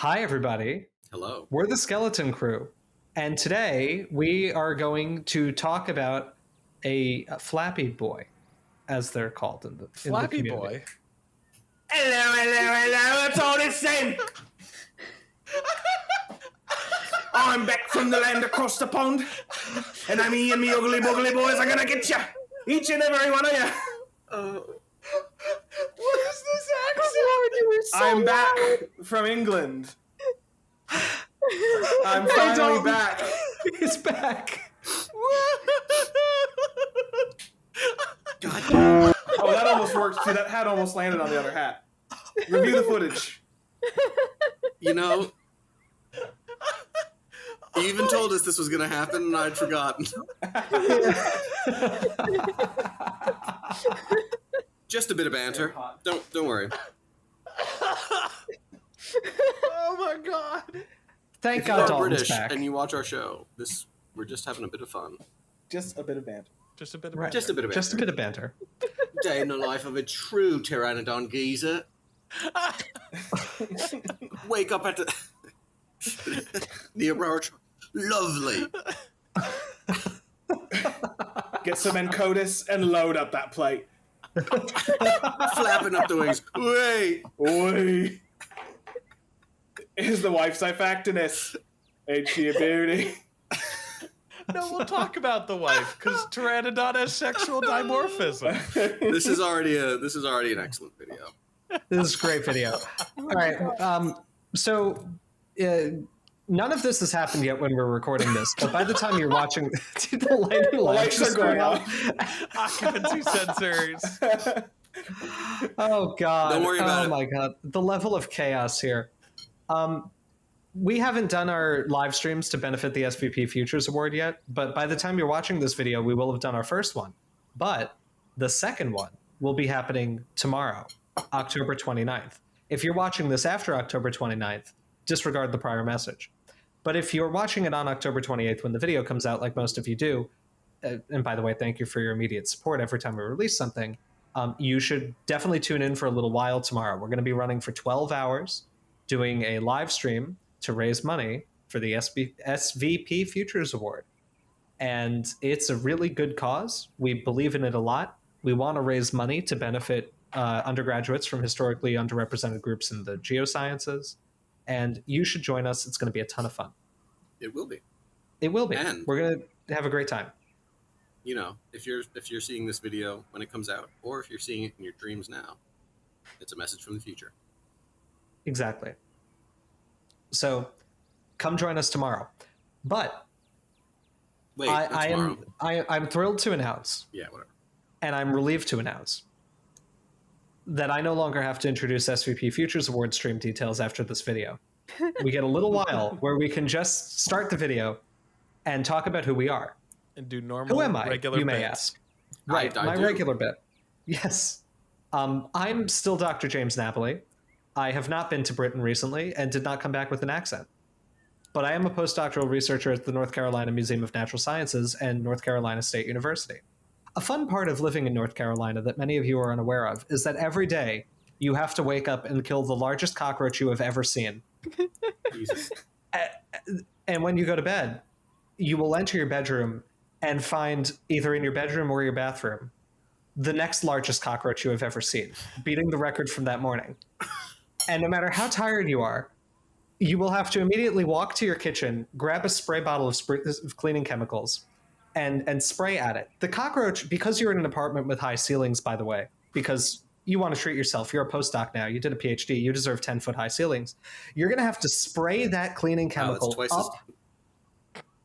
Hi, everybody. Hello. We're the Skeleton Crew, and today we are going to talk about a flappy boy, as they're called in the Flappy community. boy. Hello, it's all the same. I'm back from the land across the pond, and me and me ugly buggly boys are gonna get you, each and every one of you. What is this accent? I'm back from England. I'm finally back. He's back. God. Oh, that almost worked too. That hat almost landed on the other hat. Review the footage. You know, you even told us this was going to happen, and I'd forgotten. Just a bit of banter. Don't worry. Oh my god. Thank If you God are Dalton's British back. and you watch our show, we're just having a bit of fun. Just a bit of banter. Just a bit of Right. Just a bit of banter. Just a bit of banter. Day in the life of a true Pteranodon geezer. Wake up at the approach. Lovely. Get some Encodus and load up that plate. Flapping up the wings. Wait. Oi. Is the wife's factiness? Ain't she a beauty? No, we'll talk about the wife, because Pteranodon has sexual dimorphism. This is already an excellent video. This is a great video. All right. So none of this has happened yet when we're recording this, but by the time you're watching, dude, the lights are going off. Occupancy sensors. Oh God! Don't worry about it. Oh my God! The level of chaos here. We haven't done our live streams to benefit the SVP Futures Award yet, but by the time you're watching this video, we will have done our first one. But the second one will be happening tomorrow, October 29th. If you're watching this after October 29th, disregard the prior message. But if you're watching it on October 28th when the video comes out, like most of you do, and by the way, thank you for your immediate support every time we release something, you should definitely tune in for a little while tomorrow. We're going to be running for 12 hours, doing a live stream to raise money for the SVP Futures Award. And it's a really good cause. We believe in it a lot. We want to raise money to benefit undergraduates from historically underrepresented groups in the geosciences. And you should join us. It's going to be a ton of fun. It will be. It will be. And we're going to have a great time. You know, if you're seeing this video when it comes out, or if you're seeing it in your dreams now, it's a message from the future. Exactly. So come join us tomorrow. But Wait, not tomorrow. I'm thrilled to announce, Yeah, whatever. and I'm relieved to announce, that I no longer have to introduce SVP Futures Award stream details after this video. We get a little while where we can just start the video and talk about who we are. And do normal, Who am I, regular you may bits. ask. Right, I my do. regular bit. Yes. I'm still Dr. James Napoli. I have not been to Britain recently and did not come back with an accent. But I am a postdoctoral researcher at the North Carolina Museum of Natural Sciences and North Carolina State University. A fun part of living in North Carolina that many of you are unaware of is that every day you have to wake up and kill the largest cockroach you have ever seen. Jesus. And when you go to bed, you will enter your bedroom and find, either in your bedroom or your bathroom, the next largest cockroach you have ever seen, beating the record from that morning. And no matter how tired you are, you will have to immediately walk to your kitchen, grab a spray bottle of cleaning chemicals, and spray at it. The cockroach, because you're in an apartment with high ceilings, by the way, because you want to treat yourself, you're a postdoc now, you did a PhD, you deserve 10-foot high ceilings, you're going to have to spray that cleaning chemical Wow,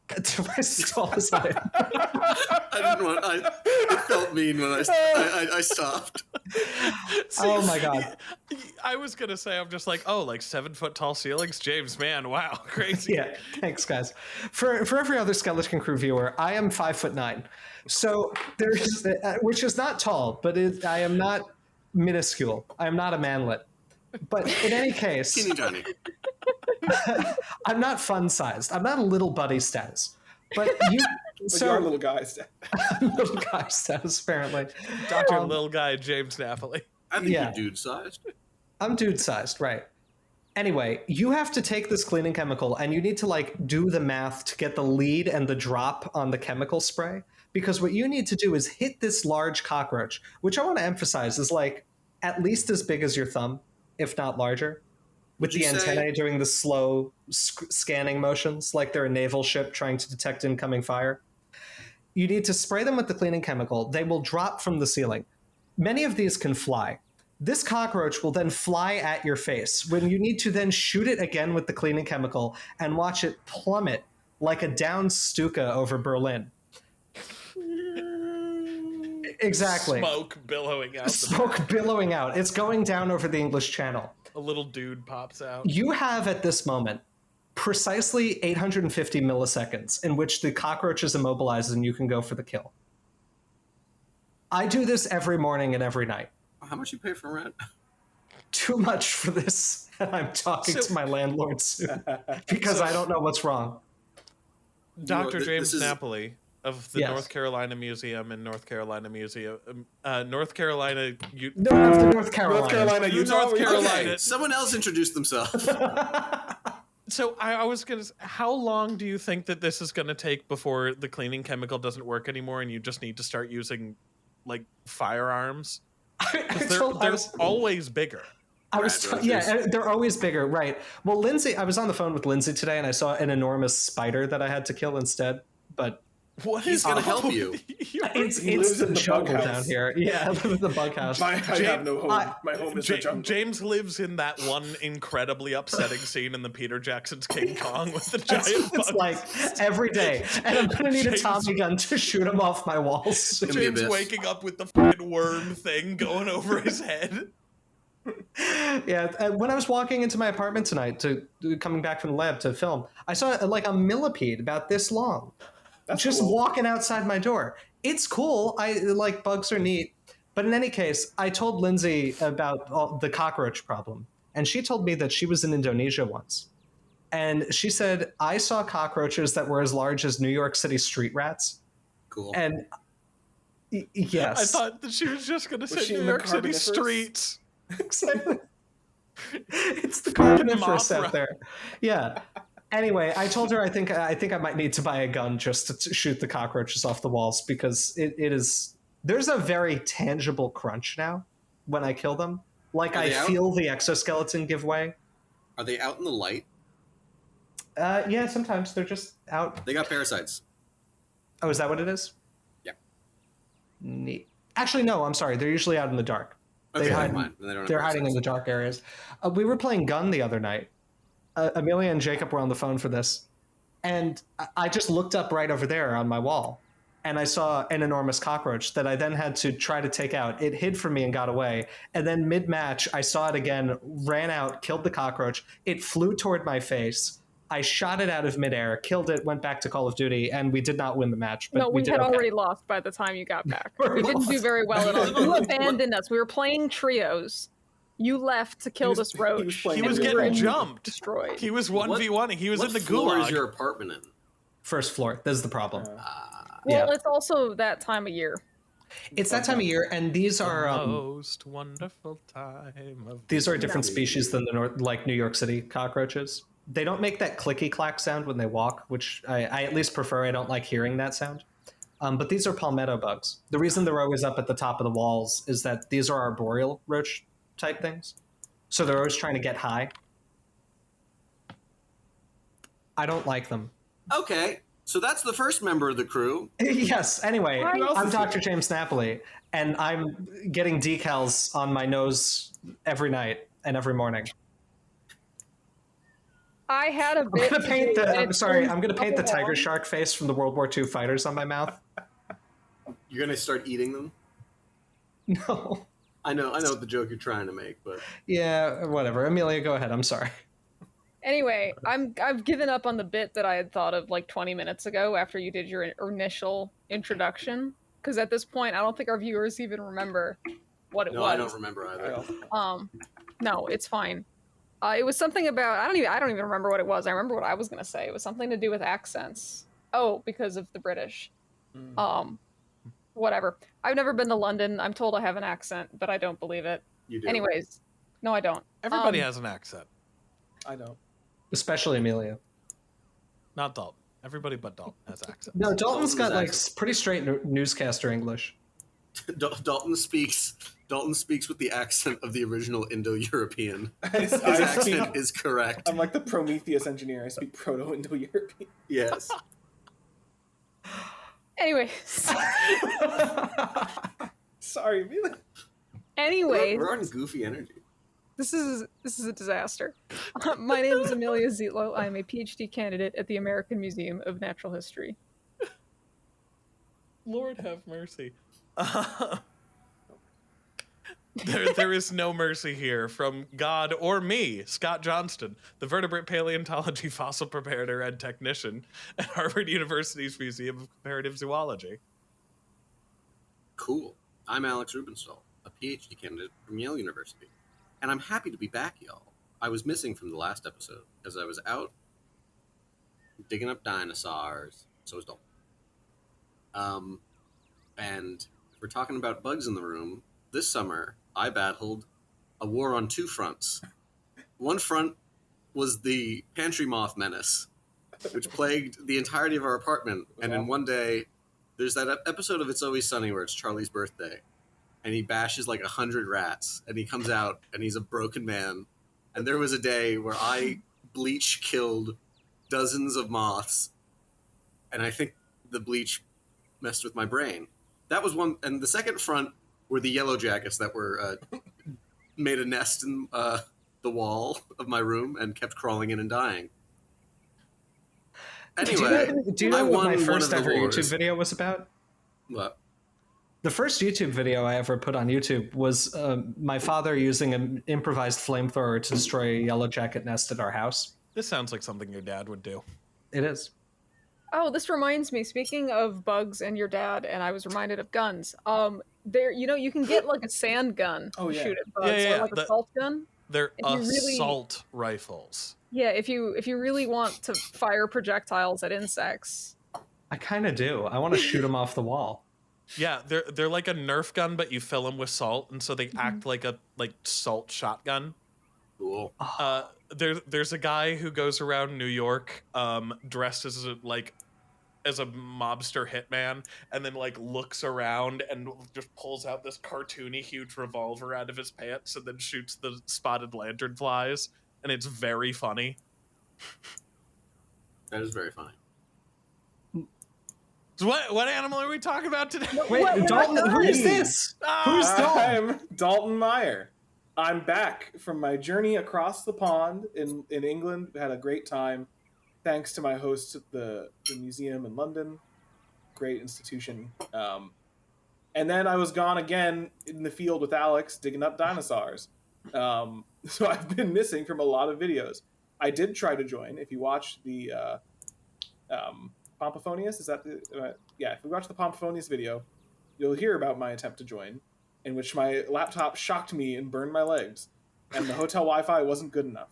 that's up twice as tall as I am. I didn't want. It felt mean when I stopped. See, Oh my God. I was going to say, I'm just like, oh, like 7-foot tall ceilings? James, man, wow, crazy. Yeah, thanks, guys. For every other Skeleton Crew viewer, I am 5'9", so there's which is not tall, but I am not minuscule. I am not a manlet. But in any case, Teeny tiny. I'm not fun sized. I'm not a little buddy status. But you, So you're little guys. little guy status apparently. Dr. Little Guy James Napoli. I think Yeah. you're dude-sized. I'm dude sized, right? Anyway, you have to take this cleaning chemical and you need to like do the math to get the lead and the drop on the chemical spray. Because what you need to do is hit this large cockroach, which I want to emphasize is like at least as big as your thumb, if not larger, with the antennae doing the slow scanning motions like they're a naval ship trying to detect incoming fire. You need to spray them with the cleaning chemical. They will drop from the ceiling. Many of these can fly. This cockroach will then fly at your face when you need to then shoot it again with the cleaning chemical and watch it plummet like a downed Stuka over Berlin. Exactly. Smoke billowing out. Smoke billowing out. It's going down over the English Channel. A little dude pops out. You have at this moment precisely 850 milliseconds in which the cockroach is immobilized and you can go for the kill. I do this every morning and every night. How much you pay for rent? Too much for this, and I'm talking to my landlord soon because I don't know what's wrong. Dr. James is... Napoli of the North Carolina Museum in North Carolina Museum, North Carolina. No, of the North Carolina. North Carolina, Utah. North Carolina. Okay, someone else introduced themselves. So I was gonna. How long do you think that this is gonna take before the cleaning chemical doesn't work anymore, and you just need to start using, like, firearms? They're always bigger. They're always bigger, right? Well, Lindsay, I was on the phone with Lindsay today, and I saw an enormous spider that I had to kill instead. But he's going to help you. It's the jungle down here. Yeah, I live in the bug house. I have no home. My home is the jungle. James lives in that one incredibly upsetting scene in the Peter Jackson's King Kong with the giant bugs. It's like every day, and I'm gonna need a Tommy gun to shoot him off my walls. James waking up with the fucking worm thing going over his head. Yeah, when I was walking into my apartment tonight coming back from the lab to film, I saw like a millipede about this long. That's just cool. Walking outside my door. It's cool. I like bugs are neat. But in any case, I told Lindsay about the cockroach problem. And she told me that she was in Indonesia once. And she said, I saw cockroaches that were as large as New York City street rats. Cool. And yes. I thought that she was just going to say New York City streets. Exactly. It's the Carboniferous out there. Yeah. Anyway, I told her I think I might need to buy a gun just to shoot the cockroaches off the walls because it is there's a very tangible crunch now when I kill them. Like I feel the exoskeleton give way. Are they out in the light? Yeah, sometimes they're just out. They got parasites. Oh, is that what it is? Yeah. Neat. Actually, no, I'm sorry. They're usually out in the dark. Okay, They're hiding in the dark areas. We were playing Gun the other night. Amelia and Jacob were on the phone for this, and I just looked up right over there on my wall, and I saw an enormous cockroach that I then had to try to take out. It hid from me and got away, and then mid-match, I saw it again, ran out, killed the cockroach. It flew toward my face. I shot it out of midair, killed it, went back to Call of Duty, and we did not win the match. But no, we had already lost by the time you got back. We didn't do very well at all. You abandoned us. We were playing trios. You left to kill this roach. He was getting jumped. Destroyed. He was 1v1. He was in the gulag. What floor is your apartment in? First floor. That's the problem. Well, it's also that time of year. It's that time of year, and these are most wonderful time of these are a different species than the like New York City cockroaches. They don't make that clicky clack sound when they walk, which I at least prefer. I don't like hearing that sound. But these are palmetto bugs. The reason they're always up at the top of the walls is that these are arboreal roach type things. So they're always trying to get high. I don't like them. Okay, so that's the first member of the crew. Yes, anyway, I'm Dr. James Napoli, and I'm getting decals on my nose every night and every morning. I had a bit. I'm gonna paint the tiger shark face from the World War II fighters on my mouth. You're gonna start eating them? No. I know the joke you're trying to make, but yeah, whatever. Amelia, go ahead. I'm sorry. Anyway, I've given up on the bit that I had thought of like 20 minutes ago after you did your initial introduction, because at this point I don't think our viewers even remember what it was. No, I don't remember either. No, it's fine. It was something about I don't even remember what it was. I remember what I was gonna say. It was something to do with accents. Oh, because of the British. Whatever. I've never been to London. I'm told I have an accent, but I don't believe it. You do. Anyways, no, I don't. Everybody has an accent. I don't. Especially Amelia. Not Dalton. Everybody but Dalton has accents. No, Dalton's got like accent. pretty straight newscaster English. Dalton speaks with the accent of the original Indo-European. His I accent speak, is correct. I'm like the Prometheus engineer. I speak Proto-Indo-European. Yes. Anyways. Sorry, Amelia. Anyways. We're on goofy energy. This is a disaster. My name is Amelia Zietlow. I am a PhD candidate at the American Museum of Natural History. Lord have mercy. There is no mercy here from God or me, Scott Johnston, the vertebrate paleontology fossil preparator and technician at Harvard University's Museum of Comparative Zoology. Cool. I'm Alex Rubenstahl, a PhD candidate from Yale University. And I'm happy to be back, y'all. I was missing from the last episode because I was out digging up dinosaurs. So was Dalton. And if we're talking about bugs in the room, this summer I battled a war on two fronts. One front was the pantry moth menace, which plagued the entirety of our apartment. And in one day, there's that episode of It's Always Sunny where it's Charlie's birthday. And he bashes like 100 rats, and he comes out, and he's a broken man. And there was a day where I bleach killed dozens of moths, and I think the bleach messed with my brain. That was one, and the second front were the yellow jackets that were made a nest in the wall of my room and kept crawling in and dying. Anyway, do you know what my one first of the ever wars. YouTube video was about? What? The first YouTube video I ever put on YouTube was my father using an improvised flamethrower to destroy a yellow jacket nest at our house. This sounds like something your dad would do. It is. Oh, this reminds me, speaking of bugs and your dad, and I was reminded of guns. There, you can get like a sand gun Oh, to yeah. shoot at bugs, Yeah, or like a salt gun. They're If you really- assault rifles. Yeah, if you really want to fire projectiles at insects. I kind of do. I want to shoot him off the wall. Yeah, they're like a Nerf gun, but you fill them with salt, and so they Mm-hmm. act like a salt shotgun. Cool. There's a guy who goes around New York, dressed as a mobster hitman, and then like looks around and just pulls out this cartoony huge revolver out of his pants, and then shoots the spotted lanternflies, and it's very funny. That is very funny. So what animal are we talking about today? Wait, Dalton, who is this? Who's Dalton? I'm Dalton Meyer. I'm back from my journey across the pond in England. Had a great time. Thanks to my host at the museum in London. Great institution. And then I was gone again in the field with Alex digging up dinosaurs. So I've been missing from a lot of videos. I did try to join. If you watch the Pompaphonius, is that the... yeah, if we watch the Pompaphonius video, you'll hear about my attempt to join, in which my laptop shocked me and burned my legs, and the hotel Wi-Fi wasn't good enough.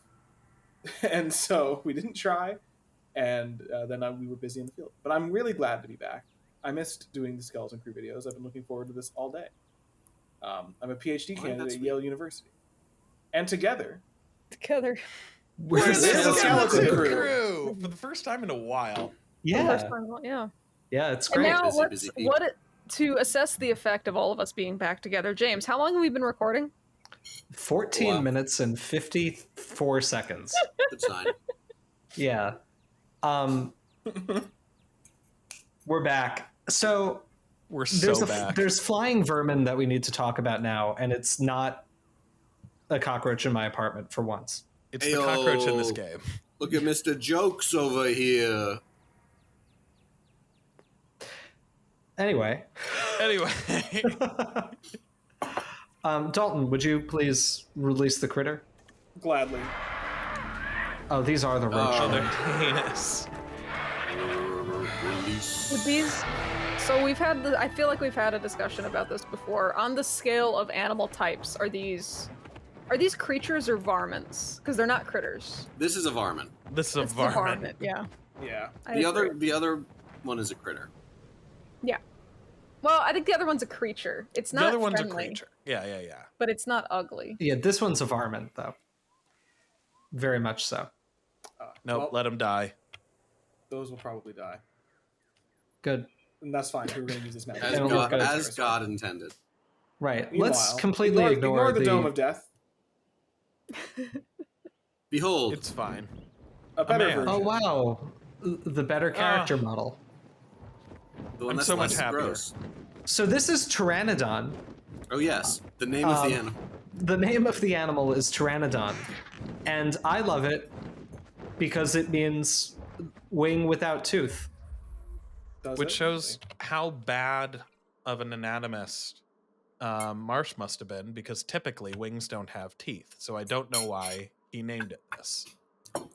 And so we didn't try, and then we were busy in the field. But I'm really glad to be back. I missed doing the Skeleton Crew videos. I've been looking forward to this all day. I'm a PhD candidate at Yale University. And together... We're the the Skeleton Crew for the first time in a while. Yeah, Yeah. yeah, it's And great. now Busy people. to assess the effect of all of us being back together, James, how long have we been recording? 14 Wow. minutes and 54 seconds. Good sign. Yeah. We're back. So We're so back. there's flying vermin that we need to talk about now, and it's not a cockroach in my apartment for once. It's the cockroach in this Ayo. game. Look at Mr. Jokes over here. Anyway, Dalton, would you please release the critter? Gladly. Oh, these are the roach. Oh, they're heinous. Release. With these, so I feel like we've had a discussion about this before. On the scale of animal types, are these creatures or varmints? Because they're not critters. This is a varmint. This is a It's the varmint. varmint, yeah. Yeah. I agree. The other one is a critter. Yeah. Well, I think the other one's a creature. It's not The other one's friendly, a creature. Yeah. but it's not ugly. Yeah, this one's a varmint, though. very much so. Nope, Well, let him die. those will probably die. Good. And that's fine. We're going to use this map. As It'll God, look good. as God intended. Right. Meanwhile, Let's completely ignore the Dome of Death. Behold, It's fine. A better man. version. Oh wow, the better character model. the one I'm that's so much less happier. gross. So this is Pteranodon. Oh yes, the name of the animal. The name of the animal is Pteranodon, and I love it because it means wing without tooth. Does Which it? shows how bad of an anatomist Marsh must have been, because typically wings don't have teeth. So I don't know why he named it this.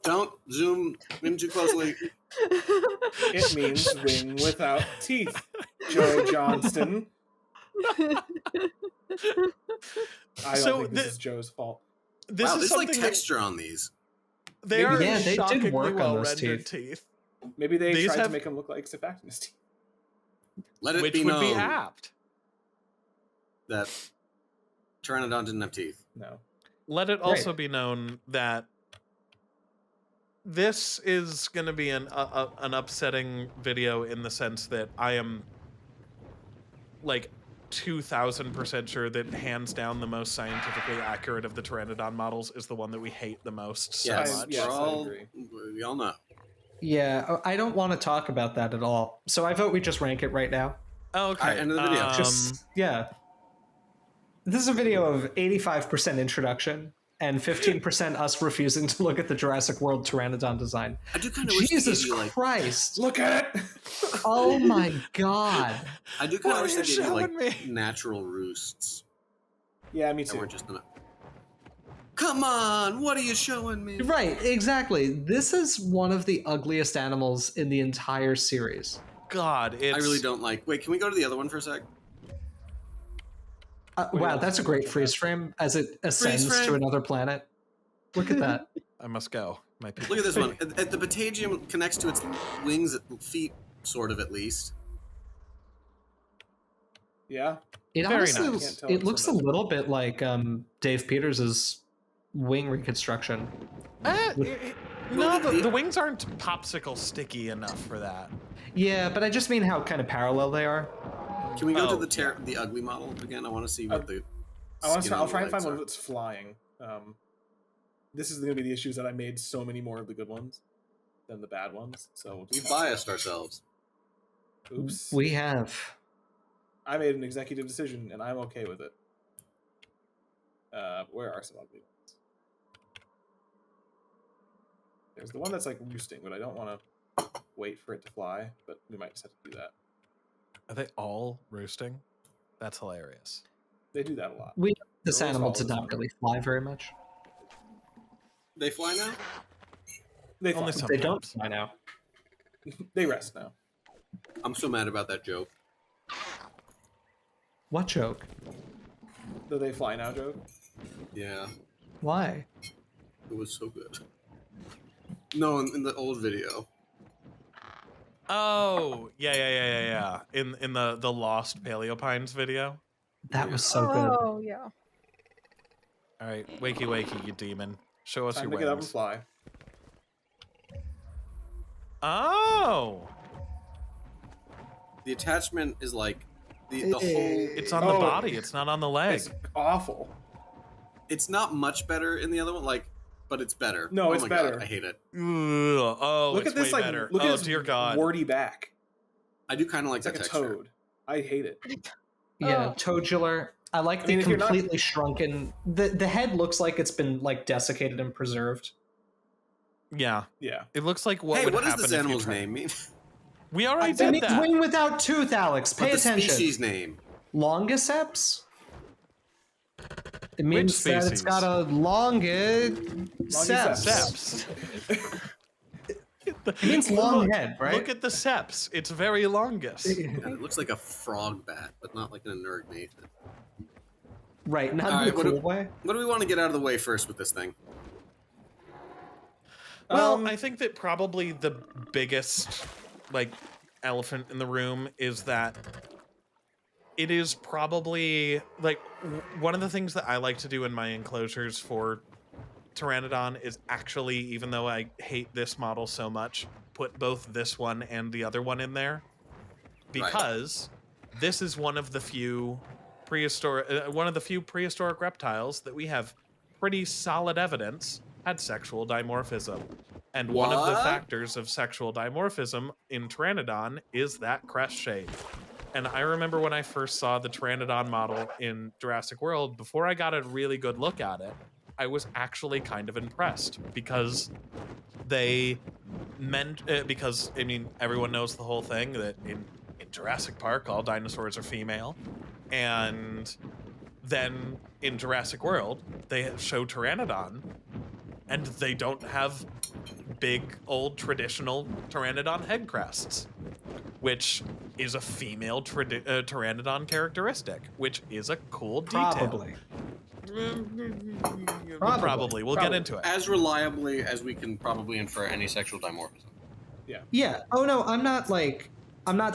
Don't zoom in too closely. It means wing without teeth. Joe Johnston. I don't So think this is Joe's fault. This Wow, is there's like something that texture on these. they Maybe- are Yeah, they did shockingly work on well those rendered teeth. teeth, Maybe they These tried to have- make him look like surfactants teeth. Let it which be would known be apt. that Pteranodon didn't have teeth. No. Let it also be known that this is going to be an upsetting video in the sense that I am like 2,000% sure that hands down the most scientifically accurate of the Pteranodon models is the one that we hate the most so Yes, much. yes, I I agree. we all know. Yeah, I don't want to talk about that at all. So I vote we just rank it right now. Okay. Alright, end of the video. Just yeah. This is a video of 85% introduction and 15% us refusing to look at the Jurassic World Pteranodon design. I do kind of wish they Jesus gave you like. Christ! Look at it! Oh my God! I do kind What of wish are they you gave you like showing me? natural roosts. Yeah, me That too. weren't just enough. Come on, what are you showing me? Right, exactly. This is one of the ugliest animals in the entire series. God, it's I really don't like. Wait, can we go to the other one for a sec? Wow, that's a great freeze frame as it ascends to frame. another planet. Look at that. I must go. My people Look at this one. see me. The patagium connects to its wings, feet, sort of at least. Yeah. It Very honestly, nice. Can't tell it if looks a someone- little bit like Dave Peters's wing reconstruction. No, the wings aren't popsicle sticky enough for that. Yeah, but I just mean how kind of parallel they are. Can we go Oh, to the ugly model again? I want to see what the. skin I'll on the try and legs find one are. that's flying. This is going to be the issue, is that I made so many more of the good ones than the bad ones. So we'll We just biased ourselves. Oops. We have. I made an executive decision, and I'm okay with it. Where are some ugly ones? There's the one that's like roosting, but I don't want to wait for it to fly. But we might just have to do that. Are they all roosting? That's hilarious. They do that a lot. This They're always animal follow did this not one. really fly very much. They fly now? They Only fly. some- They don't Sometimes. fly now. They rest now. I'm so mad about that joke. What joke? Do they fly now, Joe? Yeah, Why? it was so good. No, in the old video. Oh, yeah. In the Lost Paleopines video. That was so good. Oh yeah. All right, wakey, you demon. Show us Time your to get up and wings. fly. Oh, The attachment is like the whole. it's on the Oh, body. It's not on the leg. It's awful. It's not much better in the other one, like, but it's better. No, Oh it's my better. God, I hate it. Ugh, oh, Look it's at this, way like, better. look at Oh this dear God. warty back. I do kind of like It's that like a texture. toad. I hate it. Yeah, Oh. toadular. I like I the mean, if you're not- completely shrunken. The head looks like it's been like desiccated and preserved. Yeah, Yeah. it looks like what Hey, would what does happen this if you animal's tried- name mean? We already It did means that. wing without tooth, Alex. Pay But the attention. species name. Longiceps? It means that it's species? got a longiceps. Longiceps. Seps. It means long head, right? Look at the seps. It's very longest. And it looks like a frog bat, but not like an Nerg Nathan. Right, not All in right, a what cool do- way. What do we want to get out of the way first with this thing? Well, I think that probably the biggest like elephant in the room is that it is probably like one of the things that I like to do in my enclosures for Pteranodon is actually, even though I hate this model so much, put both this one and the other one in there because this is one of the few prehistoric reptiles that we have pretty solid evidence had sexual dimorphism. And one of the factors of sexual dimorphism in Pteranodon is that crest shape. And I remember when I first saw the Pteranodon model in Jurassic World, before I got a really good look at it, I was actually kind of impressed because because everyone knows the whole thing that in Jurassic Park, all dinosaurs are female. And then in Jurassic World, they show Pteranodon and they don't have big old traditional Pteranodon head crests, which is a female Pteranodon characteristic, which is a cool detail. Probably. Probably. We'll get into it. As reliably as we can probably infer any sexual dimorphism. Yeah. Oh no, I'm not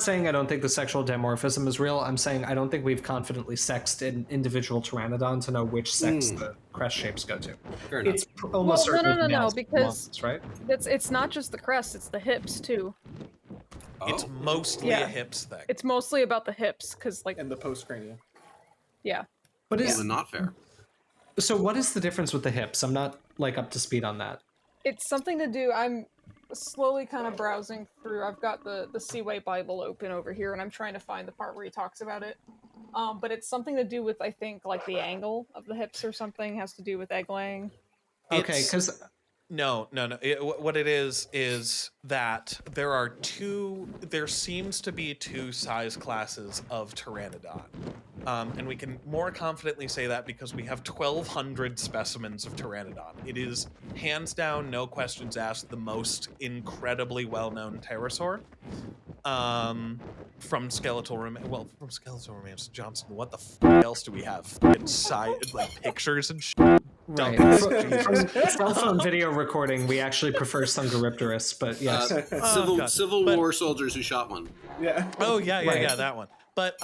saying I don't think the sexual dimorphism is real. I'm saying I don't think we've confidently sexed an individual Pteranodon to know which sex the crest shapes go to. Fair enough. It's almost certainly no, because right? it's not just the crest; it's the hips too. It's mostly a hips thing. It's mostly about the hips, because and the postcranium. Yeah. But Well, then not fair. So what is the difference with the hips? I'm not up to speed on that. It's something to do. I'm slowly kind of browsing through. I've got the Seaway Bible open over here, and I'm trying to find the part where he talks about it. But it's something to do with, I think, like the angle of the hips or something has to do with egg laying. Okay, because No. What it is that there seems to be two size classes of Pteranodon. And we can more confidently say that because we have 1,200 specimens of Pteranodon. It is, hands down, no questions asked, the most incredibly well-known pterosaur. From Skeletal Remains Johnson, what the else do we have? Pictures and shit? right. From cell phone video recording, we actually prefer Sungaripterus, but yes. Civil War soldiers who shot one. Yeah. Oh yeah, Right. that one. But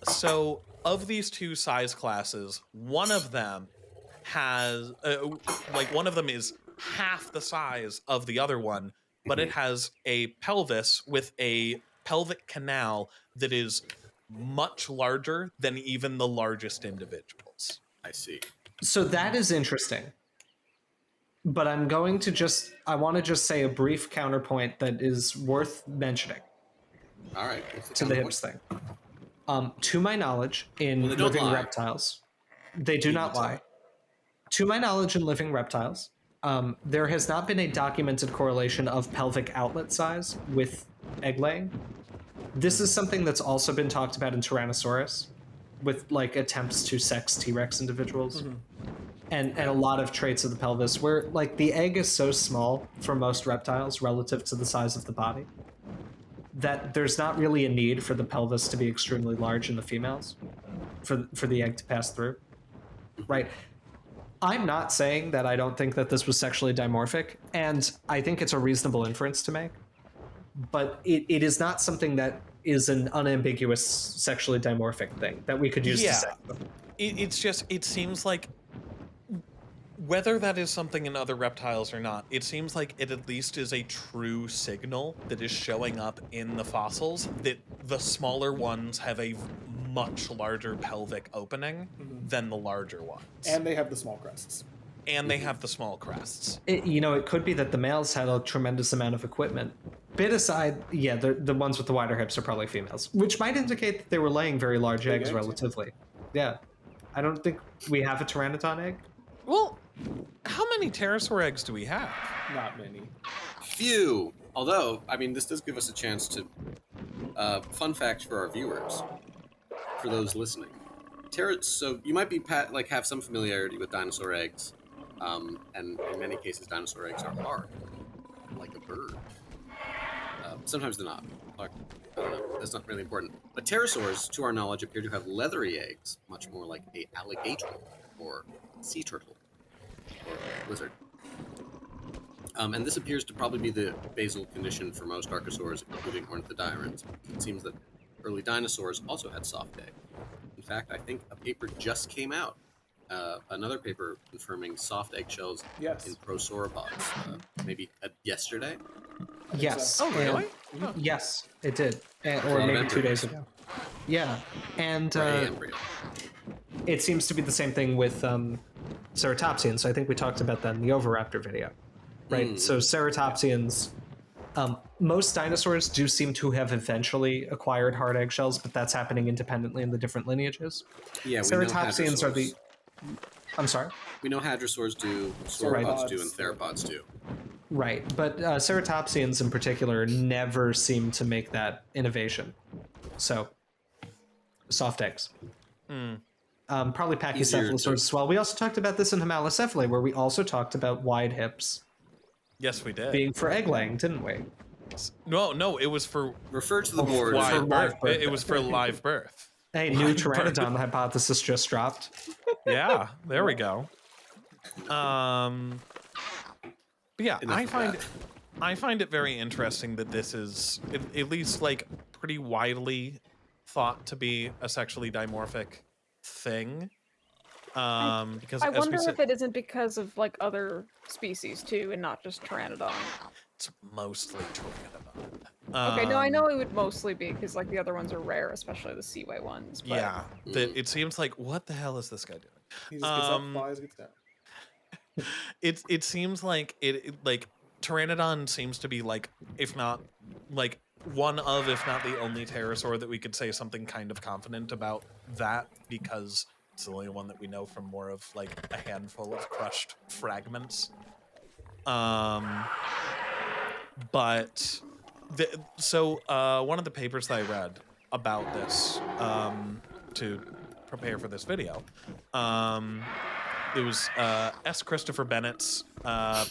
so of these two size classes, one of them has one of them is half the size of the other one, but it has a pelvis with a pelvic canal that is much larger than even the largest individuals. I see. So that is interesting. But I want to just say a brief counterpoint that is worth mentioning All right. to the hips thing. To my knowledge, in Well, they don't living lie. reptiles, they do not lie. To my knowledge, in living reptiles, there has not been a documented correlation of pelvic outlet size with egg laying. This is something that's also been talked about in Tyrannosaurus, with attempts to sex T-Rex individuals, and a lot of traits of the pelvis, where the egg is so small for most reptiles relative to the size of the body that there's not really a need for the pelvis to be extremely large in the females for the egg to pass through. Right. I'm not saying that I don't think that this was sexually dimorphic, and I think it's a reasonable inference to make, but it is not something that is an unambiguous sexually dimorphic thing that we could use to sex them. It seems like, whether that is something in other reptiles or not, it seems like it at least is a true signal that is showing up in the fossils that the smaller ones have a much larger pelvic opening than the larger ones. And they have the small crests. It could be that the males had a tremendous amount of equipment. Bit aside, yeah, the ones with the wider hips are probably females, which might indicate that they were laying very large Big eggs eggs. relatively. Yeah. I don't think we have a Pteranodon egg. Well, how many pterosaur eggs do we have? Not many. Few. Although, this does give us a chance to. Fun fact for our viewers, for those listening. So you might be have some familiarity with dinosaur eggs, and in many cases, dinosaur eggs are hard, like a bird. Sometimes they're not. I don't know. That's not really important. But pterosaurs, to our knowledge, appear to have leathery eggs, much more like a alligator or sea turtle or lizard. And this appears to probably be the basal condition for most archosaurs, including ornithodyrans. It seems that early dinosaurs also had soft eggs. In fact, I think a paper just came out another paper confirming soft eggshells Yes. in prosauropods, maybe yesterday. Yes. so. Oh, really? And- Huh. Yes, it did. A Or lot of maybe 2 days embryos. ago. Yeah. And Or a embryo. it seems to be the same thing with ceratopsians. So I think we talked about that in the Oviraptor video, right? So ceratopsians, most dinosaurs do seem to have eventually acquired hard eggshells, but that's happening independently in the different lineages. Yeah, we know Ceratopsians are the. hadrosaurs. I'm sorry. We know hadrosaurs do, Right. sauropods do, and theropods do. Right, but ceratopsians in particular never seem to make that innovation. So, soft eggs. Probably pachycephalosaurs as well. We also talked about this in Homalocephalae, where we also talked about wide hips Yes, we did. being for egg laying, didn't we? No, it was for Refer to the board. live for live birth. birth. It was for live birth. Hey, new Pteranodon hypothesis just dropped. Yeah, there we go. But yeah, Enough of I find it very interesting that this is at least like pretty widely thought to be a sexually dimorphic thing. Because I as wonder we said, if it isn't because of like other species too, and not just Pteranodon. it's mostly Pteranodon. Okay, no, I know it would mostly be because like the other ones are rare, especially the Seaway ones. But Yeah, that it seems like what the hell is this guy doing? He just gets up, flies, gets down. It seems like like Pteranodon seems to be like, if not like one of, if not the only pterosaur that we could say something kind of confident about that, because it's the only one that we know from more of like a handful of crushed fragments. But one of the papers that I read about this to prepare for this video, it was S. Christopher Bennett's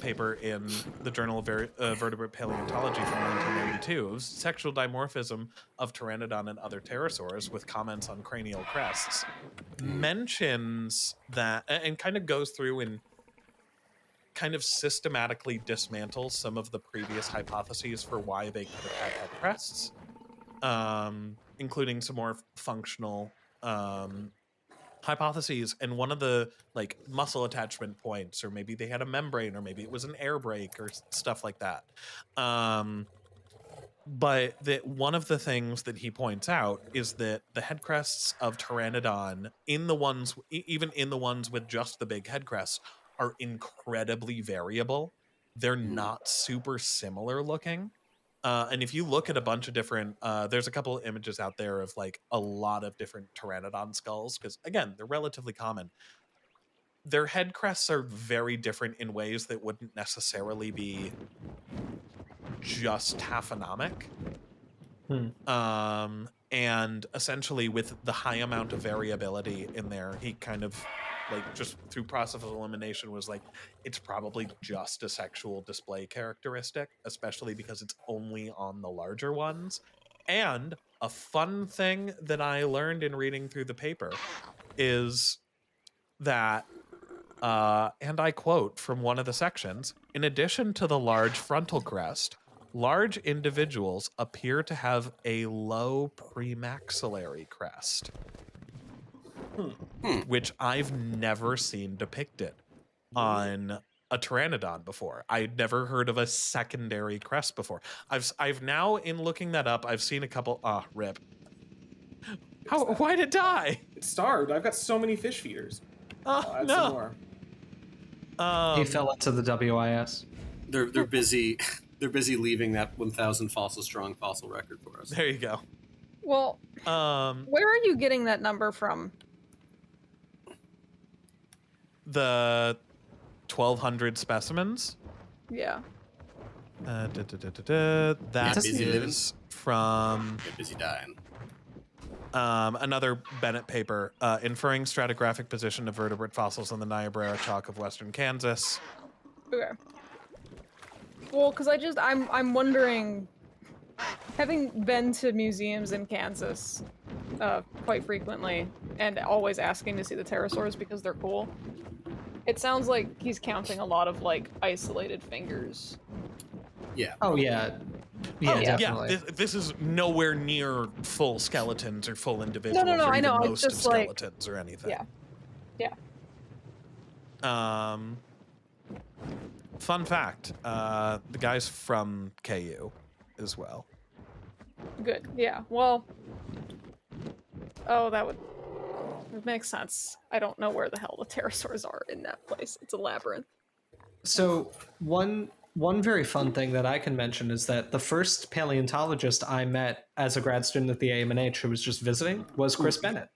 paper in the Journal of Vertebrate Paleontology from 1992. It was Sexual Dimorphism of Pteranodon and Other Pterosaurs with comments on cranial crests. Mentions that, and kind of goes through and kind of systematically dismantles some of the previous hypotheses for why they could have had head crests, including some more functional hypotheses. And one of the like muscle attachment points, or maybe they had a membrane, or maybe it was an air brake or stuff like that. But that one of the things that he points out is that the head crests of Pteranodon, in the ones, even in the ones with just the big head crests, are incredibly variable. They're not super similar looking. And if you look at a bunch of different, there's a couple of images out there of like a lot of different Pteranodon skulls, because again, they're relatively common. Their head crests are very different in ways that wouldn't necessarily be just taphonomic. And essentially with the high amount of variability in there, he kind of like just through process of elimination was like, it's probably just a sexual display characteristic, especially because it's only on the larger ones. And a fun thing that I learned in reading through the paper is that, and I quote from one of the sections, in addition to the large frontal crest, large individuals appear to have a low premaxillary crest, which I've never seen depicted on a Pteranodon before. I'd never heard of a secondary crest before. I've now, in looking that up, I've seen a couple. Rip. Why'd it die? It's starved. I've got so many fish feeders. Oh, Add no. some more. He fell into the WIS. They're busy. They're busy leaving that 1,000 fossil strong fossil record for us. There you go. well, where are you getting that number from? The 1,200 specimens. Yeah. That busy living. is from Get busy dying. another Bennett paper inferring stratigraphic position of vertebrate fossils in the Niobrara chalk of western Kansas. Okay. Well, because I'm wondering, having been to museums in Kansas quite frequently and always asking to see the pterosaurs because they're cool, it sounds like he's counting a lot of like isolated fingers. Yeah. Oh yeah, yeah, definitely. Yeah, this is nowhere near full skeletons or full individuals no, or I even know, it's most of just like- skeletons or anything. Yeah. Yeah. Fun fact, the guy's from KU as well. Good. Yeah. Well. Oh, that would make sense. I don't know where the hell the pterosaurs are in that place. It's a labyrinth. So one very fun thing that I can mention is that the first paleontologist I met as a grad student at the AMNH who was just visiting was Chris Bennett.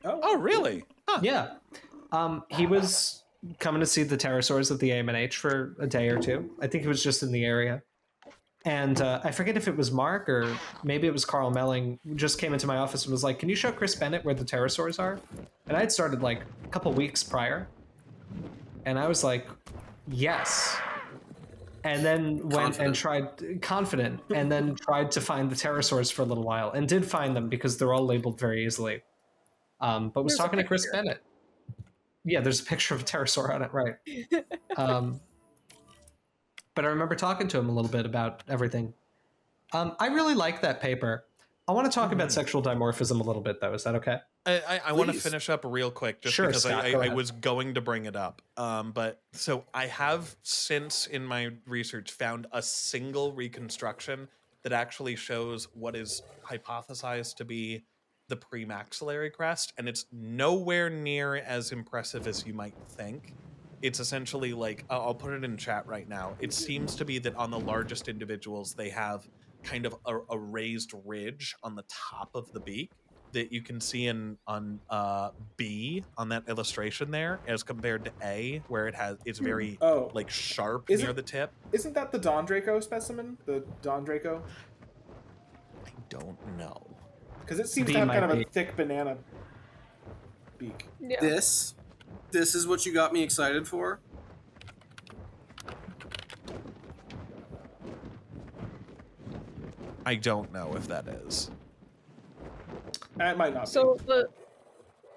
Oh, really? Huh. Yeah. He was coming to see the pterosaurs at the AMNH for a day or two. I think he was just in the area. And I forget if it was Mark or maybe it was Carl Melling, who just came into my office and was like, can you show Chris Bennett where the pterosaurs are? And I had started like a couple weeks prior. And I was like, yes. And then went and tried, confident, and then tried to find the pterosaurs for a little while and did find them because they're all labeled very easily. But was talking to Chris Bennett. Yeah, there's a picture of a pterosaur on it, right. But I remember talking to him a little bit about everything. I really like that paper. I want to talk about sexual dimorphism a little bit, though. Is that okay? I want to finish up real quick, just because Scott, I was going to bring it up. But so I have since in my research found a single reconstruction that actually shows what is hypothesized to be the premaxillary crest, and it's nowhere near as impressive as you might think. It's essentially like, I'll put it in chat right now. It seems to be that on the largest individuals, they have kind of a raised ridge on the top of the beak that you can see on B on that illustration there, as compared to A, where it's very like sharp near the tip. Isn't that the Don Draco specimen? The Don Draco? I don't know. Because it seems to have kind of a thick banana beak. Yeah. This is what you got me excited for? I don't know if that is. It might not be. So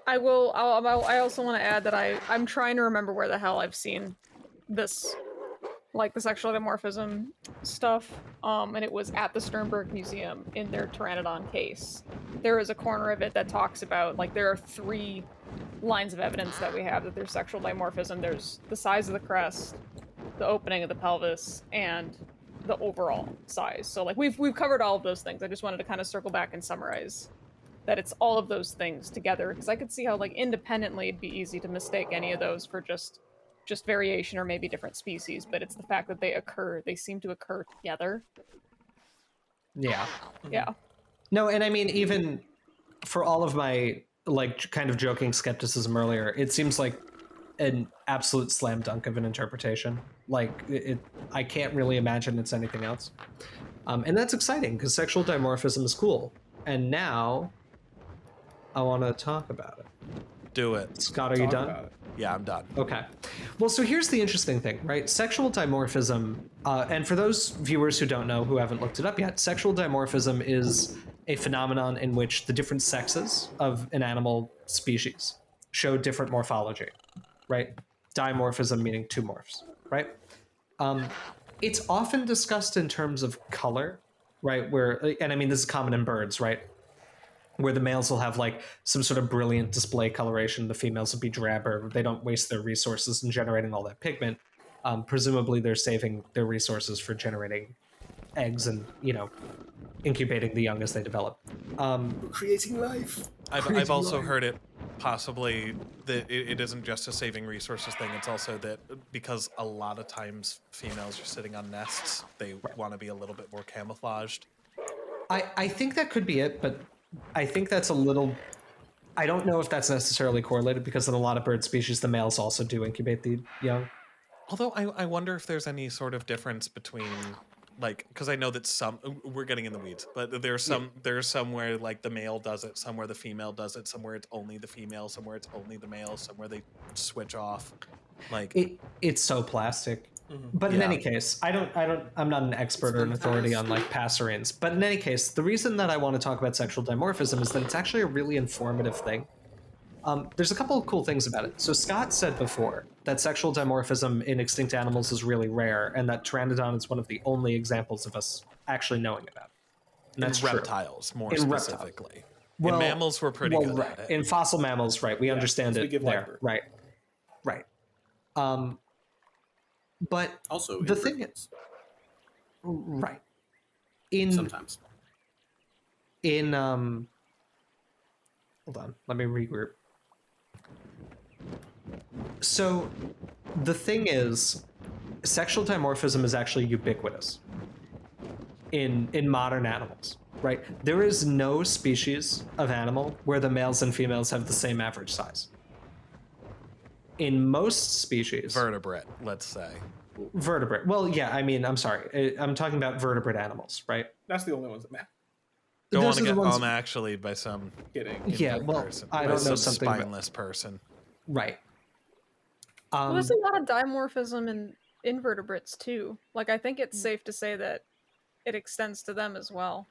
I also want to add that I'm trying to remember where the hell I've seen this, like the sexual dimorphism stuff, and it was at the Sternberg Museum in their Pteranodon case. There is a corner of it that talks about, like, there are 3 lines of evidence that we have that there's sexual dimorphism. There's the size of the crest, the opening of the pelvis, and the overall size. So, like, we've covered all of those things. I just wanted to kind of circle back and summarize that it's all of those things together, because I could see how, like, independently it'd be easy to mistake any of those for just variation or maybe different species, but it's the fact that they seem to occur together. Yeah. Yeah. No, and I mean, even for all of my like kind of joking skepticism earlier, it seems like an absolute slam dunk of an interpretation. Like I can't really imagine it's anything else. And that's exciting because sexual dimorphism is cool. And now I want to talk about it. Do it. Scott, are you done? Yeah, I'm done. Okay. Well, so here's the interesting thing, right? Sexual dimorphism, and for those viewers who don't know, who haven't looked it up yet, sexual dimorphism is a phenomenon in which the different sexes of an animal species show different morphology, right? Dimorphism meaning 2 morphs, right? It's often discussed in terms of color, right? And I mean, this is common in birds, right? Where the males will have like some sort of brilliant display coloration, the females will be drabber. They don't waste their resources in generating all that pigment. Presumably they're saving their resources for generating eggs and, incubating the young as they develop. Creating life. I've also heard it possibly that it isn't just a saving resources thing. It's also that because a lot of times females are sitting on nests, they want to be a little bit more camouflaged. I think that could be it, but I think that's a little... I don't know if that's necessarily correlated because in a lot of bird species, the males also do incubate the young. Although I wonder if there's any sort of difference between, like, because I know that we're getting in the weeds, but there's some where like the male does it, somewhere the female does it, somewhere it's only the female, somewhere it's only the male, somewhere they switch off. Like it's so plastic. But in any case, I'm not an expert or an authority on like passerines. But in any case, the reason that I want to talk about sexual dimorphism is that it's actually a really informative thing. There's a couple of cool things about it. So Scott said before that sexual dimorphism in extinct animals is really rare, and that Pteranodon is one of the only examples of us actually knowing about it. And that's in reptiles, more specifically. Well, in mammals, we're pretty good at it. In fossil mammals, right? We understand it we give there, life birth. right. But Also, the thing invertebrates, is, right. In sometimes. Hold on, let me regroup. So the thing is, sexual dimorphism is actually ubiquitous in modern animals, right? There is no species of animal where the males and females have the same average size. In most species, Vertebrate, let's say. vertebrate. Well, yeah, I mean, I'm sorry, I'm talking about vertebrate animals, right? That's the only ones that matter. Don't want Those to are the get ones- actually by some Kidding. Yeah, invert well, person, I by don't know some something about- spineless person. Right. Well, there's a lot of dimorphism in invertebrates too. Like, I think it's safe to say that it extends to them as well.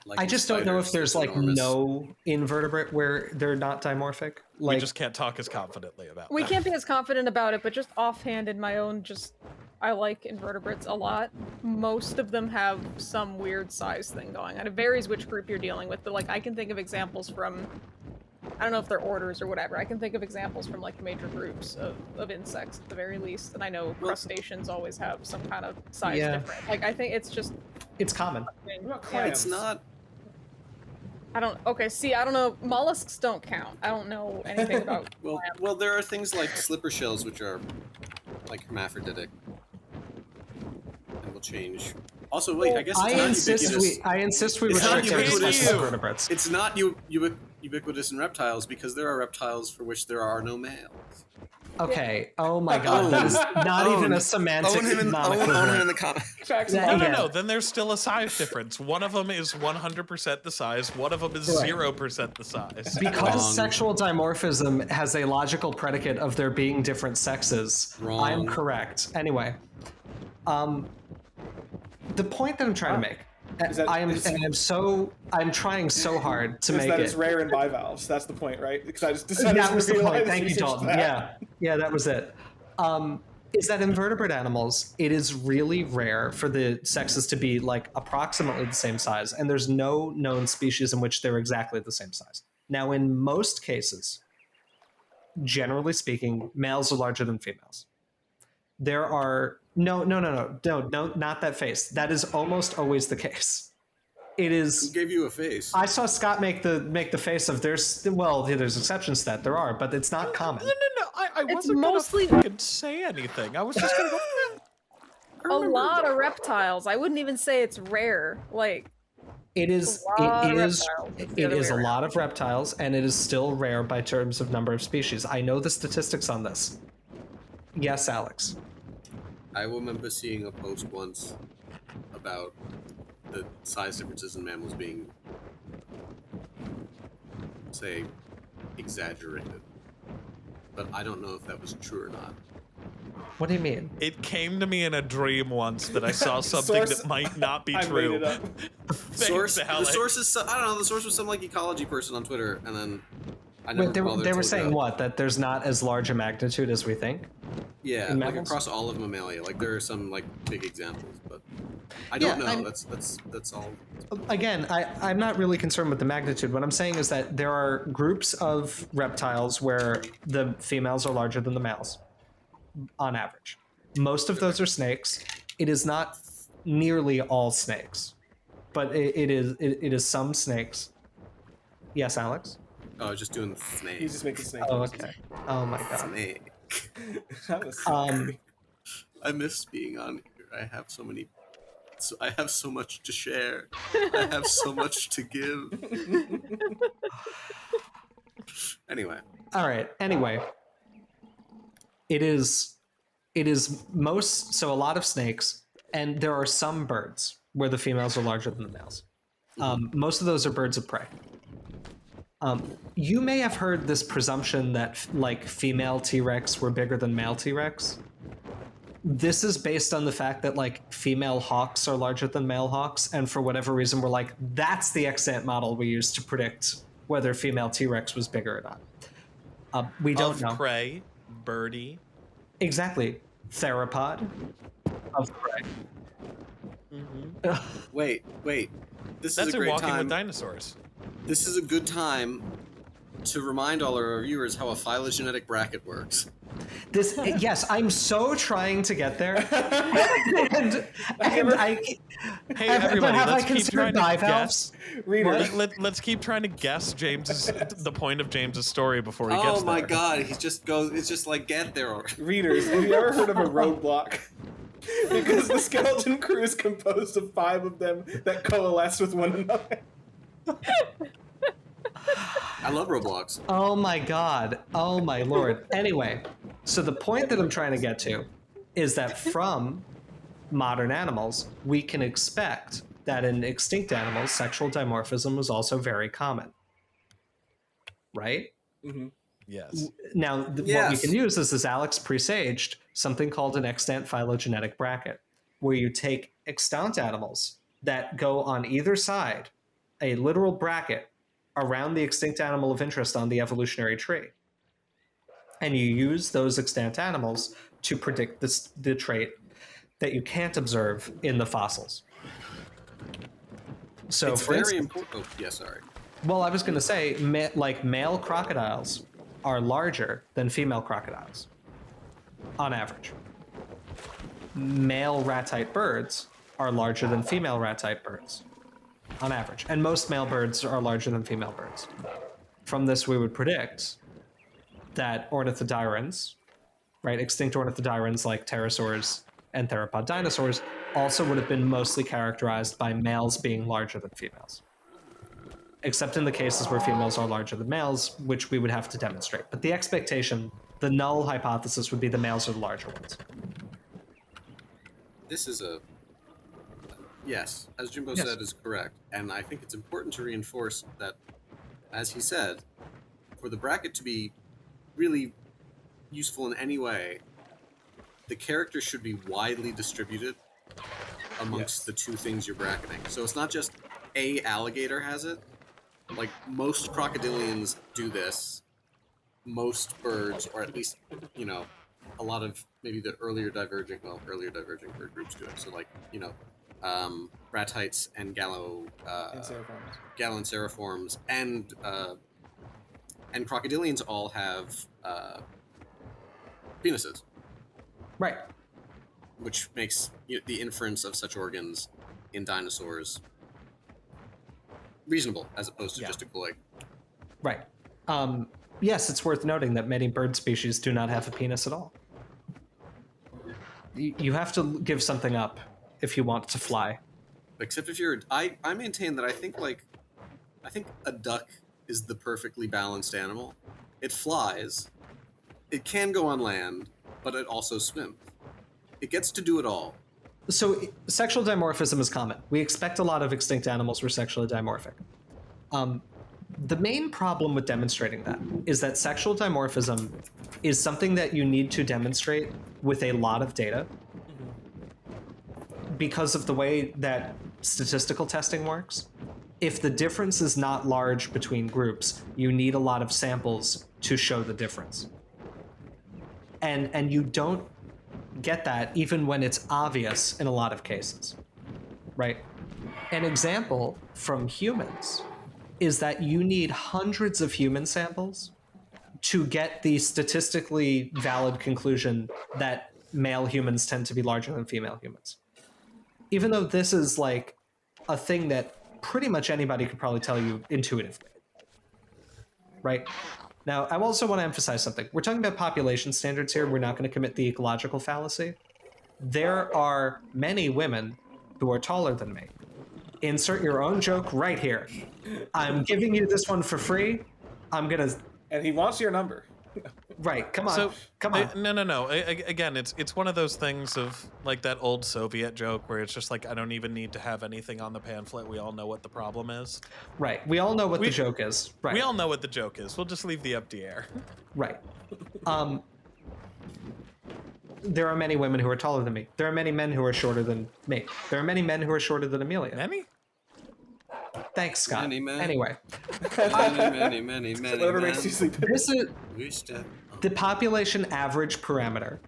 Like I in just don't know if spiders, there's it's like enormous. no invertebrate where they're not dimorphic. We Like, just can't talk as confidently about We that. can't be as confident about it, but just offhand in my own, I like invertebrates a lot. Most of them have some weird size thing going on. It varies which group you're dealing with, but like I can think of examples from, I don't know if they're orders or whatever. I can think of examples from like major groups of insects at the very least. And I know crustaceans always have some kind of size Yeah. difference. Like I think it's just. it's common. What about Yeah. clams? It's not. I don't. Okay, see, I don't know. Mollusks don't count. I don't know anything about. Well, there are things like slipper shells, which are like hermaphroditic and will change. Also, wait, I guess it's not ubiquitous. I insist we It's not restrict our ubiquitous. discussion to vertebrates. It's not ubiquitous in reptiles because there are reptiles for which there are no males. Okay. Oh my god, that is not even a semantic Own him in non-equivalent. the comment. Facts. Yeah, No. Then there's still a size difference. One of them is 100% the size. One of them is Right. 0% the size. Because Wrong. sexual dimorphism has a logical predicate of there being different sexes. Wrong. I'm correct. Anyway, the point that I'm trying to make, Is that- I'm trying so hard to Is make that it. it's rare in bivalves. That's the point, right? Because I just decided That to was the realize point. Thank you, research Dalton. that. Yeah, that was it. Is that in vertebrate animals, it is really rare for the sexes to be like approximately the same size, and there's no known species in which they're exactly the same size. Now, in most cases, generally speaking, males are larger than females. There are no, not that face. That is almost always the case. It Who is. gave you a face? I saw Scott make the face of there's exceptions to that, there are, but it's not common. No. I It's wasn't mostly- gonna fucking say anything. I was just gonna go. A lot of reptiles. I wouldn't even say it's rare. Like It is. A lot It of is. reptiles. It's the It other is way a around. lot of reptiles, and it is still rare by terms of number of species. I know the statistics on this. Yes, Alex. I remember seeing a post once about the size differences in mammals being, say, exaggerated. But I don't know if that was true or not. What do you mean? It came to me in a dream once that I saw something Source- that might not be I made true. it up. Source, Thanks, the Alex. source is, I don't know, the source was some like ecology person on Twitter, and then I never Wait, they bothered were to look saying it up. what? That there's not as large a magnitude as we think? Yeah, in like mammals? across all of mammalia. Like there are some like big examples, but I don't Yeah, know. That's all. Again, I'm not really concerned with the magnitude. What I'm saying is that there are groups of reptiles where the females are larger than the males, on average. Most of those are snakes. It is not nearly all snakes, but it is some snakes. Yes, Alex? Oh, I was just doing snake. He's just making snake. Oh, noises. okay. Oh my god. Snake. That was so funny. I miss being on here. I have so many. I have so much to share. I have so much to give. Anyway, All right. Anyway, it is most, so a lot of snakes, and there are some birds where the females are larger than the males. Most of those are birds of prey. You may have heard this presumption that like female T-Rex were bigger than male T-Rex. This is based on the fact that like female hawks are larger than male hawks, and for whatever reason we're like, that's the extant model we use to predict whether female T-Rex was bigger or not. We don't Of know. prey, birdie. Exactly. Theropod of prey. wait. This That's is a in great Walking time. with Dinosaurs. This is a good time to remind all our viewers how a phylogenetic bracket works. This, yes, I'm so trying to get there. and Hey, everybody, have I let's keep considered trying to bivalves? Readers, Let's keep trying to guess the point of James's story before he gets Oh my there. god, it's just like, get there already. readers, have you ever heard of a roadblock? Because the skeleton crew is composed of 5 of them that coalesce with one another. I love Roblox. Oh my god. Oh my lord. Anyway, so the point that I'm trying to get to is that from modern animals, we can expect that in extinct animals, sexual dimorphism was also very common. Right? Mm-hmm. Yes. Now, what we Yes. can use is, as Alex presaged, something called an extant phylogenetic bracket, where you take extant animals that go on either side, a literal bracket around the extinct animal of interest on the evolutionary tree, and you use those extant animals to predict the trait that you can't observe in the fossils. So, It's for very instance, important. Oh, yeah, sorry. well, I was going to say, like male crocodiles are larger than female crocodiles, on average. Male ratite birds are larger than female ratite birds, on average. And most male birds are larger than female birds. From this, we would predict that ornithodyrans, right, extinct ornithodyrans like pterosaurs and theropod dinosaurs, also would have been mostly characterized by males being larger than females. Except in the cases where females are larger than males, which we would have to demonstrate. But the expectation, the null hypothesis, would be the males are the larger ones. This is a... Yes, as Jimbo Yes. said, is correct. And I think it's important to reinforce that, as he said, for the bracket to be really useful in any way, the characters should be widely distributed amongst Yes. the two things you're bracketing. So it's not just a alligator has it. Like, most crocodilians do this. Most birds, or at least, you know, a lot of maybe the earlier diverging bird groups do it. So, like, you know, ratites and Gallenseriforms and crocodilians all have penises, Right. which makes the inference of such organs in dinosaurs reasonable, as opposed to Yeah. just a cloac. Right. Yes, it's worth noting that many bird species do not have a penis at all. You have to give something up if you want to fly. Except if you're, I maintain that I think a duck is the perfectly balanced animal. It flies, it can go on land, but it also swims. It gets to do it all. So sexual dimorphism is common. We expect a lot of extinct animals were sexually dimorphic. The main problem with demonstrating that is that sexual dimorphism is something that you need to demonstrate with a lot of data because of the way that statistical testing works. If the difference is not large between groups, you need a lot of samples to show the difference. And you don't get that even when it's obvious in a lot of cases, right? An example from humans is that you need hundreds of human samples to get the statistically valid conclusion that male humans tend to be larger than female humans. Even though this is like a thing that pretty much anybody could probably tell you intuitively, right? Now, I also want to emphasize something. We're talking about population standards here. We're not going to commit the ecological fallacy. There are many women who are taller than me. Insert your own joke right here. I'm giving you this one for free. I'm going to... And he wants your number. Right, come on. So Come on. no. Again, it's one of those things of like that old Soviet joke where it's just like I don't even need to have anything on the pamphlet. We all know what the problem is. Right, we all know what the joke is. Right. We all know what the joke is. We'll just leave the empty air. Right. There are many women who are taller than me. There are many men who are shorter than me. There are many men who are shorter than Amelia. Many? Thanks, Scott. Many men. Anyway, many, Whatever makes you sleep. this is We step the population average parameter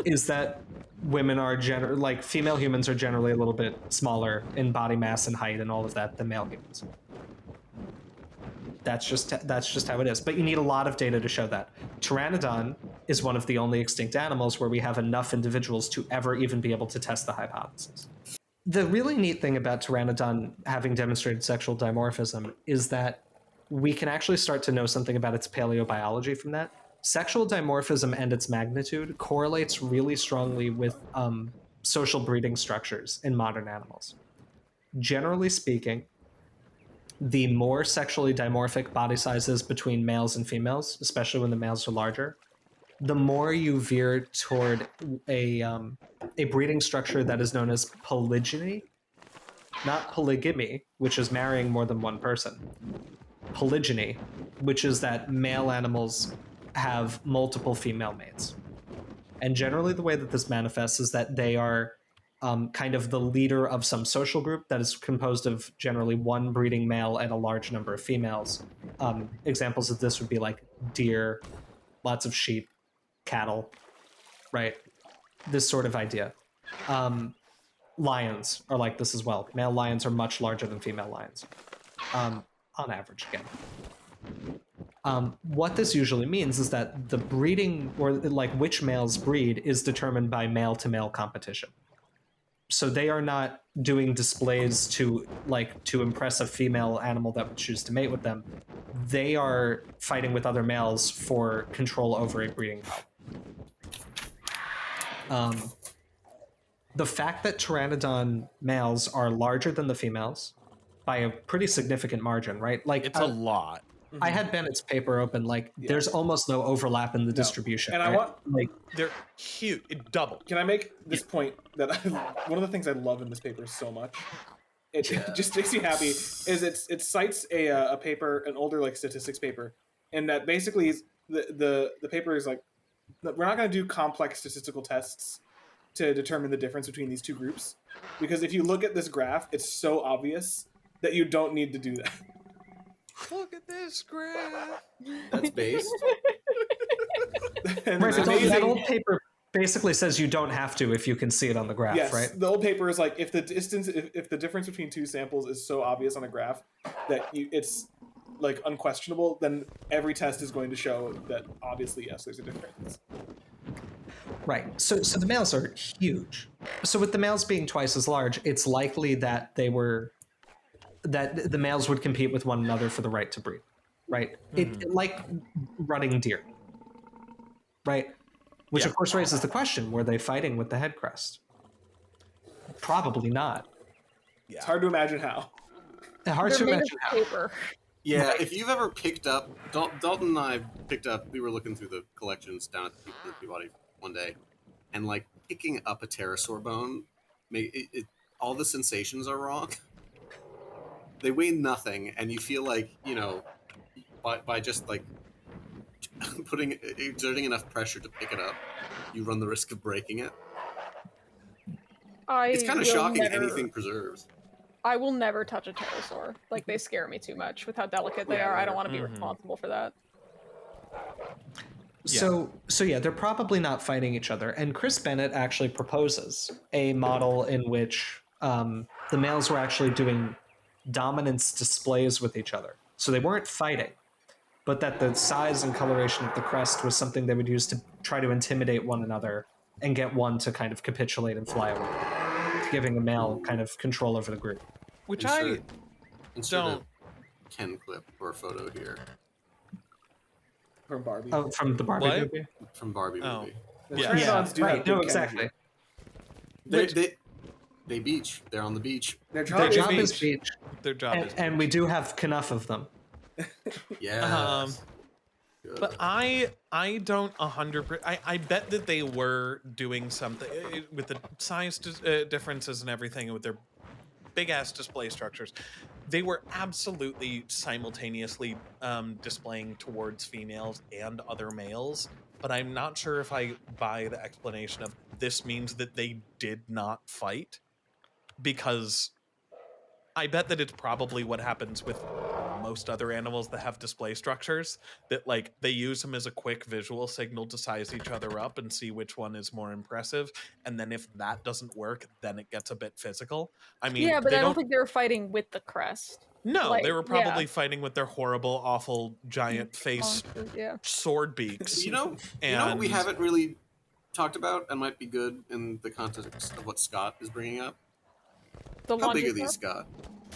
is that women are like female humans are generally a little bit smaller in body mass and height and all of that than male humans. That's just how it is. But you need a lot of data to show that. Pteranodon is one of the only extinct animals where we have enough individuals to ever even be able to test the hypothesis. The really neat thing about Pteranodon having demonstrated sexual dimorphism is that we can actually start to know something about its paleobiology from that. Sexual dimorphism and its magnitude correlates really strongly with social breeding structures in modern animals. Generally speaking, the more sexually dimorphic body sizes between males and females, especially when the males are larger, the more you veer toward a breeding structure that is known as polygyny, not polygamy, which is marrying more than one person. Polygyny, which is that male animals have multiple female mates. And generally the way that this manifests is that they are kind of the leader of some social group that is composed of generally one breeding male and a large number of females. Examples of this would be like deer, lots of sheep, cattle, right? This sort of idea. Lions are like this as well. Male lions are much larger than female lions, on average, again. What this usually means is that the breeding, or like which males breed, is determined by male-to-male competition. So they are not doing displays to impress a female animal that would choose to mate with them. They are fighting with other males for control over a breeding ground. The fact that Pteranodon males are larger than the females by a pretty significant margin, right? Like It's a lot. I had Bennett's paper open. Like, there's almost no overlap in the distribution. And right? I want, like, They're huge. It doubled. can I make this point that one of the things I love in this paper so much, it just makes me happy, is it cites a paper, an older like statistics paper, and that basically is the paper is like, we're not going to do complex statistical tests to determine the difference between these two groups, because if you look at this graph, it's so obvious that you don't need to do that. Look at this graph. That's based. And right, it's so that amazing. old paper basically says you don't have to if you can see it on the graph, Yes, right? the old paper is like, if the difference between two samples is so obvious on a graph that it's like unquestionable, then every test is going to show that obviously yes, there's a difference. Right. So the males are huge. So with the males being twice as large, it's likely that that the males would compete with one another for the right to breed, right? It like running deer, right? Which of course raises the question: were they fighting with the head crest? Probably not. Yeah. It's hard to imagine how. Hard They're to made imagine of how. paper. Yeah, if you've ever picked up, Dalton and I picked up, we were looking through the collections down at the Peabody one day, and like picking up a pterosaur bone, all the sensations are wrong. They weigh nothing, and you feel like, by just like exerting enough pressure to pick it up, you run the risk of breaking it. It's kind of shocking anything preserves. I will never touch a pterosaur. Like, they scare me too much with how delicate they are. I don't want to be responsible for that. So yeah, they're probably not fighting each other. And Chris Bennett actually proposes a model in which the males were actually doing dominance displays with each other. So they weren't fighting, but that the size and coloration of the crest was something they would use to try to intimidate one another and get one to kind of capitulate and fly away, giving the male kind of control over the group. Which Insert don't. a Ken clip or a photo here From Barbie. Oh, from the Barbie What? movie? from Barbie movie. The Yeah. Pteranodons do have right. big No, chemistry. exactly. They beach. They're on the beach. Their Their job job is is beach, Their job is. and we do have enough of them. Yeah. But I don't 100%. I bet that they were doing something with the size differences and everything, with their big ass display structures. They were absolutely simultaneously displaying towards females and other males. But I'm not sure if I buy the explanation of this means that they did not fight, because I bet that it's probably what happens with most other animals that have display structures, that like they use them as a quick visual signal to size each other up and see which one is more impressive, and then if that doesn't work, then it gets a bit physical. I mean, Yeah, but they I don't think they were fighting with the crest. No, Like, they were yeah. probably fighting with their horrible, awful, giant face Yeah. sword beaks. You know what we And- haven't really talked about and might be good in the context of what Scott is bringing up. The How big are Longicorp? these, Scott?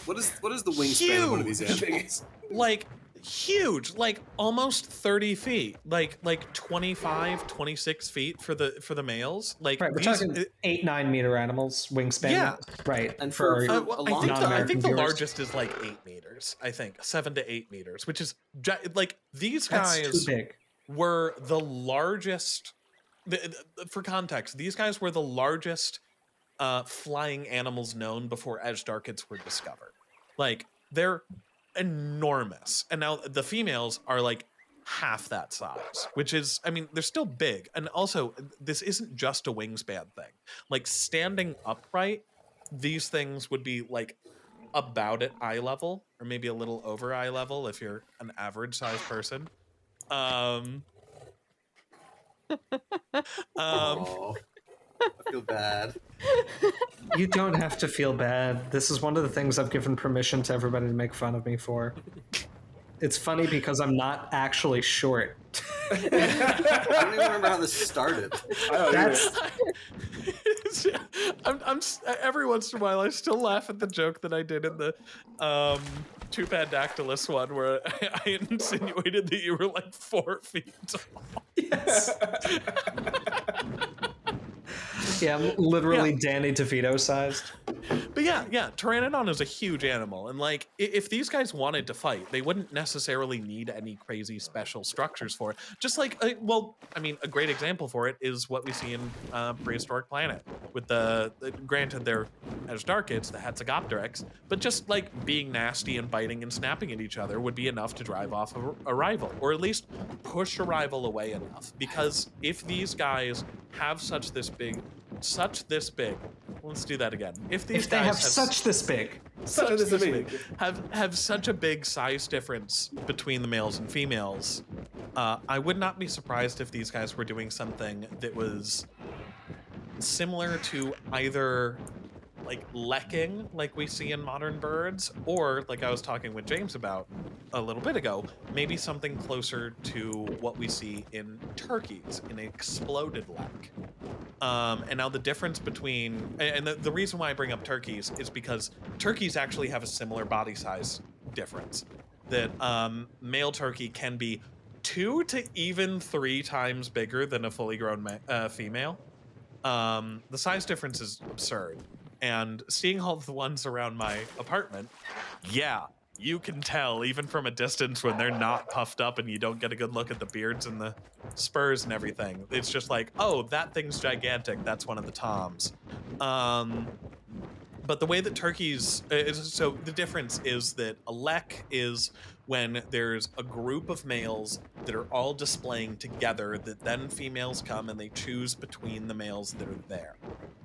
What is the wingspan of one of these Huge. animals? Like huge, like almost 30 feet, like 25, 26 feet for the males. Like Right, we're these, talking 8-9 meter animals wingspan. Yeah. Right. And for well, a I long think time, I non-American think the viewers. largest is like 8 meters. I think 7 to 8 meters, which is like these That's guys too big. were the largest. For context, these guys were the largest flying animals known before edge darkets were discovered. Like they're enormous, and now the females are like half that size, which is, I mean, they're still big. And also, this isn't just a wingspan thing. Like standing upright, these things would be like about at eye level, or maybe a little over eye level if you're an average size person. Oh, I feel bad. You don't have to feel bad. This is one of the things I've given permission to everybody to make fun of me for. It's funny because I'm not actually short. I don't even remember how this started. I don't That's I'm every once in a while I still laugh at the joke that I did in the Tupandactylus one where I insinuated that you were like 4 feet tall. yes. Yeah, I'm literally Danny DeVito sized. But yeah, Pteranodon is a huge animal, and like if these guys wanted to fight, they wouldn't necessarily need any crazy special structures for it. Just like, well, I mean, a great example for it is what we see in Prehistoric Planet with the granted they're as darkets, the Hetzegopteryx, but just like being nasty and biting and snapping at each other would be enough to drive off a rival, or at least push a rival away enough. Because if these guys have such this big, let's do that again. If these If they guys have such this big, Such this big. have such a big size difference between the males and females, I would not be surprised if these guys were doing something that was similar to either like lekking, like we see in modern birds, or like I was talking with James about a little bit ago, maybe something closer to what we see in turkeys, in exploded lek. And now the difference between, and the reason why I bring up turkeys is because turkeys actually have a similar body size difference. That male turkey can be 2 to even 3 times bigger than a fully grown female. The size difference is absurd. And seeing all the ones around my apartment, yeah, you can tell even from a distance when they're not puffed up and you don't get a good look at the beards and the spurs and everything. It's just like, oh, that thing's gigantic. That's one of the toms. But the way that turkeys, so the difference is that a lek is when there's a group of males that are all displaying together, that then females come and they choose between the males that are there.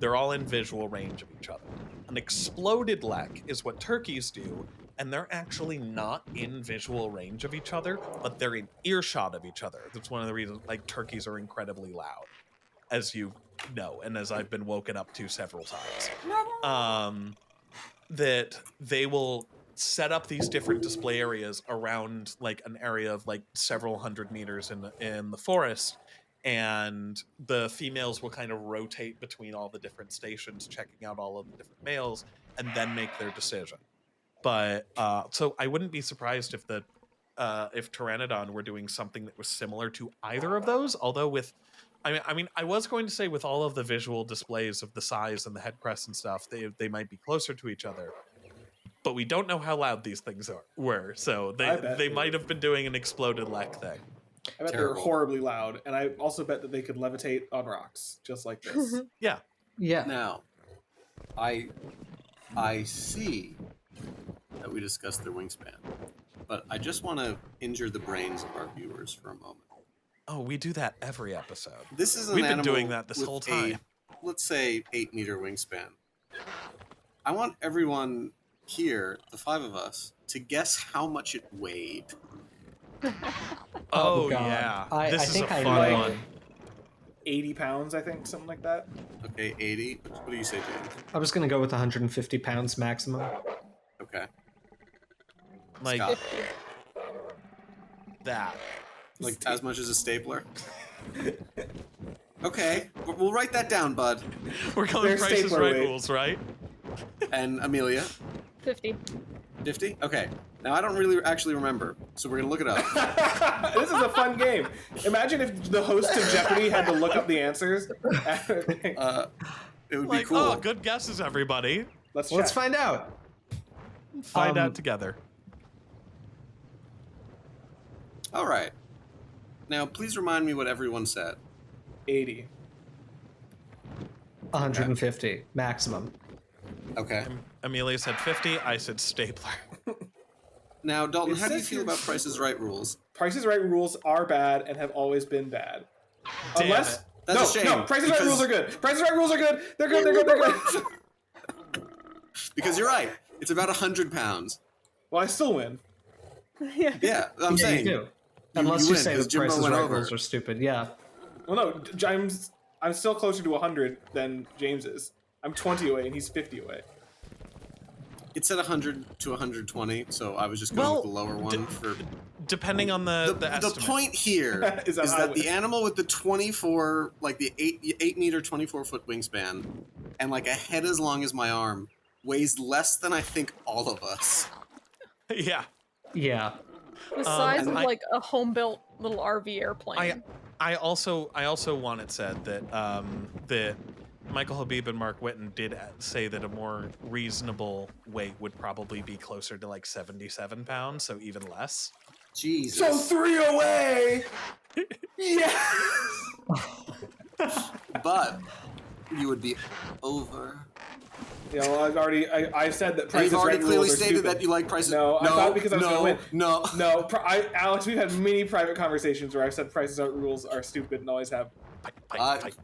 They're all in visual range of each other. An exploded lek is what turkeys do, and they're actually not in visual range of each other, but they're in earshot of each other. That's one of the reasons, like, turkeys are incredibly loud, as you know, and as I've been woken up to several times. That they will set up these different display areas around like an area of like several hundred meters in the forest, and the females will kind of rotate between all the different stations, checking out all of the different males, and then make their decision. But so I wouldn't be surprised if if Pteranodon were doing something that was similar to either of those, although with I mean, I was going to say with all of the visual displays of the size and the head crest and stuff, they might be closer to each other. But we don't know how loud these things were, so they might have been doing an exploded lek thing. I bet they were horribly loud, and I also bet that they could levitate on rocks, just like this. Yeah. Now, I see that we discussed their wingspan, but I just want to injure the brains of our viewers for a moment. Oh, we do that every episode. This is an We've been animal doing that this whole time. Let's say 8-meter wingspan. I want everyone here, the 5 of us, to guess how much it weighed. Oh, God. yeah. This is think a I fun know. one. 80 pounds, I think, something like that. Okay, 80. What do you say, James? I was going to go with 150 pounds maximum. Okay. Like Scott. that. Like as much as a stapler? Okay, we'll write that down, bud. We're going Their Price is stapler Right weight. rules, right? And Amelia, 50. 50? Okay. Now I don't really actually remember, so we're gonna look it up. This is a fun game. Imagine if the host of Jeopardy had to look up the answers. It would Like, be cool. oh, good guesses, everybody. Let's Let's check. find out. Find out together. All right. Now, please remind me what everyone said. 80. 150 maximum. Okay. Amelia said 50. I said stapler. Now, Dalton, It how do you says feel here- about Price is Right rules? Price is Right rules are bad and have always been bad. Damn Unless it. That's a no, shame, Price is Right because- rules are good. Price is Right rules are good. They're good. They're good. They're good. Because you're right. It's about 100 pounds. Well, I still win. Yeah. Yeah, I'm Yeah, saying. you do. Unless you win, say 'cause the Jimbo Price is went Right over. rules are stupid. Yeah. Well, no, I'm still closer to 100 than James is. I'm 20 away and he's 50 away. It said 100 to 120, so I was just going with the lower one for. Depending on the The estimate. point here Is is that I that the win. animal with the 24, like the 8 meter, 24-foot wingspan, and like a head as long as my arm, weighs less than I think all of us. Yeah. Yeah. The size and of I- like a home-built little RV airplane. I also want it said that that Michael Habib and Mark Whitten did say that a more reasonable weight would probably be closer to like 77 pounds, so even less. Jesus. So 3 away. Yeah. But you would be over. Yeah, well, I said that Price You've is already Right clearly rules are stated stupid. that you like Price is No, I thought because I was no, gonna win. No, No, Alex, we've had many private conversations where I've said Price is Right rules are stupid and always have.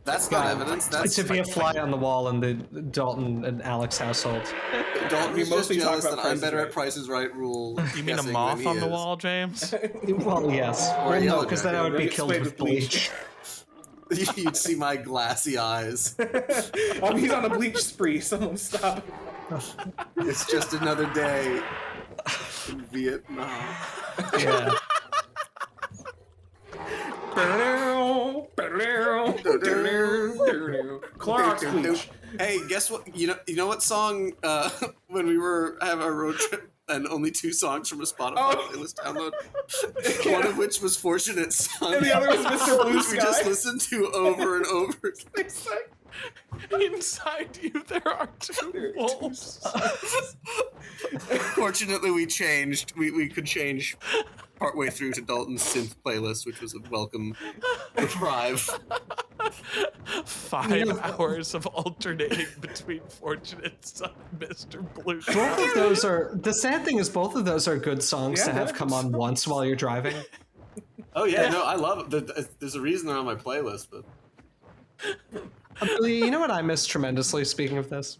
That's not evidence. That's To be a fly on the wall in the Dalton and Alex household. Dalton We is mostly just talk jealous about that Price I'm is better Right. at Price is Right rule. You mean a guessing moth than he on the is. wall, James? Well, yes. Or a Well, no, yellow because then jacket. I would be Get killed sprayed with with bleach. bleach. You'd see my glassy eyes. Oh, he's on a bleach spree. Someone stop him. It's just another day in Vietnam. Yeah. Clorox bleach. Hey, guess what? You know what song? When we were have our road trip, and only 2 songs from a Spotify Oh. playlist download. One of which was "Fortunate Son," And the other was Mr. Blue which we just Sky. listened to over and over. Inside you, there are 2 wolves. Fortunately, we changed. We could change partway through to Dalton's synth playlist, which was a welcome reprieve. 5 hours of alternating between Fortunate Son and Mr. Blue. Both of those are. The sad thing is, both of those are good songs Yeah, to have they're come good on once while you're driving. Oh yeah, no, I love it. There's a reason they're on my playlist, but You know what I miss tremendously, speaking of this?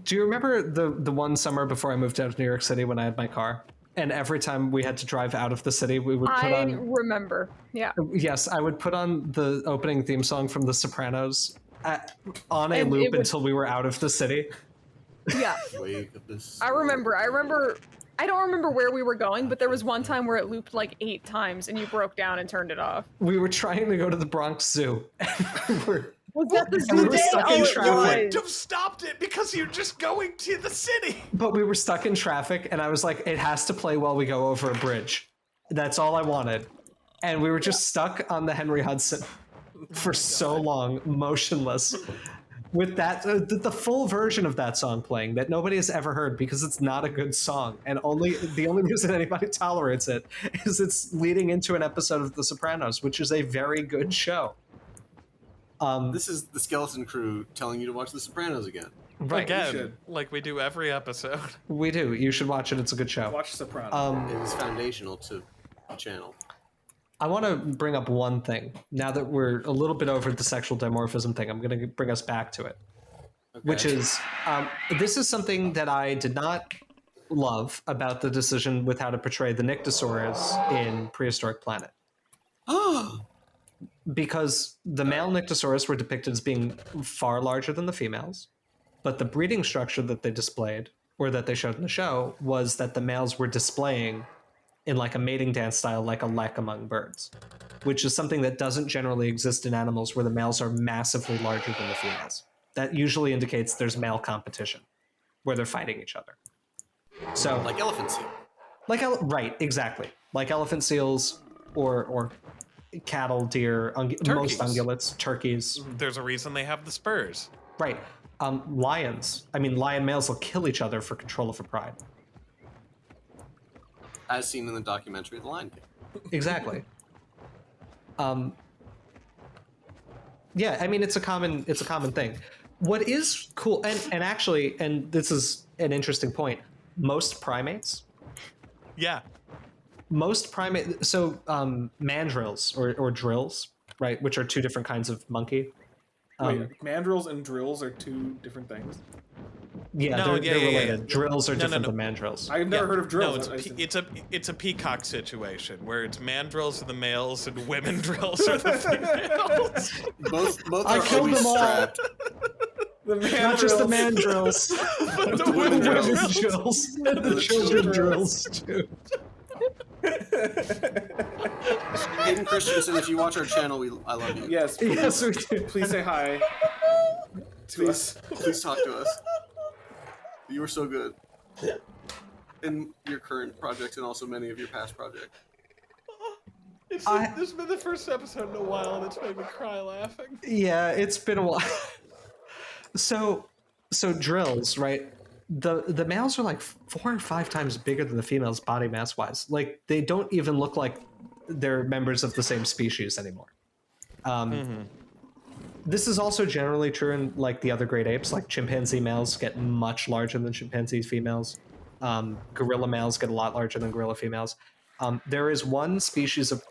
Do you remember the one summer before I moved out of New York City when I had my car? And every time we had to drive out of the city, we would put I on... remember. Yeah. Yes, I would put on the opening theme song from The Sopranos on a And it loop would- until we were out of the city. Yeah. wake of this. I remember. I don't remember where we were going, but there was one time where it looped like 8 times and you broke down and turned it off. We were trying to go to the Bronx Zoo. And we were... Was that the And we zoo were day? stuck in Oh, it traffic. was. Wouldn't have stopped it because you're just going to the city. But we were stuck in traffic, and I was like, it has to play while we go over a bridge. That's all I wanted. And we were just stuck on the Henry Hudson for so long, motionless, with that the full version of that song playing that nobody has ever heard because it's not a good song. And the only reason anybody tolerates it is it's leading into an episode of The Sopranos, which is a very good show. This is the Skeleton Crew telling you to watch The Sopranos again. Right. Again, should. like we do every episode. We do. You should watch it. It's a good show. Watch Sopranos. It is foundational to the channel. I want to bring up one thing. Now that we're a little bit over the sexual dimorphism thing, I'm going to bring us back to it, which is this is something that I did not love about the decision with how to portray the Nyctosaurs in Prehistoric Planet. Because the male Nyctosaurus were depicted as being far larger than the females, but the breeding structure that they displayed or that they showed in the show, was that the males were displaying in like a mating dance style, like a lek among birds, which is something that doesn't generally exist in animals where the males are massively larger than the females. That usually indicates there's male competition, where they're fighting each other. So, Like elephant seal. right, exactly, like elephant seals or cattle, deer, most ungulates, turkeys. There's a reason they have the spurs. Right. Lions. I mean, lion males will kill each other for control of a pride. As seen in the documentary The Lion King. Exactly. Yeah, I mean, it's a common thing. What is cool, and actually, and this is an interesting point, most primates, so mandrills or drills, right, which are two different kinds of monkey. Wait, mandrills and drills are two different things? Yeah, they're related. Drills are different than mandrills. I've never heard of drills. No, it's a peacock situation where it's mandrills are the males and women drills are the females. Both I are killed always them all. strapped. Not just the mandrills, But the women women drills. drills. and the children drills too. Hayden Christensen, if you watch our channel, I love you. Yes, please, Yes, we do. please say hi to us. Please talk to us. You were so good in your current projects and also many of your past projects. This has been the first episode in a while, and it's made me cry laughing. Yeah, it's been a while. So drills, right? The males are like 4 or 5 times bigger than the females body mass wise. Like they don't even look like they're members of the same species anymore. This is also generally true in like the other great apes. Like chimpanzee males get much larger than chimpanzee females. Gorilla males get a lot larger than gorilla females. There is one species of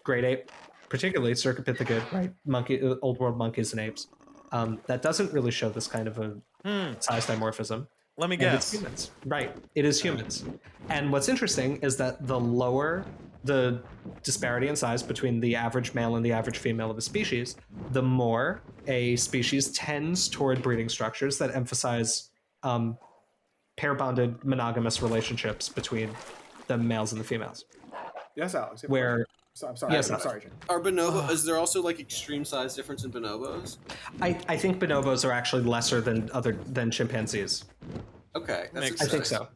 great ape, particularly Cercopithecid, right? Monkey, old world monkeys and apes, that doesn't really show this kind of a size dimorphism. Let me And guess. it's humans. Right. It is humans. And what's interesting is that the lower the disparity in size between the average male and the average female of a species, the more a species tends toward breeding structures that emphasize pair-bonded monogamous relationships between the males and the females. Yes, Alex. Where I'm sorry. Yes, I'm Alex. sorry, Jim. Are bonobo? Is there also like extreme size difference in bonobos? I think bonobos are actually lesser than chimpanzees. Okay, that's Makes I think so.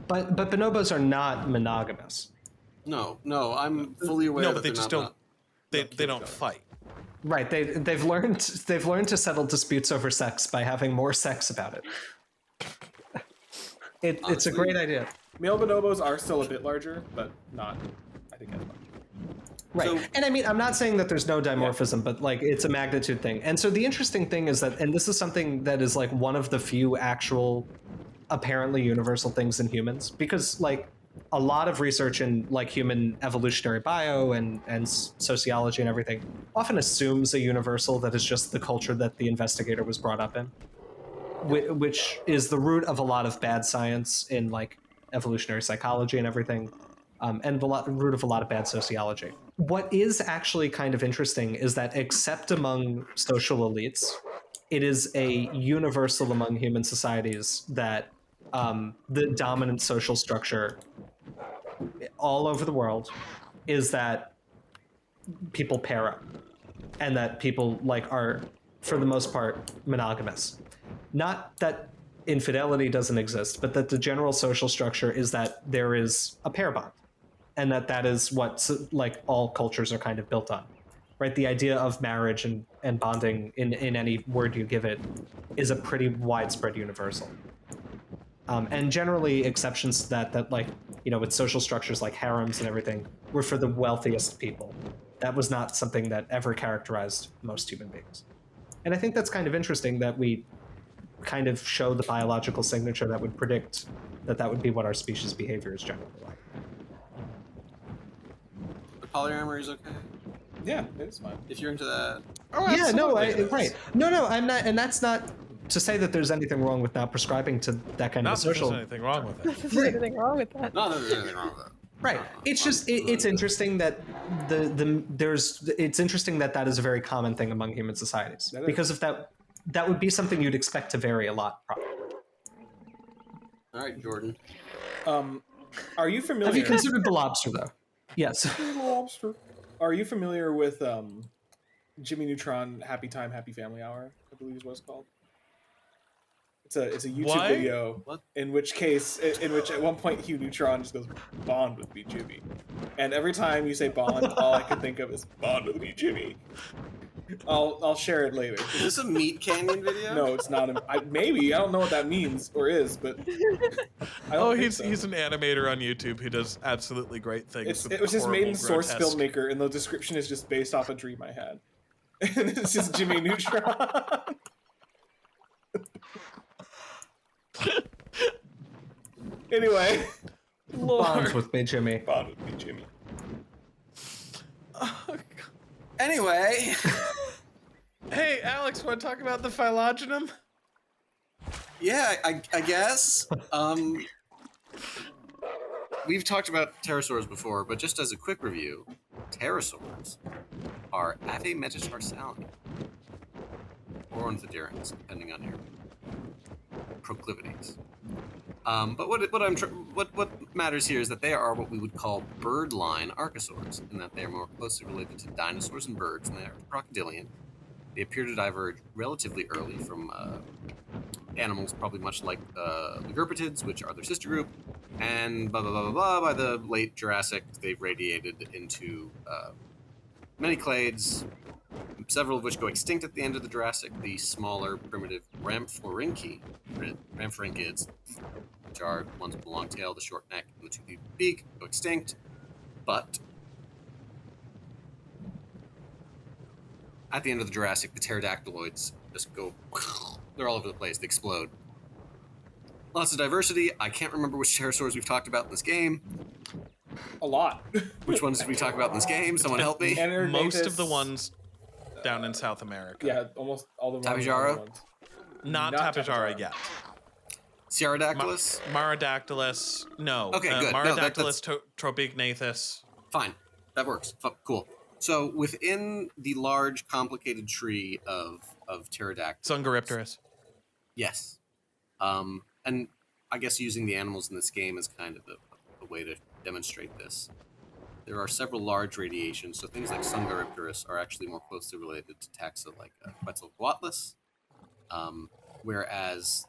But bonobos are not monogamous. No, I'm fully aware. No, that but they they're just not don't. They don't fight. Right. They've learned to settle disputes over sex by having more sex about it. It's a Honestly. great idea. Male bonobos are still a bit larger, but not, I think, as much. Right. So- And I mean, I'm not saying that there's no dimorphism, but like it's a magnitude thing. And so the interesting thing is that, and this is something that is like one of the few actual apparently universal things in humans, because like a lot of research in like human evolutionary bio and sociology and everything often assumes a universal that is just the culture that the investigator was brought up in, which is the root of a lot of bad science in like evolutionary psychology and everything. And the root of a lot of bad sociology. What is actually kind of interesting is that except among social elites, it is a universal among human societies that the dominant social structure all over the world is that people pair up and that people like are, for the most part, monogamous. Not that infidelity doesn't exist, but that the general social structure is that there is a pair bond. And that is what like all cultures are kind of built on, right? The idea of marriage and bonding in any word you give it is a pretty widespread universal. And generally exceptions to that like, you know, with social structures like harems and everything were for the wealthiest people. That was not something that ever characterized most human beings. And I think that's kind of interesting that we kind of show the biological signature that would predict that would be what our species behavior is generally like. But polyamory is okay Yeah, it's fine. if you're into that. Oh, Yeah, no, absolutely. right. No, I'm not, and that's not to say that there's anything wrong with not prescribing to that kind Not of that there's social. anything wrong with it. Is there anything wrong with that? Not that there's anything wrong with that. Right. It's just it's interesting that it's interesting that is a very common thing among human societies, That is. because if that would be something you'd expect to vary a lot, probably. All right, Jordan. Are you familiar? Have you considered the lobster though? Yes. Lobster. Are you familiar with Jimmy Neutron Happy Time Happy Family Hour? I believe is what it's called. It's a YouTube What? video What? in which at one point Hugh Neutron just goes bond with me, Jimmy, and every time you say bond, all I can think of is bond with me, Jimmy. I'll share it later. Is this a Meat Canyon video? No, it's not. Maybe I don't know what that means or is, but I don't think so. He's an animator on YouTube who does absolutely great things. It was just made in horrible, Source grotesque- Filmmaker, and the description is just based off a dream I had. And it's just Jimmy Neutron. Anyway, Bonds with me, Jimmy. bond with me, Jimmy. Oh, God. Anyway, Hey, Alex, want to talk about the phylogeny? yeah, I guess. We've talked about pterosaurs before, but just as a quick review, pterosaurs are Avemetatarsalini or ornithodyrans, depending on your proclivities. But what matters here is that they are what we would call bird-line archosaurs, in that they are more closely related to dinosaurs and birds than they are to crocodilian. They appear to diverge relatively early from animals, probably much like Ligurpetids, which are their sister group, and blah blah blah blah blah. By the late Jurassic, they've radiated into many clades, several of which go extinct at the end of the Jurassic. The smaller, primitive Rhamphorhynchids, which are ones with the long tail, the short neck, and the toothy beak, go extinct. But at the end of the Jurassic, the pterodactyloids just go, they're all over the place, they explode. Lots of diversity. I can't remember which pterosaurs we've talked about in this game. A lot. Which ones did we talk about in this game? Someone help me. Most of the ones down in South America. Yeah, almost all the Tapejara? ones. Not Tapejara yet. Sierradactylus? Marodactylus. No. Okay, good. No, Marodactylus tropignathus. Fine. That works. Cool. So within the large, complicated tree of pterodactyls. Zungaripterus. Yes. And I guess using the animals in this game is kind of a way to demonstrate this. There are several large radiations, so things like Zungaripterus are actually more closely related to taxa like Quetzalcoatlus, whereas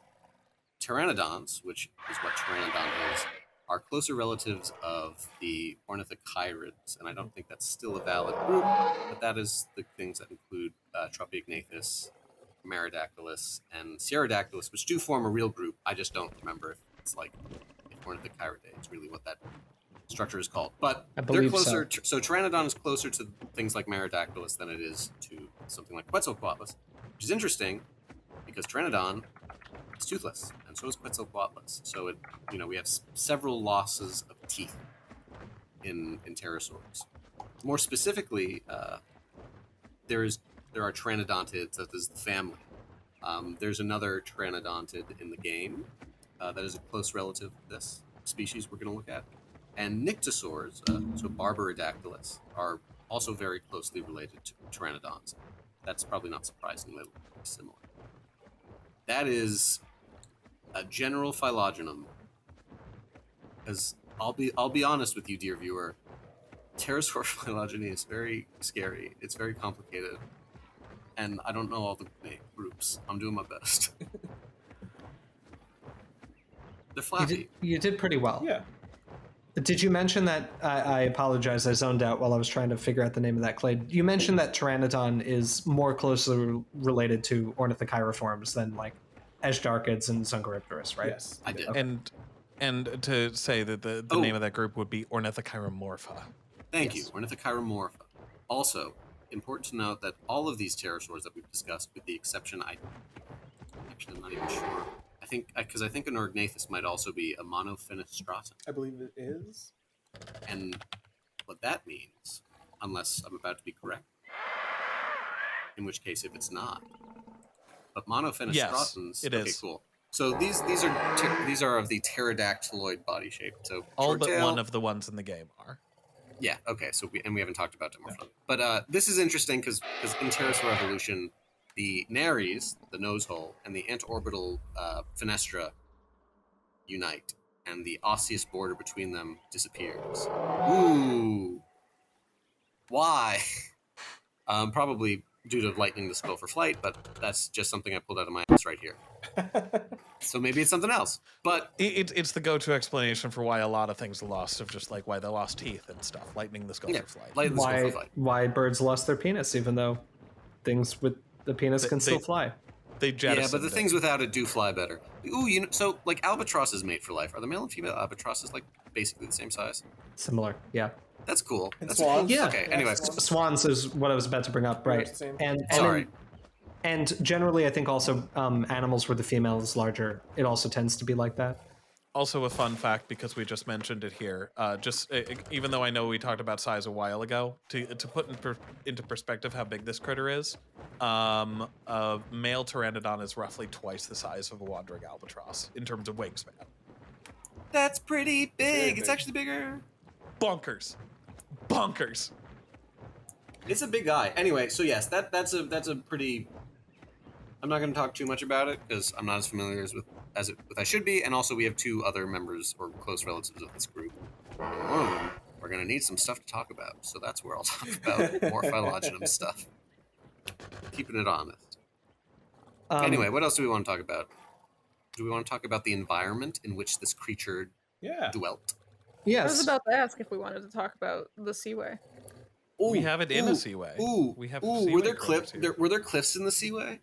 Pteranodons, which is what Pteranodon is, are closer relatives of the ornithochirids, and I don't think that's still a valid group, but that is the things that include Tropignathus, Marodactylus, and Sierradactylus, which do form a real group. I just don't remember if it's like Ornithochiridae. It's really what that structure is called. But they're closer. So Pteranodon is closer to things like Marodactylus than it is to something like Quetzalcoatlus, which is interesting because Pteranodon is toothless, and so is Quetzalcoatlus. So it, we have several losses of teeth in pterosaurs. More specifically, there are Pteranodontids, that is the family. There's another Pteranodonted in the game that is a close relative of this species we're going to look at. And Nyctosaurs, so Barbaridactylus, are also very closely related to Pteranodons. That's probably not surprising, they're similar. That is a general phylogeny. Because I'll be honest with you, dear viewer, pterosaur phylogeny is very scary. It's very complicated. And I don't know all the groups. I'm doing my best. They're flappy. You did pretty well. Yeah. Did you mention that, I apologize, I zoned out while I was trying to figure out the name of that clade. You mentioned that Pteranodon is more closely related to ornithochiriforms than like Esdarchids and Zungaripterus, right? Yes. I did. Okay. And to say that the name of that group would be Ornithochiromorpha. Thank Yes. you, Ornithochiromorpha. Also, important to note that all of these pterosaurs that we've discussed, with the exception, I'm not even sure. I think an Orgnathus might also be a monofenestratum. I believe it is. And what that means, unless I'm about to be correct, in which case if it's not. But monofenestratums. Yes, it is. Okay, cool. So these are of the pterodactyloid body shape. So All but tail, one of the ones in the game are. Yeah. Okay. So we haven't talked about dimorphism, but this is interesting because in pterosaur evolution, the nares, the nose hole, and the anterorbital fenestra unite, and the osseous border between them disappears. Ooh. Why? Probably due to lightening the skull for flight, but that's just something I pulled out of my ass right here. So maybe it's something else. But It's the go-to explanation for why a lot of things are lost, of just like why they lost teeth and stuff, lightening the skull yeah, for flight. lighten the skull for flight. Why birds lost their penis, even though things with the penis can still fly. They jettisoned Yeah, but the it. things without it do fly better. Ooh, so like albatrosses mate for life. Are the male and female albatrosses like basically the same size? Similar, yeah. That's cool. And That's swans? Yeah. Okay. Anyway, Swans is what I was about to bring up, Yeah, right? it's the same. And sorry. And generally, I think also animals where the female is larger, it also tends to be like that. Also a fun fact, because we just mentioned it here, even though I know we talked about size a while ago, to put into perspective how big this critter is, a male Pteranodon is roughly twice the size of a wandering albatross in terms of wingspan. That's pretty big. Very It's big. actually bigger. Bonkers. It's a big guy. Anyway, so yes, that's a pretty. I'm not going to talk too much about it because I'm not as familiar as I should be, and also we have two other members or close relatives of this group. And one of them, we're going to need some stuff to talk about, so that's where I'll talk about more phylogeny stuff. Keeping it honest. Anyway, what else do we want to talk about? Do we want to talk about the environment in which this creature Yeah. dwelt? Yes. I was about to ask if we wanted to talk about the Seaway. We have it in a seaway. We have seaway were there critters cliffs? here. Were there cliffs in the seaway?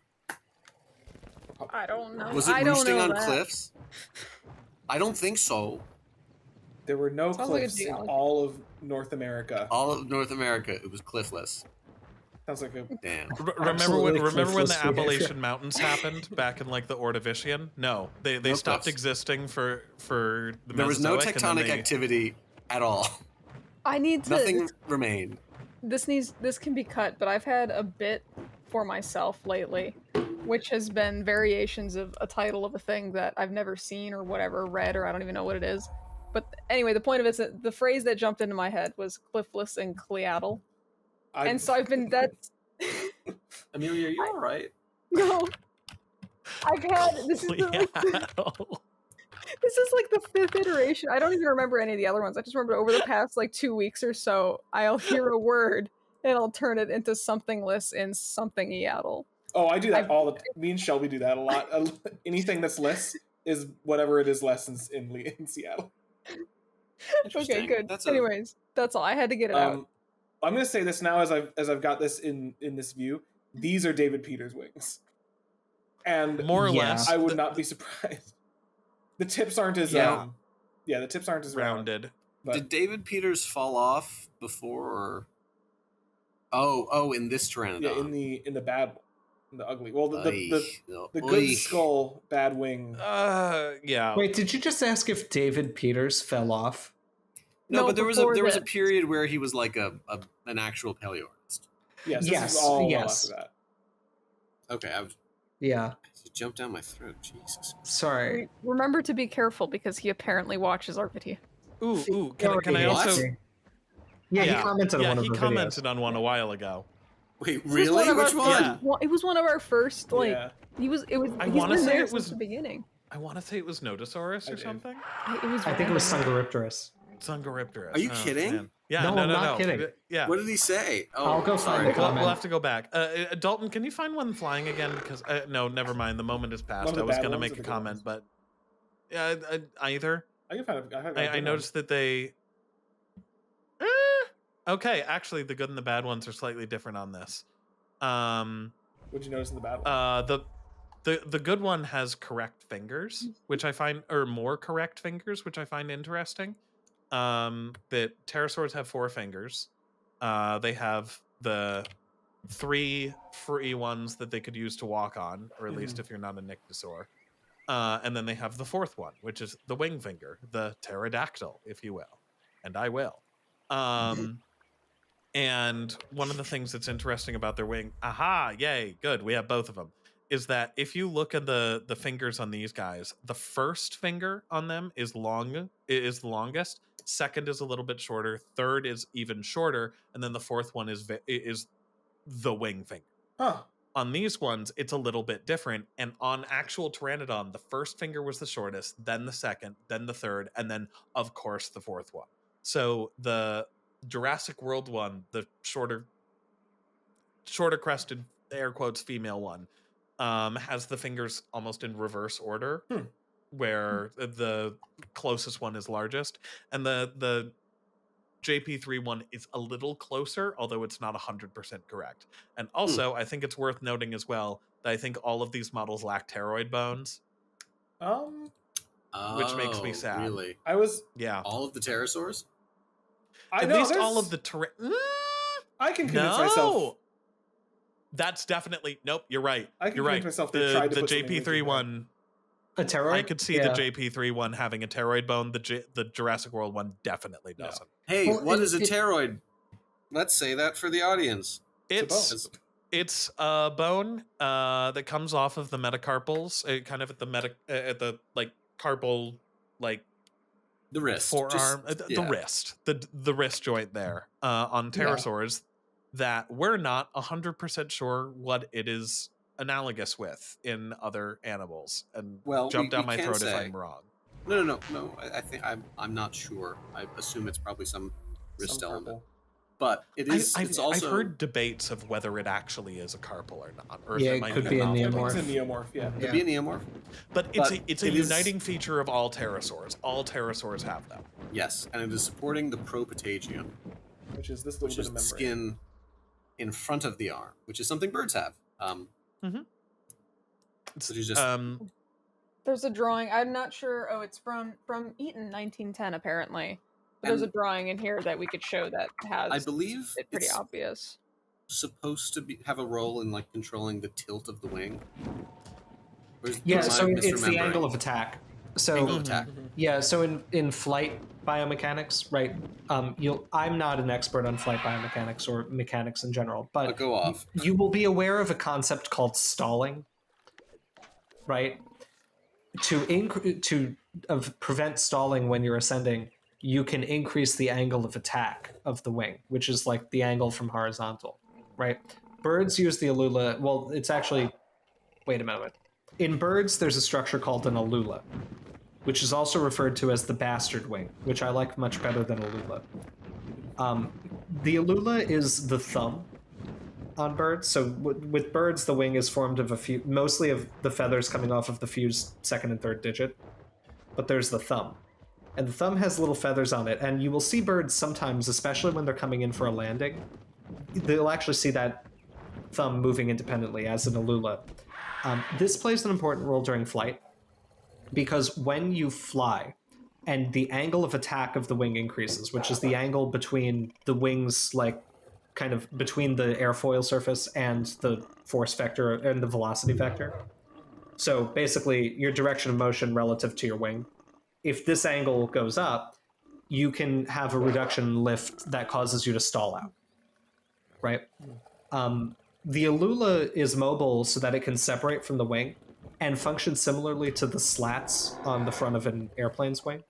I don't know. Was it I don't roosting know on that. cliffs? I don't think so. There were no Sounds like a cliffs in geology. all of North America. All of North America, it was cliffless. Sounds like a Damn. Absolutely Remember when the cliffless behavior. Appalachian Mountains happened back in like the Ordovician? No, they No stopped cliffs. existing for the There was no Mesozoic, and then tectonic activity at all. I need to. Nothing remained. This can be cut, but I've had a bit for myself lately, which has been variations of a title of a thing that I've never seen or whatever, read, or I don't even know what it is. But anyway, the point of it is that the phrase that jumped into my head was cliffless and cleaddle. And so I've been that's Amelia, are you all right? no. I've had this is this is like the 5th iteration. I don't even remember any of the other ones. I just remember over the past like 2 weeks or so, I'll hear a word and I'll turn it into something-less in something Eaddle. Oh, I do that all the time. Me and Shelby do that a lot. Anything that's less is whatever it is less in Seattle. Okay, good. Anyways, that's all. I had to get it out. I'm gonna say this now as I've got this in this view. These are David Peters' wings, and more or Yeah. less. I would not be surprised. The tips aren't as Yeah. the tips aren't as round. rounded. But Did David Peters fall off before? Or... Oh, in this Pteranodon. yeah, in the bad one, in the ugly. Well, the good Oy. skull, bad wing. Yeah. Wait, did you just ask if David Peters fell off? No, No, but there was before a this. period where he was like an actual paleoartist. Yes, this Yes, is all well yes. after that. Okay, Yeah. it jumped down my throat. Jesus. Sorry. Remember to be careful because he apparently watches our video. Ooh. Can I What? also? Yeah, he commented on one of he the commented videos. on one a while ago. Wait, This was really? of Which our one? first- It was one of our first. Like Yeah. he was. It was. I He's wanna been say there it was- since the beginning. I want to say it was Nodosaurus I or did. something. It was. I think it was random. Sungaripterus. Sungaripterus. Are you Oh, kidding? man. Yeah, No, no, I'm not kidding. Yeah. What did he say? Oh, I'll go find sorry. the We'll comment. have to go back. Dalton, can you find one flying again? Because no, never mind. The moment has passed. One of the I was bad going to ones make or a the good comment, ones? but either. I can find. I noticed that they. Okay, actually, the good and the bad ones are slightly different on this. What'd you notice in the bad one? The good one has correct fingers, which I find, or more correct fingers, which I find interesting. That pterosaurs have 4 fingers. They have the 3 free ones that they could use to walk on, or at least if you're not a nyctosaur. And then they have the 4th one, which is the wing finger, the pterodactyl, if you will. And I will. And one of the things that's interesting about their wing, yay, good, we have both of them, is that if you look at the fingers on these guys, the first finger on them is the longest, second is a little bit shorter, third is even shorter, and then the 4th one is the wing finger Huh. On these ones, it's a little bit different. And on actual Pteranodon, the first finger was the shortest, then the second, then the third, and then, of course, the fourth one. So the Jurassic World one, the shorter crested, air quotes, female one, has the fingers almost in reverse order, where the closest one is largest. And the JP3 one is a little closer, although it's not 100% correct. And also, I think it's worth noting as well that I think all of these models lack pteroid bones, which makes me sad. Really? Yeah. All of the pterosaurs? At least all of the I can convince myself. That's definitely nope. You're right. I can you're convince right. myself they tried to The put something JP3 into one. A pteroid? I could see the JP3 one having a pteroid bone. The Jurassic World one definitely doesn't. Hey, Well, what is a pteroid? Let's say that for the audience. It's a bone that comes off of the metacarpals, kind of at the like carpal, like the wrist, forearm, the wrist, the wrist joint there on pterosaurs that we're not 100% sure what it is analogous with in other animals. And jump down my throat if I'm wrong. No. I think I'm not sure. I assume it's probably some wrist element. But it is. It's also. I've heard debates of whether it actually is a carpal or not, or yeah, if it might could be be a a neomorph. neomorph. It's a neomorph, yeah. Could be a neomorph. But it's a uniting feature of all pterosaurs. All pterosaurs have them. Yes, and it is supporting the propatagium, which is this little bit of membrane. Skin in front of the arm, which is something birds have. There's a drawing. I'm not sure. Oh, it's from Eaton, 1910, apparently. But there's a drawing in here that we could show that has. I believe it pretty obvious. Supposed to have a role in like controlling the tilt of the wing. Yeah, so it's the angle of attack. So angle of attack. Yeah, so in flight biomechanics, right? I'm not an expert on flight biomechanics or mechanics in general, but go off. You will be aware of a concept called stalling, right? To prevent stalling when you're ascending, you can increase the angle of attack of the wing, which is like the angle from horizontal, right? Birds use the alula. Well, it's actually, wait a minute. In birds, there's a structure called an alula, which is also referred to as the bastard wing, which I like much better than alula. The alula is the thumb on birds. So with birds, the wing is formed of mostly of the feathers coming off of the fused second and third digit, but there's the thumb. And the thumb has little feathers on it, and you will see birds sometimes, especially when they're coming in for a landing, they'll actually see that thumb moving independently as an alula. This plays an important role during flight, because when you fly, and the angle of attack of the wing increases, which is the angle between the wings, like kind of between the airfoil surface and the force vector and the velocity vector. So basically, your direction of motion relative to your wing. If this angle goes up, you can have a reduction in lift that causes you to stall out, right? The alula is mobile so that it can separate from the wing and function similarly to the slats on the front of an airplane's wing.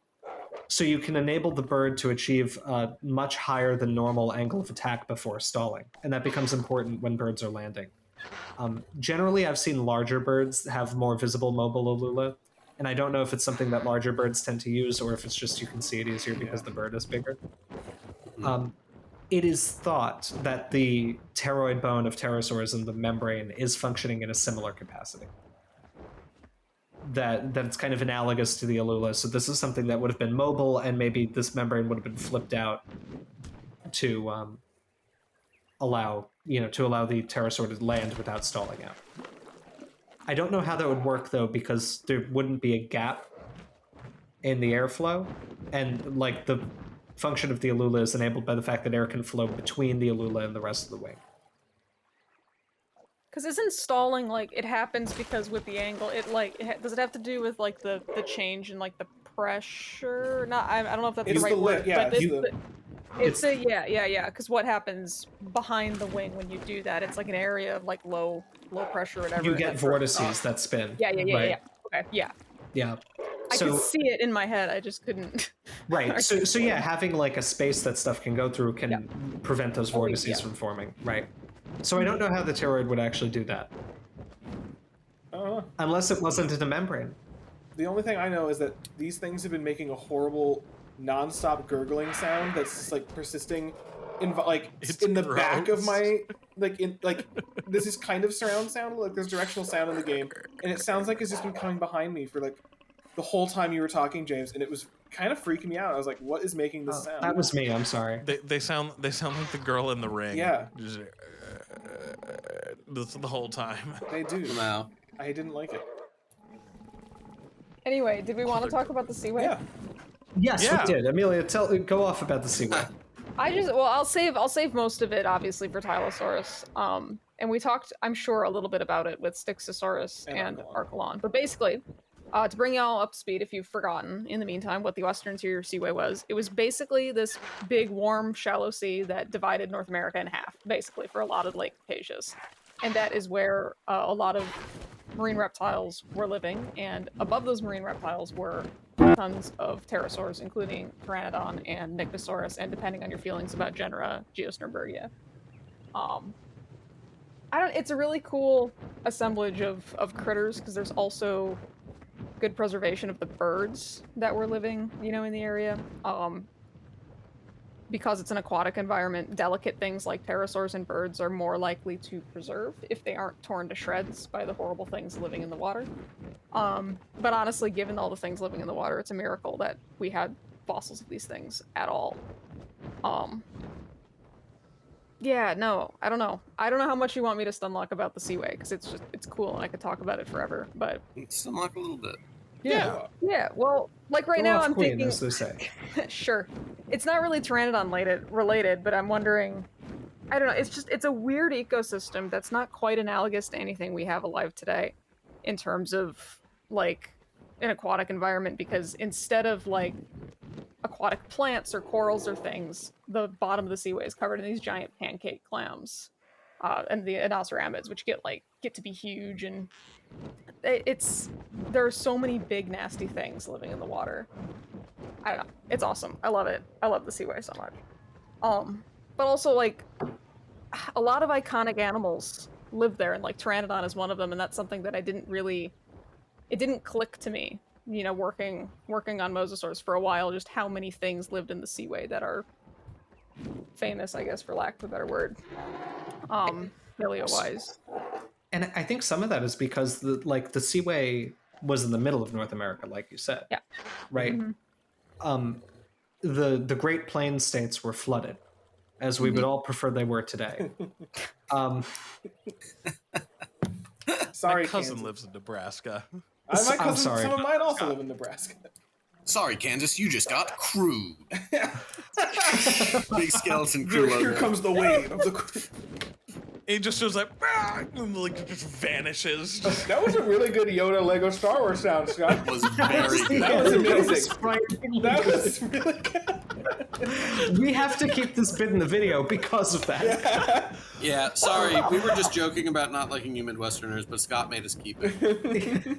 So you can enable the bird to achieve a much higher than normal angle of attack before stalling, and that becomes important when birds are landing. Generally, I've seen larger birds have more visible mobile alula, and I don't know if it's something that larger birds tend to use or if it's just you can see it easier because the bird is bigger. It is thought that the pteroid bone of pterosaurs in the membrane is functioning in a similar capacity. That it's kind of analogous to the alula. So this is something that would have been mobile, and maybe this membrane would have been flipped out to allow the pterosaur to land without stalling out. I don't know how that would work though, because there wouldn't be a gap in the airflow, and like the function of the alula is enabled by the fact that air can flow between the alula and the rest of the wing. Because isn't stalling, like, it happens because with the angle, does it have to do with, like, the change in, like, the pressure? I don't know if that's the right word. Because what happens behind the wing when you do that, it's like an area of, like, low pressure or whatever. You get vortices that spin. Yeah. Okay, yeah. Yeah. I could see it in my head, I just couldn't. Right, so yeah, having, like, a space that stuff can go through can prevent those vortices from forming, right? So I don't know how the pteroid would actually do that. I don't know. Unless it wasn't in a membrane. The only thing I know is that these things have been making a horrible, non-stop gurgling sound that's just like persisting, in the gross. back of my this is kind of surround sound. Like there's directional sound in the game, and it sounds like it's just been coming behind me for like the whole time you were talking, James, and it was kind of freaking me out. I was like, "What is making this sound?" That was me. I'm sorry. They sound like the girl in the ring. Yeah. Just, the whole time. They do. Wow. I didn't like it. Anyway, did we want to talk about the Seaway? Yeah. Yes, Yeah. we did. Amelia, go off about the Seaway. I'll save most of it obviously for Tylosaurus. And we talked, I'm sure, a little bit about it with Styxosaurus and Archelon. But basically, to bring y'all up to speed, if you've forgotten in the meantime what the Western Interior Seaway was, it was basically this big, warm, shallow sea that divided North America in half, basically, for a lot of Lake Cretaceous. And that is where a lot of marine reptiles were living, and above those marine reptiles were tons of pterosaurs, including Pteranodon and Nyctosaurus, and depending on your feelings about genera, Geosternbergia. It's a really cool assemblage of critters, because there's also good preservation of the birds that were living, in the area. Because it's an aquatic environment, delicate things like pterosaurs and birds are more likely to preserve if they aren't torn to shreds by the horrible things living in the water. But honestly, given all the things living in the water, it's a miracle that we had fossils of these things at all. Yeah, no, I don't know. I don't know how much you want me to stunlock about the Seaway, because it's cool and I could talk about it forever, but... Stunlock a little bit. Yeah, well, like right Go now off I'm queen, thinking... as they say. Sure. It's not really Pteranodon related, but I'm wondering... I don't know, it's a weird ecosystem that's not quite analogous to anything we have alive today in terms of, like, an aquatic environment, because instead of, like, aquatic plants or corals or things, the bottom of the Seaway is covered in these giant pancake clams. And the anosaramids, which get to be huge, and there are so many big nasty things living in the water. I don't know. It's awesome. I love it. I love the Seaway so much. But also, like, a lot of iconic animals live there, and like Pteranodon is one of them, and that's something that it didn't click to me, working on Mosasaurs for a while, just how many things lived in the Seaway that are famous, I guess, for lack of a better word. Paleo-wise. And I think some of that is because the Seaway was in the middle of North America, like you said. Yeah. Right? Mm-hmm. The Great Plains states were flooded, as we would all prefer they were today. Sorry, My cousin Kansas. lives in Nebraska. My cousin, sorry. some of mine also live in Nebraska. Sorry, Kansas, you just got crude. Big skeleton crew Here logo. comes the wave of the... It just goes like, "Ah," and like just vanishes. That was a really good Yoda Lego Star Wars sound, Scott. Was very good. That was amazing. Frighteningly That good. was really good. We have to keep this bit in the video because of that. Yeah, sorry, we were just joking about not liking you Midwesterners, but Scott made us keep it.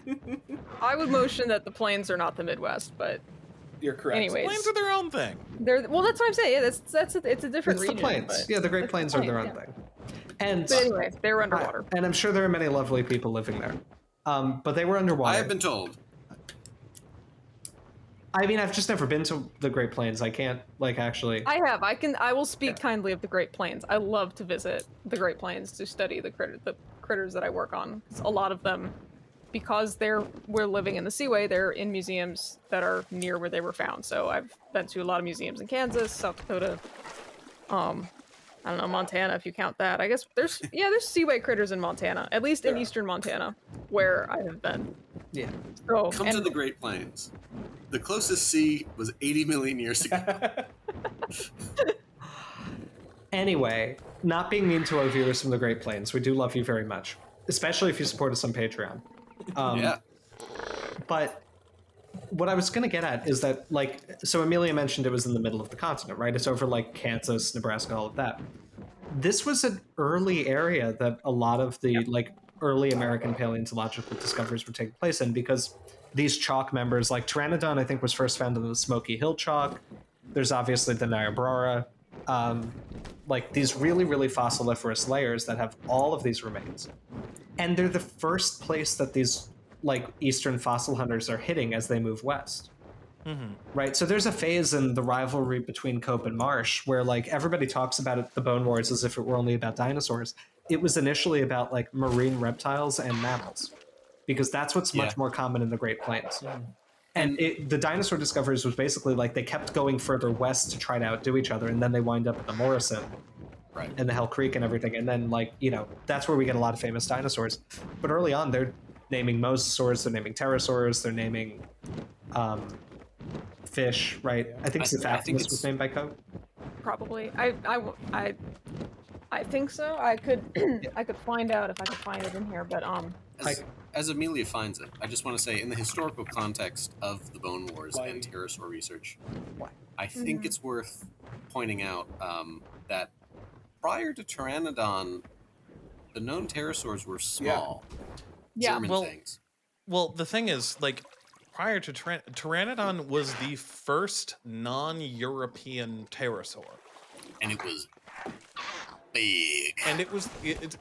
I would motion that the plains are not the Midwest, but You're correct. anyways, Plains are their own thing. that's what I'm saying. Yeah, it's a different It's region. the plains. But, Yeah, the Great Plains are their own yeah. thing. And But anyway, they were underwater. and I'm sure there are many lovely people living there. But they were underwater. I have been told. I mean, I've just never been to the Great Plains. I can't, actually... I will speak kindly of the Great Plains. I love to visit the Great Plains to study the critters that I work on. 'Cause a lot of them, because we're living in the Seaway, they're in museums that are near where they were found. So I've been to a lot of museums in Kansas, South Dakota, I don't know, Montana, if you count that. I guess there's Seaway critters in Montana, at least in eastern Montana, where I have been. Yeah. So, Come to the Great Plains. The closest sea was 80 million years ago. Anyway, not being mean to our viewers from the Great Plains, we do love you very much, especially if you support us on Patreon. Yeah. But what I was going to get at is that, so Amelia mentioned it was in the middle of the continent, right? It's over Kansas, Nebraska, all of that. This was an early area that a lot of the early American paleontological discoveries were taking place in, because these chalk members, like Pteranodon, I think was first found in the Smoky Hill chalk. There's obviously the Niobrara. like these really, really fossiliferous layers that have all of these remains. And they're the first place that these like eastern fossil hunters are hitting as they move west. Mm-hmm. Right, so there's a phase in the rivalry between Cope and Marsh where like everybody talks about it, the Bone Wars, as if it were only about dinosaurs. It was initially about like marine reptiles and mammals, because that's what's much more common in the Great Plains. And the dinosaur discoveries was basically like they kept going further west to try to outdo each other, and then they wind up at the Morrison, Right. and the Hell Creek and everything, and then like that's where we get a lot of famous dinosaurs. But early on, they're naming mosasaurs, they're naming pterosaurs, they're naming fish, right? I think Cephalopolis was named by Cope. Probably. I think so. I could I could find out if I could find it in here, but As Amelia finds it, I just want to say, in the historical context of the Bone Wars and pterosaur research, I think it's worth pointing out that prior to Pteranodon, the known pterosaurs were small, German things. Well, the thing is, like, prior to Pteranodon was the first non-European pterosaur. And it was big. And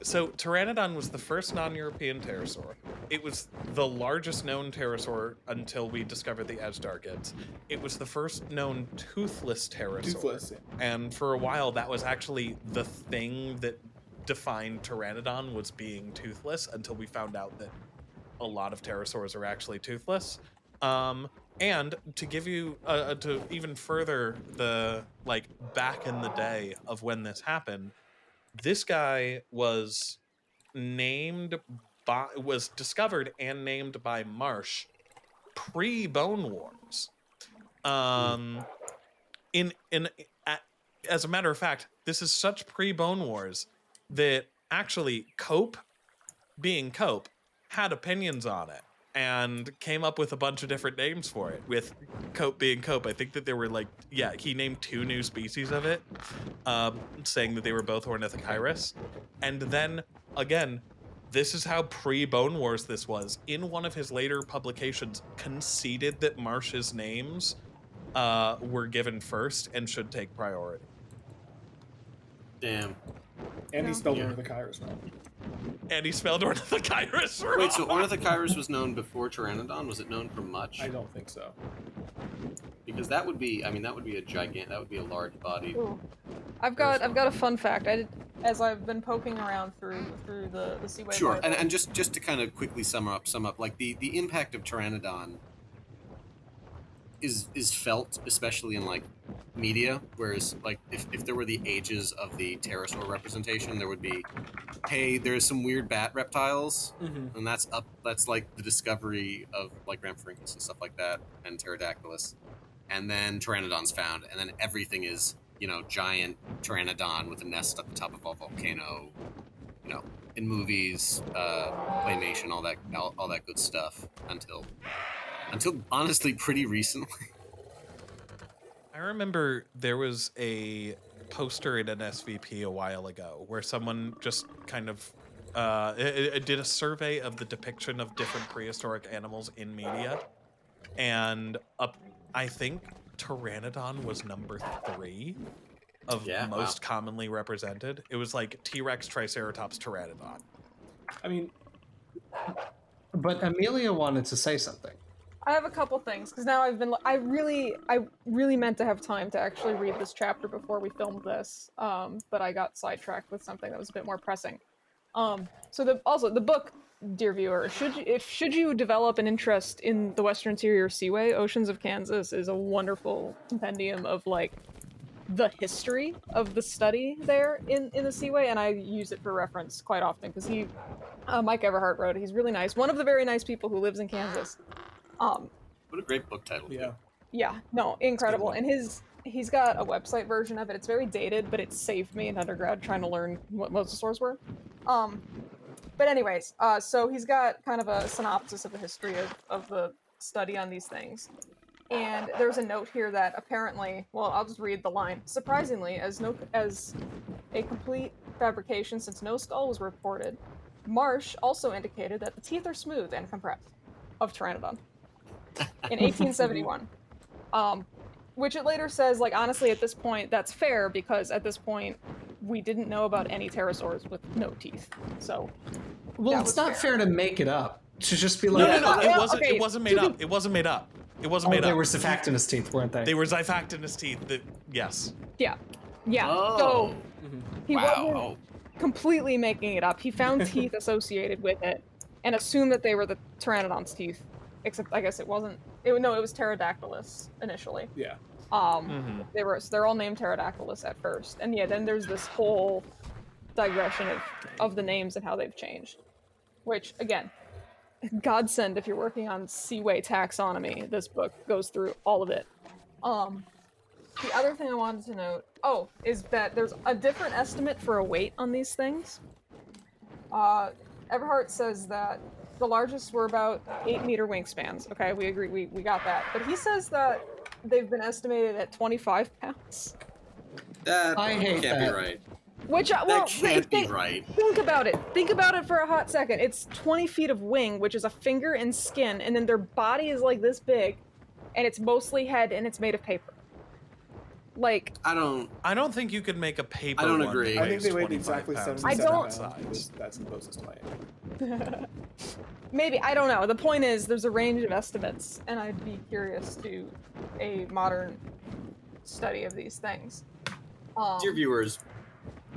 so Pteranodon was the first non-European pterosaur. It was the largest known pterosaur until we discovered the Edgedargids. It was the first known toothless pterosaur. Toothless, And for a while, that was actually the thing that defined Pteranodon, was being toothless, until we found out that a lot of pterosaurs are actually toothless. And to give you, to even further the, like, back in the day of when this happened, this guy was discovered and named by Marsh pre-Bone Wars. As a matter of fact, this is such pre-Bone Wars that actually Cope, being Cope, had opinions on it and came up with a bunch of different names for it, with Cope being Cope. I think that there were like, he named 2 new species of it, saying that they were both Ornithochirus. And then, again, this is how pre-Bone Wars this was. In one of his later publications, conceded that Marsh's names were given first and should take priority. Damn. And he spelled Ornithochirus wrong. And he spelled Ornithochirus wrong. Wait, so Ornithochirus was known before Pteranodon? Was it known from much? I don't think so. Because that would be, a large body. I've got a fun fact. As I've been poking around through the Seaway. Sure, and just to kind of quickly sum up, like the impact of Pteranodon is felt especially in like media, whereas like if there were the ages of the pterosaur representation, there would be, hey, there's some weird bat reptiles, and that's like the discovery of like Rhamphorhynchus and stuff like that, and Pterodactylus, and then Pteranodon's found, and then everything is giant Pteranodon with a nest at the top of a volcano, in movies, claymation, all that good stuff, until honestly pretty recently. I remember there was a poster in an SVP a while ago where someone just kind of it did a survey of the depiction of different prehistoric animals in media, and I think Pteranodon was number 3 of most commonly represented. It was like T-Rex, Triceratops, Pteranodon. I mean, but Amelia wanted to say something. I have a couple things, because now I really meant to have time to actually read this chapter before we filmed this, but I got sidetracked with something that was a bit more pressing. So the book, dear viewer, should you develop an interest in the Western Interior Seaway, Oceans of Kansas is a wonderful compendium of like the history of the study there in the Seaway, and I use it for reference quite often because Mike Everhart wrote it. He's really nice, one of the very nice people who lives in Kansas. What a great book title. Yeah, no, incredible. And he's got a website version of it. It's very dated, but it saved me in undergrad trying to learn what mosasaurs were. But anyways, so he's got kind of a synopsis of the history of the study on these things. And there's a note here that apparently, well, I'll just read the line. Surprisingly, as a complete fabrication since no skull was reported, Marsh also indicated that the teeth are smooth and compressed of Pteranodon in 1871. Which it later says, like, honestly, at this point, that's fair, because at this point, we didn't know about any pterosaurs with no teeth. So, Well, that it's was not fair to make it up. To just be No, like, no, no. well, It okay, wasn't made up. It wasn't made up. It wasn't oh, made they up. were Zephactinus teeth, weren't they? They were Xiphactinus teeth. That yes. yeah. Yeah. Oh. So, he Wow. wasn't completely making it up. He found teeth associated with it and assumed that they were the Pteranodon's teeth. Except, I guess it wasn't. No, it was Pterodactylus initially. Yeah. They're all named Pterodactylus at first, and yeah, then there's this whole digression of the names and how they've changed. Which, again, godsend if you're working on Seaway taxonomy. This book goes through all of it. The other thing I wanted to note, is that there's a different estimate for a weight on these things. Everhart says that the largest were about 8-meter wingspans. Okay, we agree, we got that. But he says that they've been estimated at 25 pounds. That I hate can't be that. right. Which, That can't be right. Think about it. Think about it for a hot second. It's 20 feet of wing, which is a finger and skin, and then their body is like this big, and it's mostly head, and it's made of paper. Like, I don't think you could make a paper. I don't one agree. that I think weighs they weighed 25 exactly pounds. 77 I pounds. don't- because That's the closest way. maybe, I don't know. The point is, there's a range of estimates, and I'd be curious to do a modern study of these things. Dear viewers,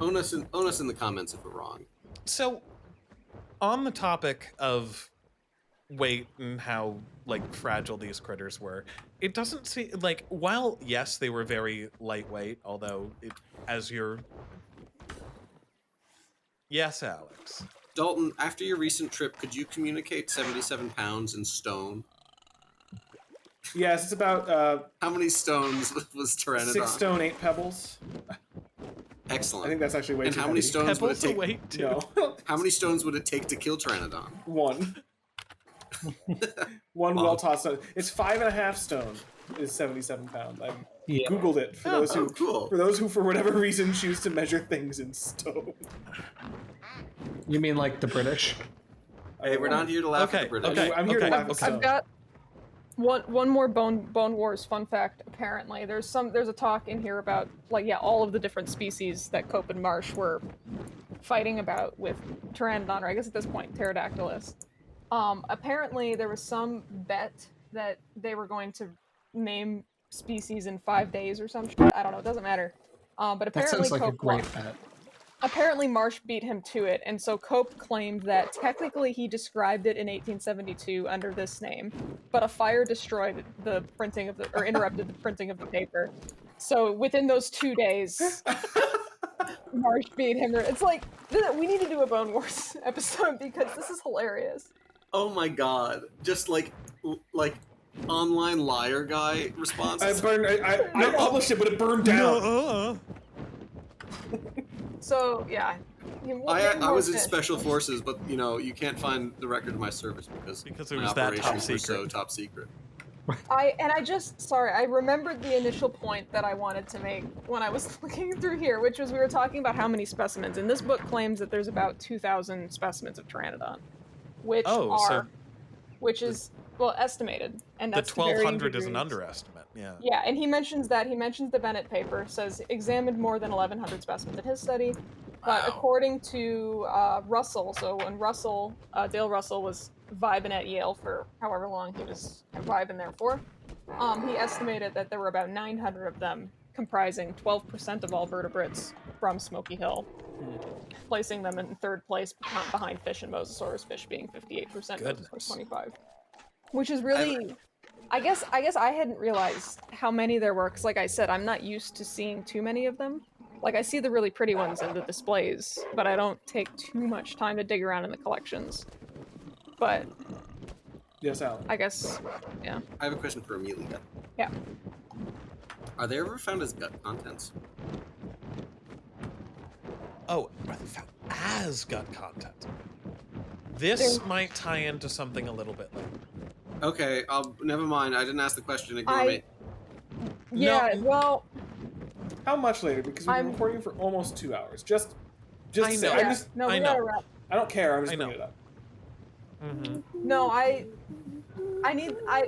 own us in the comments if we're wrong. So, on the topic of weight and how like fragile these critters were, it doesn't seem like, while yes, they were very lightweight, although yes, Alex. Dalton, after your recent trip, could you communicate 77 pounds in stone? Yes, it's about How many stones was Pteranodon? 6 stone, 8 pebbles. Excellent. I think that's actually way And too how many heavy. stones would it Pebbles a take? weight too. No. How many stones would it take to kill Pteranodon? 1. One Wow. well-tossed stone. It's 5.5 stone is 77 pounds. I Yeah. googled it for those who, cool. for those who, for whatever reason, choose to measure things in stone. You mean like the British? Hey, we're not here to laugh at Okay, the British. okay, I'm here to okay, laugh at okay. stone. I've got one more Bone Wars fun fact. Apparently, there's a talk in here about, like, yeah, all of the different species that Cope and Marsh were fighting about with Pteranodon, or I guess at this point Pterodactylus. Apparently, there was some bet that they were going to name species in 5 days or some shit. I don't know. It doesn't matter. But That apparently sounds like a Cope great lost. bet. Apparently Marsh beat him to it, and so Cope claimed that technically he described it in 1872 under this name, but a fire destroyed the printing of or interrupted the printing of the paper. So within those 2 days, Marsh beat him. It's like, we need to do a Bone Wars episode because this is hilarious. Oh my god. Just like online liar guy responses. I published it, but it burned down. So yeah. I was in special forces, but you can't find the record of my service because it my was that top operations were so secret. top secret. I remembered the initial point that I wanted to make when I was looking through here, which was we were talking about how many specimens, and this book claims that there's about 2,000 specimens of Pteranodon, which is estimated, and The that's to varying 1,200 is an degrees. underestimate. Yeah. Yeah, and he mentions the Bennett paper says examined more than 1,100 specimens in his study, but Wow. according to Russell, so when Dale Russell was vibing at Yale for however long he was vibing there for, he estimated that there were about 900 of them, comprising 12% of all vertebrates from Smoky Hill, placing them in third place behind fish and Mosasaurus, fish being 58%, Goodness. Mosasaurus 25%, which is really. I guess I hadn't realized how many there were, because like I said, I'm not used to seeing too many of them. Like, I see the really pretty ones in the displays, but I don't take too much time to dig around in the collections. But Yes, Alan. I guess, yeah. I have a question for Amelia. Yeah. Are they ever found as gut contents? Oh, are they found as gut content? This might tie into something a little bit later. Okay, never mind. I didn't ask the question. Ignore me. Yeah, No. well, How much later? Because we've been I'm- recording for almost 2 hours. Just I say. know. I'm just. no, we I gotta know. wrap. I don't care. I'm just I bringing know. it up. Mm-hmm. No,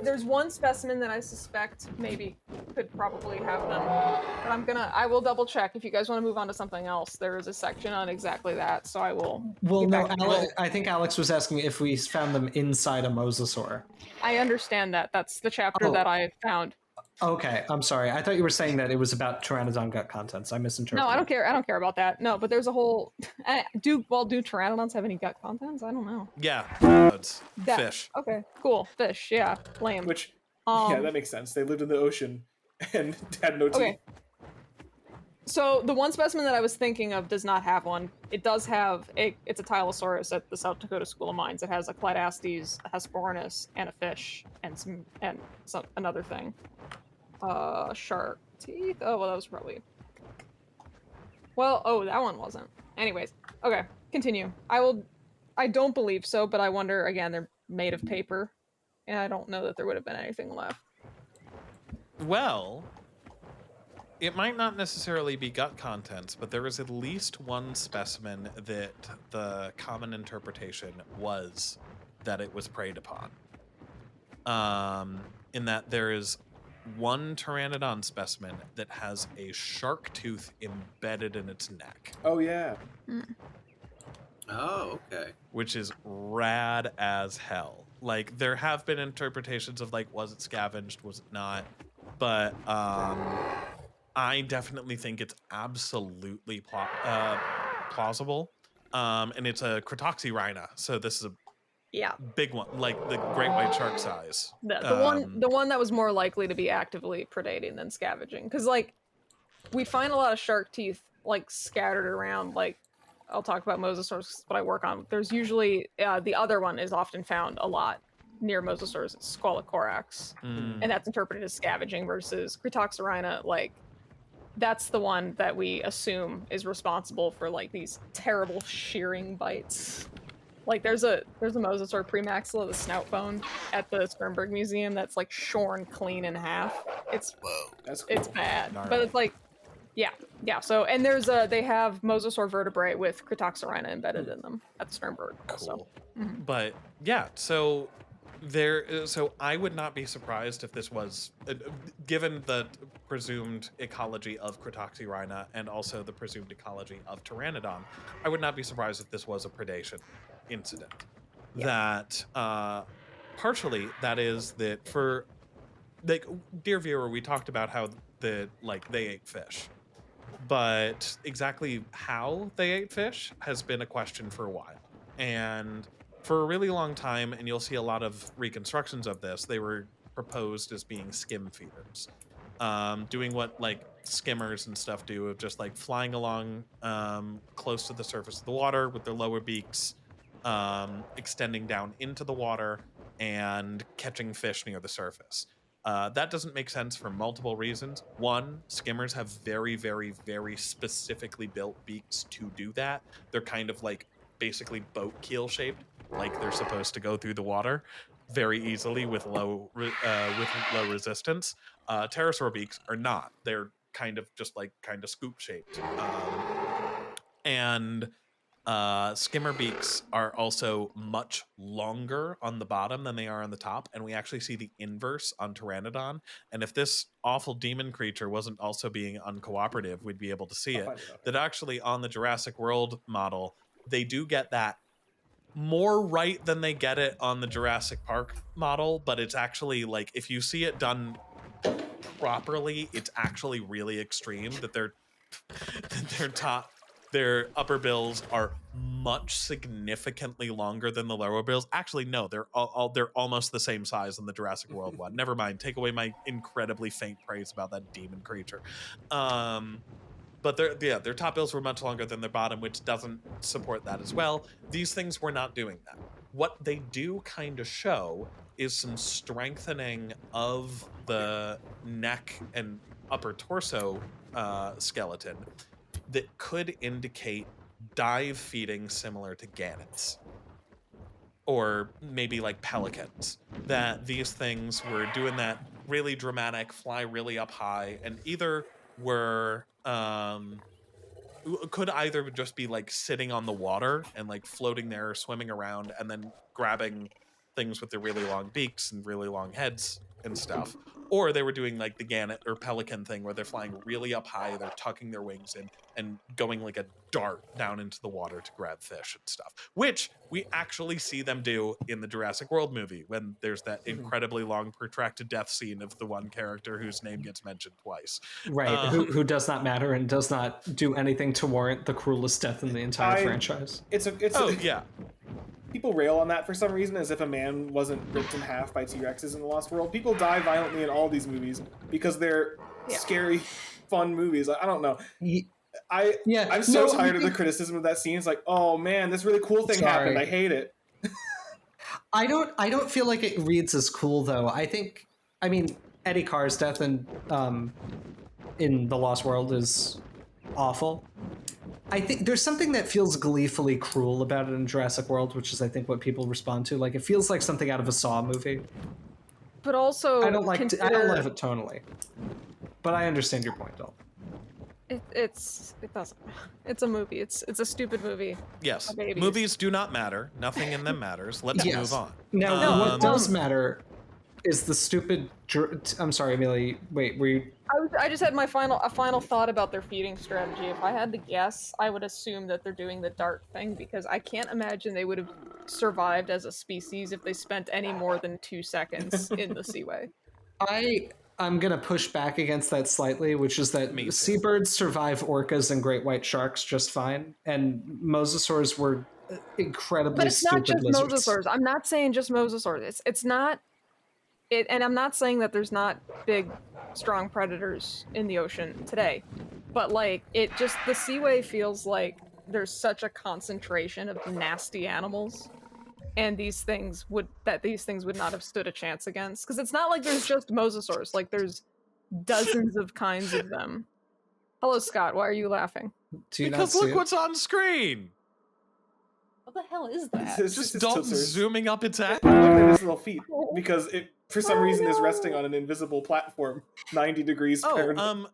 There's one specimen that I suspect maybe could probably have them, but I will double check. If you guys want to move on to something else, there is a section on exactly that, so I will. Well, get no, back to you. I think Alex was asking if we found them inside a mosasaur. I understand that. That's the chapter Oh. that I found. Okay, I'm sorry. I thought you were saying that it was about Pteranodon gut contents. I misinterpreted. No, I don't care. I don't care about that. No, but there's a whole. Do Pteranodons have any gut contents? I don't know. Yeah, birds, fish. Okay, cool. Fish, yeah, lame. Which, yeah, that makes sense. They lived in the ocean and had no teeth. Okay. So the one specimen that I was thinking of does not have one. It does have it's a Tylosaurus at the South Dakota School of Mines. It has a Cladastes, a Hesperornis, and a fish, and some another thing. Shark teeth. Oh well, that was probably. Well, oh, that one wasn't. Anyways, okay, continue. I don't believe so, but I wonder again. They're made of paper, and I don't know that there would have been anything left. Well, it might not necessarily be gut contents, but there is at least one specimen that the common interpretation was that it was preyed upon. In that there is one Pteranodon specimen that has a shark tooth embedded in its neck. Oh, yeah. Oh, okay. Which is rad as hell. Like, there have been interpretations of, like, was it scavenged, was it not? But, I definitely think it's absolutely plausible. And it's a Cretoxyrhina, so this is a big one, like the great white shark size. The one that was more likely to be actively predating than scavenging, because like we find a lot of shark teeth like scattered around. Like I'll talk about mosasaurs, what I work on. There's usually the other one is often found a lot near mosasaurs. It's Squalocorax, and that's interpreted as scavenging versus Cretoxyrhina. Like that's the one that we assume is responsible for like these terrible shearing bites. Like there's a mosasaur premaxilla, the snout bone, at the Sternberg Museum that's like shorn clean in half. It's That's cool. It's bad, Gnarly. but it's like yeah. So and they have mosasaur vertebrae with Cretoxyrhina embedded in them at the Sternberg. Cool. So. But yeah, so I would not be surprised if this was, given the presumed ecology of Cretoxyrhina and also the presumed ecology of Pteranodon, I would not be surprised if this was a predation incident. Yeah. That partially that is that for like dear viewer, we talked about how they ate fish, but exactly how they ate fish has been a question for a while, and for a really long time, and you'll see a lot of reconstructions of this, they were proposed as being skim feeders, doing what like skimmers and stuff do, of just like flying along close to the surface of the water with their lower beaks, extending down into the water and catching fish near the surface. That doesn't make sense for multiple reasons. One, skimmers have very, very, very specifically built beaks to do that. They're kind of like basically boat keel shaped, like they're supposed to go through the water very easily with low resistance. Pterosaur beaks are not. They're kind of just like scoop shaped. And skimmer beaks are also much longer on the bottom than they are on the top, and we actually see the inverse on Pteranodon. And if this awful demon creature wasn't also being uncooperative, we'd be able to see it. That actually on the Jurassic World model, they do get that more right than they get it on the Jurassic Park model, but it's actually like if you see it done properly, it's actually really extreme that their upper bills are much significantly longer than the lower bills. Actually, no, they're almost the same size in the Jurassic World one. Never mind. Take away my incredibly faint praise about that demon creature. But their top bills were much longer than their bottom, which doesn't support that as well. These things were not doing that. What they do kind of show is some strengthening of the neck and upper torso skeleton that could indicate dive feeding similar to gannets. Or maybe like pelicans. That these things were doing that really dramatic, fly really up high, and either were could either just be like sitting on the water and like floating there, swimming around, and then grabbing things with the really long beaks and really long heads and stuff, or they were doing like the gannet or pelican thing where they're flying really up high, they're tucking their wings in and going like a dart down into the water to grab fish and stuff, which we actually see them do in the Jurassic World movie when there's that incredibly long protracted death scene of the one character whose name gets mentioned twice. Right, who does not matter and does not do anything to warrant the cruelest death in the entire franchise. Yeah. People rail on that for some reason, as if a man wasn't ripped in half by T-Rexes in the Lost World. People die violently in all these movies because they're scary, fun movies. I don't know. I'm so tired of the criticism of that scene. It's like, oh man, this really cool thing happened. I hate it. I don't feel like it reads as cool though. I mean, Eddie Carr's death in The Lost World is awful. I think there's something that feels gleefully cruel about it in Jurassic World, which is I think what people respond to. Like it feels like something out of a Saw movie. But also, I don't love it tonally. But I understand your point, though. It's a movie. It's a stupid movie. Yes, movies do not matter. Nothing in them matters. Let's move on. Now, what does matter is the stupid. I'm sorry, Amelia. Wait, were you? I just had a final thought about their feeding strategy. If I had to guess, I would assume that they're doing the dart thing because I can't imagine they would have survived as a species if they spent any more than 2 seconds in the Seaway. I'm going to push back against that slightly, which is that seabirds survive orcas and great white sharks just fine, and mosasaurs were incredibly stupid lizards. But it's not just mosasaurs. I'm not saying just mosasaurs. It's not... and I'm not saying that there's not big, strong predators in the ocean today, but like the Seaway feels like there's such a concentration of nasty animals, and these things would not have stood a chance against. Because it's not like there's just mosasaurs; like there's dozens of kinds of them. Hello, Scott. Why are you laughing? Because look what's on screen. What the hell is that? It's just Dalton zooming up its ass. I'm looking at his little feet because it, for some reason, is resting on an invisible platform 90 degrees parallel.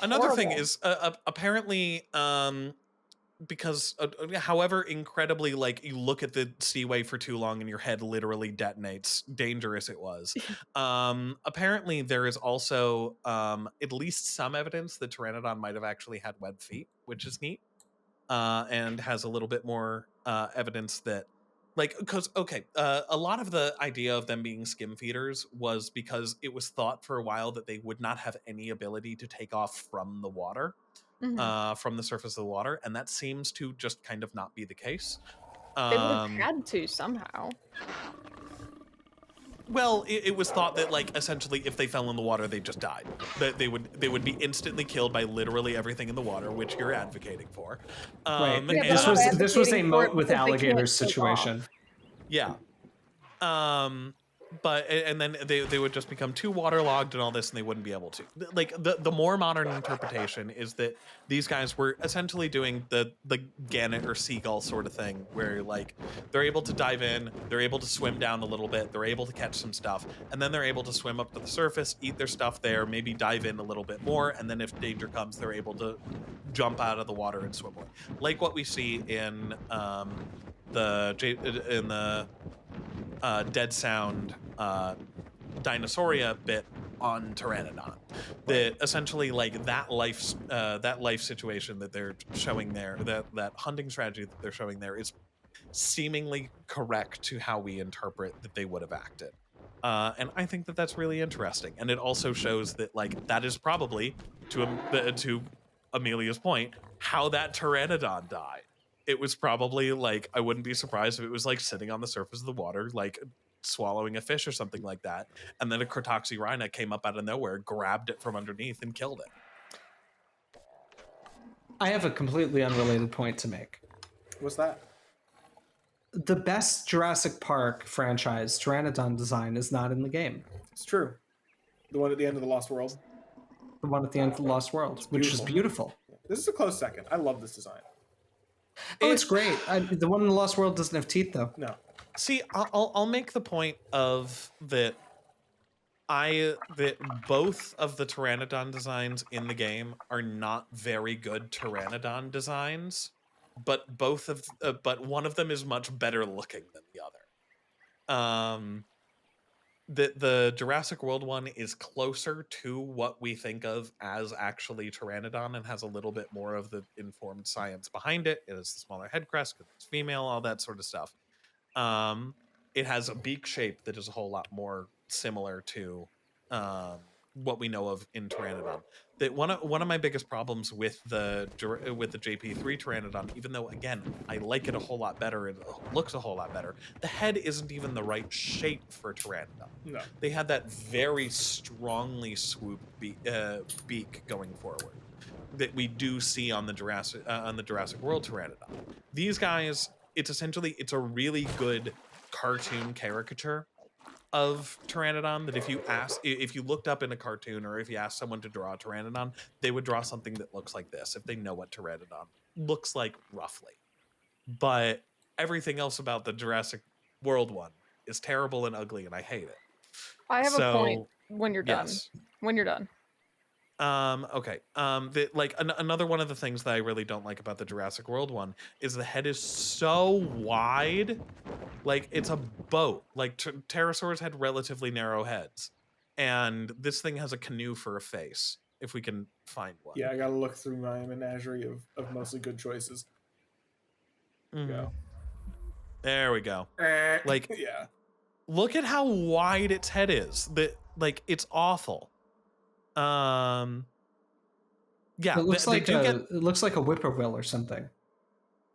Another thing is apparently because however incredibly like you look at the Seaway for too long and your head literally detonates, dangerous it was. Apparently there is also at least some evidence that Pteranodon might have actually had webbed feet, which is neat. And has a little bit more evidence that, like, because, a lot of the idea of them being skim feeders was because it was thought for a while that they would not have any ability to take off from the water, from the surface of the water, and that seems to just kind of not be the case. They would have had to somehow. Well, it was thought that, like, essentially, if they fell in the water, they just died. That they would be instantly killed by literally everything in the water, which you're advocating for. Right. This was a moat with alligators situation. Yeah. But and then they would just become too waterlogged and all this, and they wouldn't be able to. Like the more modern interpretation is that these guys were essentially doing the gannet or seagull sort of thing, where like they're able to dive in, they're able to swim down a little bit, they're able to catch some stuff, and then they're able to swim up to the surface, eat their stuff there, maybe dive in a little bit more, and then if danger comes, they're able to jump out of the water and swim away, like what we see in the Dead Sound Dinosauria bit on Pteranodon. That essentially like that life situation that they're showing there, that hunting strategy that they're showing there is seemingly correct to how we interpret that they would have acted. And I think that that's really interesting. And it also shows that like that is probably to Amelia's point, how that Pteranodon died. It was probably like, I wouldn't be surprised if it was like sitting on the surface of the water, like swallowing a fish or something like that. And then a Cretaceous came up out of nowhere, grabbed it from underneath and killed it. I have a completely unrelated point to make. What's that? The best Jurassic Park franchise Pteranodon design is not in the game. It's true. The one at the end of the Lost World. The one at the end of the Lost World, which is beautiful. This is a close second. I love this design. Oh, it's great. The one in the Lost World doesn't have teeth, though. No. See, I'll make the point of that. That both of the Pteranodon designs in the game are not very good Pteranodon designs, but but one of them is much better looking than the The Jurassic World one is closer to what we think of as actually Pteranodon and has a little bit more of the informed science behind it. It has the smaller head crest because it's female, all that sort of stuff. It has a beak shape that is a whole lot more similar to what we know of in Pteranodon. That one of my biggest problems with the JP3 Pteranodon, even though again I like it a whole lot better, it looks a whole lot better. The head isn't even the right shape for Pteranodon. No. They had that very strongly swooped beak going forward that we do see on the Jurassic World Pteranodon. These guys, it's a really good cartoon caricature of Pteranodon that if you looked up in a cartoon or if you asked someone to draw a Pteranodon, they would draw something that looks like this if they know what Pteranodon looks like roughly. But everything else about the Jurassic World one is terrible and ugly, and I hate it. I have a point when you're done. Yes. When you're done. Okay. Another one of the things that I really don't like about the Jurassic World one is the head is so wide, like it's a boat. Like pterosaurs had relatively narrow heads, and this thing has a canoe for a face. If we can find one. Yeah, I gotta look through my menagerie of mostly good choices. Go. There we go. Like, yeah. Look at how wide its head is. It's awful. Yeah, it looks like a whippoorwill or something.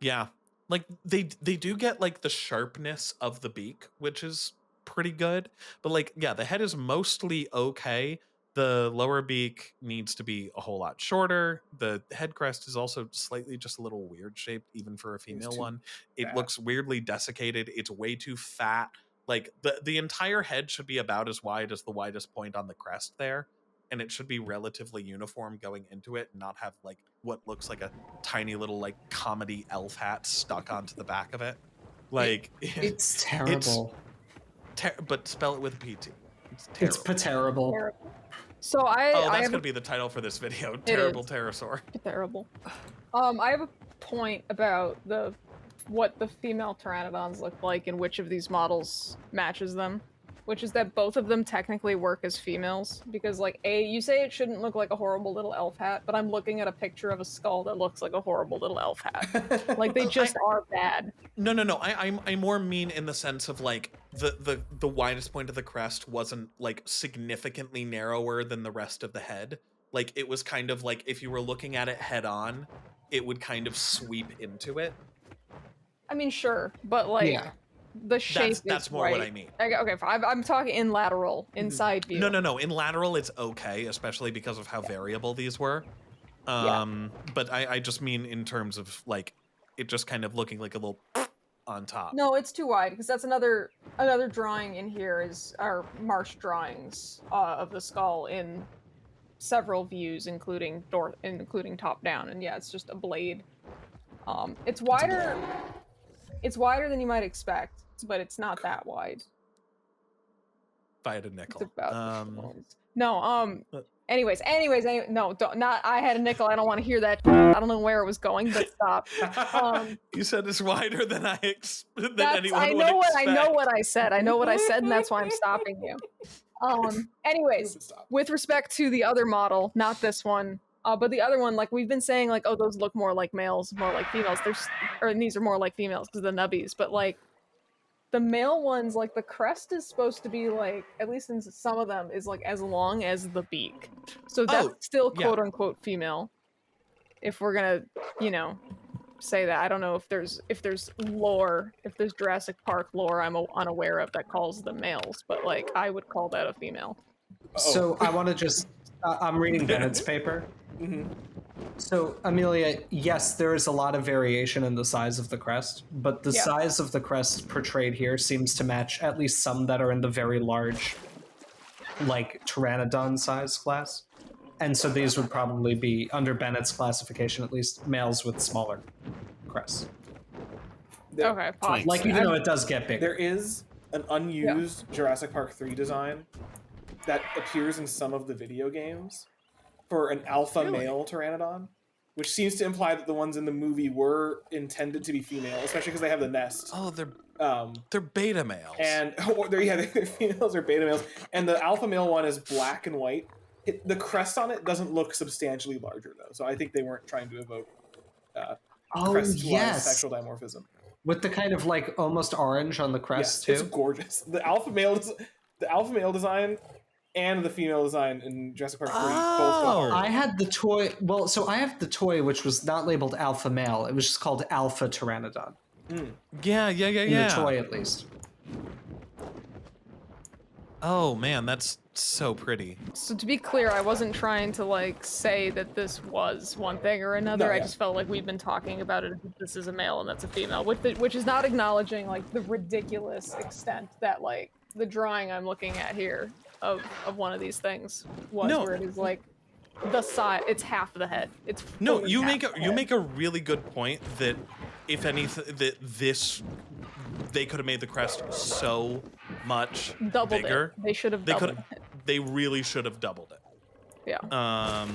Yeah, like they do get like the sharpness of the beak, which is pretty good. But like, yeah, the head is mostly okay. The lower beak needs to be a whole lot shorter. The head crest is also slightly just a little weird shaped, even for a female one. It looks weirdly desiccated. It's way too fat. Like the entire head should be about as wide as the widest point on the crest there. And it should be relatively uniform going into it, and not have like what looks like a tiny little like comedy elf hat stuck onto the back of it. Like it's terrible. But spell it with a PT. It's terrible. So that's gonna be the title for this video. Terrible Pterosaur. Terrible. I have a point about what the female pteranodons look like and which of these models matches them. Which is that both of them technically work as females, because like you say it shouldn't look like a horrible little elf hat, but I'm looking at a picture of a skull that looks like a horrible little elf hat. Like they just are bad. No. I more mean in the sense of like the widest point of the crest wasn't like significantly narrower than the rest of the head. Like it was kind of like if you were looking at it head on, it would kind of sweep into it. I mean, sure, but like. Yeah. The shape that's more right. what I mean. Okay, I'm talking in lateral, inside view. No. In lateral, it's okay, especially because of how variable these were. But I just mean in terms of like it just kind of looking like a little on top. No, it's too wide because that's another drawing in here is our marsh drawings of the skull in several views, including top down, and yeah, it's just a blade. It's wider. It's wider than you might expect, but it's not that wide. If I had a nickel. It's about Anyways, no, not. I had a nickel. I don't want to hear that. I don't know where it was going, but stop. You said it's wider than anyone would expect. I know what I said. I know what I said, and that's why I'm stopping you. Anyways, with respect to the other model, not this one. But the other one, like we've been saying, like, oh, those look more like males, more like females. And these are more like females because of the nubbies. But like, the male ones, like the crest is supposed to be like, at least in some of them, is like as long as the beak. So that's still quote unquote female. If we're gonna, say that. I don't know if there's lore, if there's Jurassic Park lore I'm unaware of that calls them males, but like I would call that a female. So I want to just. I'm reading Bennett's paper. Mm-hmm. So, Amelia, yes, there is a lot of variation in the size of the crest, but the size of the crest portrayed here seems to match at least some that are in the very large, like, Pteranodon size class. And so these would probably be, under Bennett's classification, at least males with smaller crests. Okay, like, even though it does get bigger. There is an unused Jurassic Park 3 design that appears in some of the video games for an alpha male Pteranodon, which seems to imply that the ones in the movie were intended to be female, especially because they have the nest. Oh, they're beta males. And they're females or beta males, and the alpha male one is black and white. The crest on it doesn't look substantially larger though, so I think they weren't trying to evoke crest-wise sexual dimorphism. With the kind of like almost orange on the crest too. It's gorgeous. The alpha male design and the female design in Jurassic Park 3 both go hard. I had the toy. Well, so I have the toy which was not labeled alpha male. It was just called Alpha Pteranodon. Yeah. In the toy, at least. Oh man, that's so pretty. So to be clear, I wasn't trying to like say that this was one thing or another. No, I yeah. just felt like we'd been talking about it. This is a male and that's a female, which is not acknowledging like the ridiculous extent that like the drawing I'm looking at here of one of these things was, where it is like the size. It's half the head. It's No, fully you half make a really good point that if anything they could have made the crest so much doubled bigger. it. They should have doubled it. They really should have doubled it. Yeah.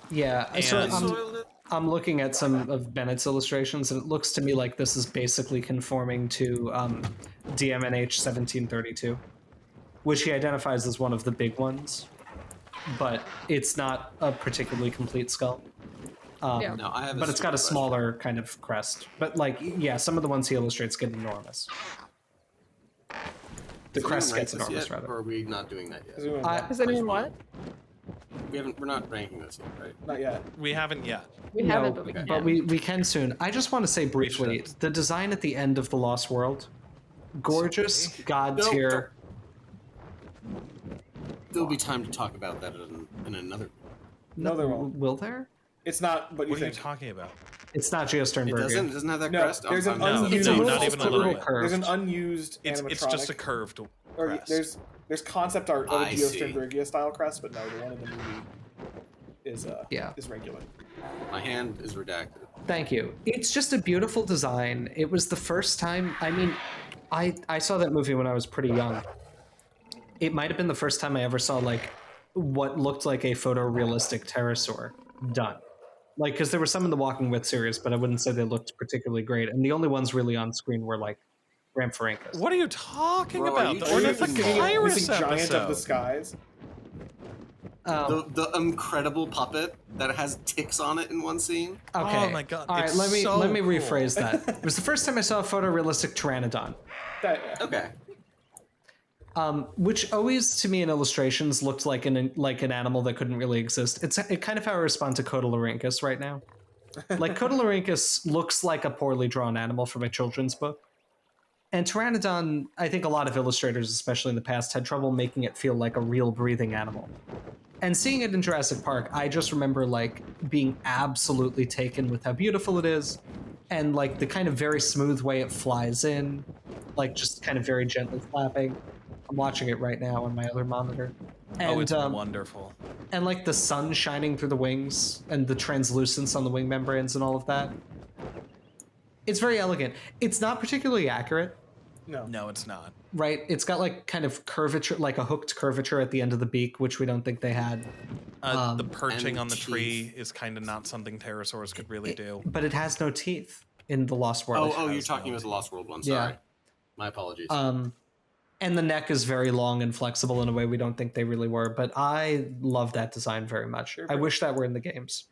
Yeah. So And- I'm looking at some of Bennett's illustrations, and it looks to me like this is basically conforming to DMNH 1732, which he identifies as one of the big ones, but it's not a particularly complete skull. Yeah. No, I have. But it's got a stupid smaller kind of crest. But like, yeah, some of the ones he illustrates get enormous. The question. crest Is anyone gets ranked enormous, this yet, rather. Or are we not doing that yet? Is anyone what? We're not ranking this yet, right? Not yet. We haven't yet. We No, haven't, but we okay. can. But we can soon. I just want to say briefly, the design at the end of The Lost World, gorgeous, god No, tier. There'll be time to talk about that in another. No, there won't. Will there? It's not what you What are you think. talking about? It's not It Geosternbergia. doesn't have that No, crest. there's an No, unused. no, a not even a little bit. curved. There's an unused animatronic. It's just a curved Or crest. there's concept art of a I see. Geosternbergia style crest, but no, the one in the movie is Yeah. is regular. My hand is redacted. Thank you. It's just a beautiful design. It was the first time, I mean, I saw that movie when I was pretty young. It might have been the first time I ever saw like what looked like a photorealistic pterosaur done. Like, because there were some in the Walking With series, but I wouldn't say they looked particularly great. And the only ones really on screen were like Rampharinkus. What are you talking Bro, are about? you The joking? Ornithopyrus This giant of the episode. skies. The incredible puppet that has ticks on it in one scene. Okay. Oh my God, All right, it's let me so cool. rephrase that. It was the first time I saw a photorealistic Pteranodon. Okay. Which always to me in illustrations looked like an animal that couldn't really exist. It's kind of how I respond to Codolorhynchus right now. Like Codolorhynchus looks like a poorly drawn animal from a children's book. And Pteranodon, I think a lot of illustrators, especially in the past, had trouble making it feel like a real breathing animal. And seeing it in Jurassic Park, I just remember like being absolutely taken with how beautiful it is, and like the kind of very smooth way it flies in, like just kind of very gently flapping. I'm watching it right now on my other monitor. And, Oh, it's wonderful. And like the sun shining through the wings and the translucence on the wing membranes and all of that. It's very elegant. It's not particularly accurate, No, it's not. right? It's got like kind of curvature, like a hooked curvature at the end of the beak, which we don't think they had. The perching and on the teeth. tree is kind of not something pterosaurs could really do. But it has no teeth in the Lost World. Oh, you're has talking no about the Lost World one. Yeah. Sorry. My apologies. And the neck is very long and flexible in a way we don't think they really were. But I love that design very much. I wish that were in the games.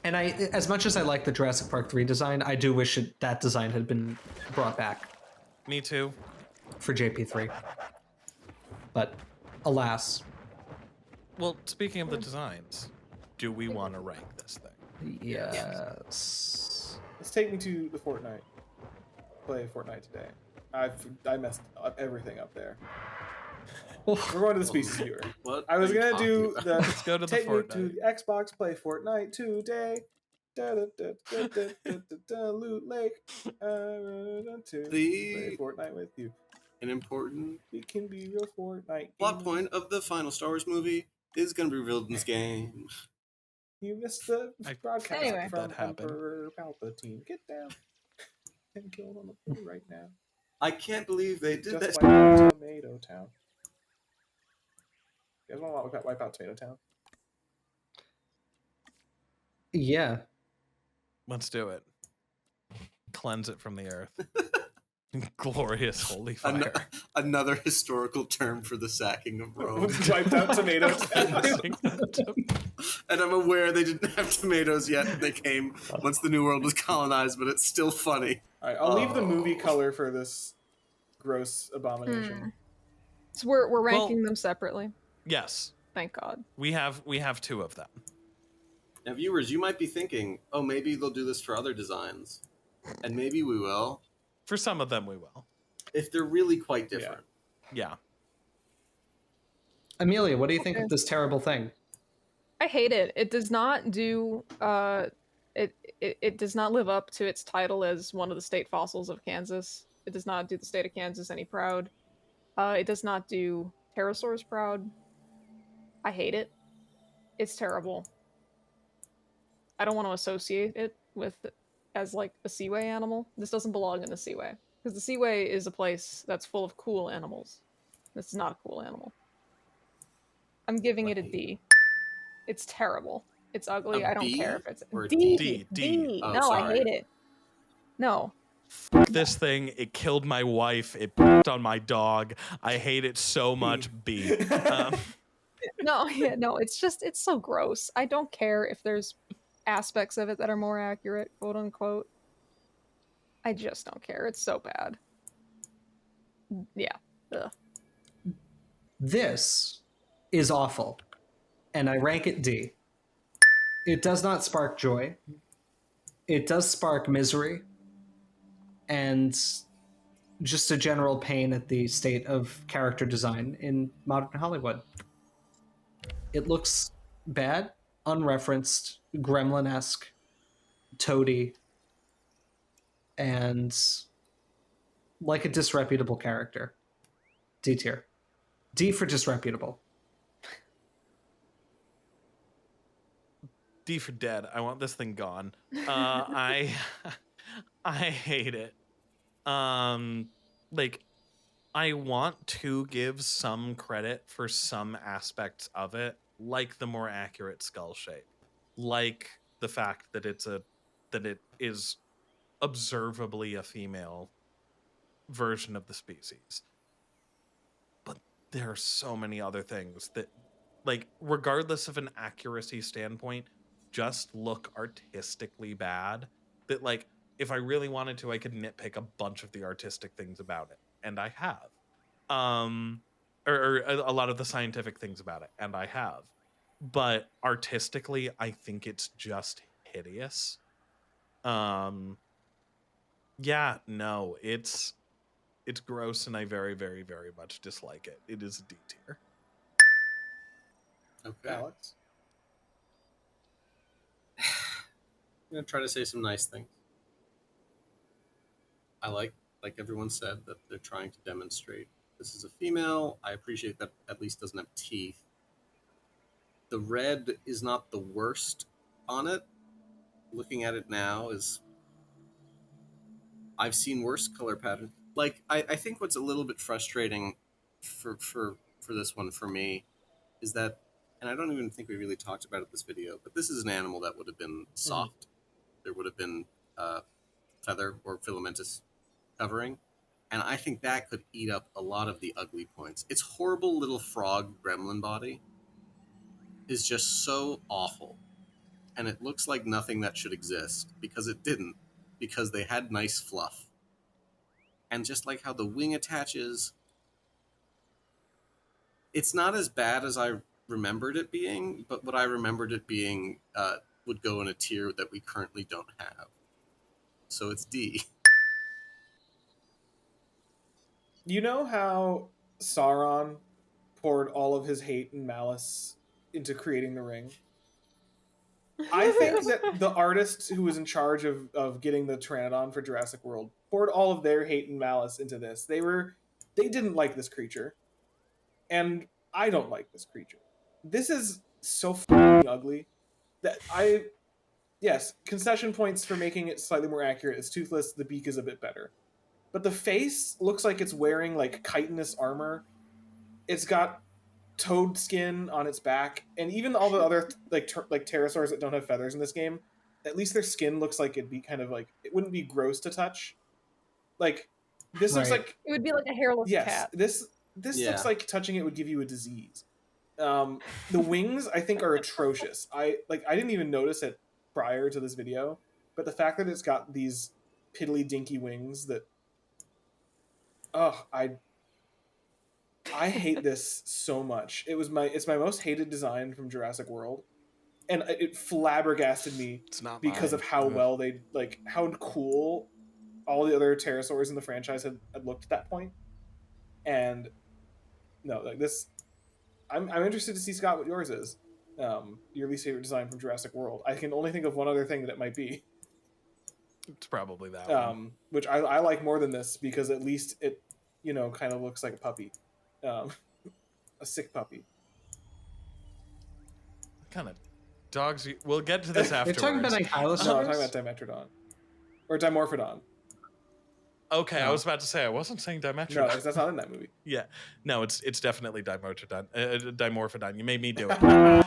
And as much as I like the Jurassic Park 3 design, I do wish that design had been brought back Me too. for JP3. But alas, Well, speaking of the designs, do we want to rank this thing? yes. Let's take me to the Fortnite. Play Fortnite today. I messed up everything up there. We're going to the species viewer. What I was are you gonna talking do about? the Let's go to the take me to Fortnite. the Xbox, play Fortnite today. Loot Lake. To play Fortnite with you. An important We can be real Fortnite. plot gamers. point of the final Star Wars movie is going to be revealed in this game. You missed the I broadcast Anyway. from That happened. Emperor Palpatine. Get down and kill him on the floor right now. I can't believe they did Just that. wipe out Tomato Town. You guys want to wipe out Tomato Town? Yeah. Let's do it. Cleanse it from the earth. Glorious holy fire. Another historical term for the sacking of Rome. Wiped out tomatoes. And I'm aware they didn't have tomatoes yet. They came once the New World was colonized, but it's still funny. All right, I'll leave the movie color for this gross abomination. So we're ranking them separately. Yes. Thank God. We have two of them. Now, viewers, you might be thinking, oh, maybe they'll do this for other designs. And maybe we will. For some of them, we will. If they're really quite different. Yeah. Amelia, what do you think of this terrible thing? I hate it. It does not do it does not live up to its title as one of the state fossils of Kansas. It does not do the state of Kansas any proud. It does not do pterosaurs proud. I hate it. It's terrible. I don't want to associate it with as like a seaway animal. This doesn't belong in the seaway because the seaway is a place that's full of cool animals. This is not a cool animal. I'm giving it a D. It's terrible. It's ugly. A I don't B care if it's or a D. D. Oh, No, sorry. I hate it. No. Fuck this thing. It killed my wife. It pooped on my dog. I hate it so much. B. No, yeah, no, it's so gross. I don't care if there's aspects of it that are more accurate, quote unquote. I just don't care. It's so bad. Yeah. Ugh. This is awful, and I rank it D. It does not spark joy. It does spark misery, and just a general pain at the state of character design in modern Hollywood. It looks bad, unreferenced, gremlin-esque, toady, and like a disreputable character. D tier. D for disreputable. D for dead. I want this thing gone. I hate it. Like, I want to give some credit for some aspects of it, like the more accurate skull shape, like the fact that it is observably a female version of the species. But there are so many other things that, like, regardless of an accuracy standpoint, just look artistically bad. That, like, if I really wanted to, I could nitpick a bunch of the artistic things about it, and I have. Or a lot of the scientific things about it, and I have. But artistically, I think it's just hideous. Yeah, no, it's gross, and I very, very, very much dislike it. It is a D tier. Okay. Alex? I'm going to try to say some nice things. I like everyone said, that they're trying to demonstrate this is a female. I appreciate that at least doesn't have teeth. The red is not the worst on it. Looking at it now is... I've seen worse color patterns. Like, I think what's a little bit frustrating for this one for me is that, and I don't even think we really talked about it in this video, but this is an animal that would have been soft. There would have been feather or filamentous covering, and I think that could eat up a lot of the ugly points. Its horrible little frog gremlin body is just so awful, and it looks like nothing that should exist, because it didn't, because they had nice fluff. And just like how the wing attaches, it's not as bad as I remembered it being, but what I remembered it being would go in a tier that we currently don't have. So it's D. You know how Sauron poured all of his hate and malice into creating the ring? I think that the artist who was in charge of getting the Pteranodon for Jurassic World poured all of their hate and malice into this. They didn't like this creature, and I don't like this creature. This is so f***ing ugly that yes, concession points for making it slightly more accurate. It's toothless. The beak is a bit better, but the face looks like it's wearing like chitinous armor. It's got toad skin on its back, and even all the other like pterosaurs that don't have feathers in this game, at least their skin looks like it'd be kind of like, it wouldn't be gross to touch. Like this looks Right. like, It would be like a hairless yes, cat. this Yeah. looks like touching it would give you a disease. The wings I think are atrocious. I didn't even notice it prior to this video, but the fact that it's got these piddly dinky wings that, I hate this so much. It's my most hated design from Jurassic World, and it flabbergasted me It's not because mine. of how Ugh. well they, like, how cool all the other pterosaurs in the franchise had looked at that point. And no, like this, I'm interested to see, Scott, what yours is. Your least favorite design from Jurassic World. I can only think of one other thing that it might be. It's probably that one. Which I like more than this, because at least it, kind of looks like a puppy. A sick puppy. What kind of dogs? We'll get to this You're afterwards. talking about ankylosaurs? No, I'm talking about Dimetrodon. Or Dimorphodon. Okay, I No. was about to say I wasn't saying Dimetrodon. No, that's not in that movie. Yeah, no, it's definitely Dimorphodon. You made me do it.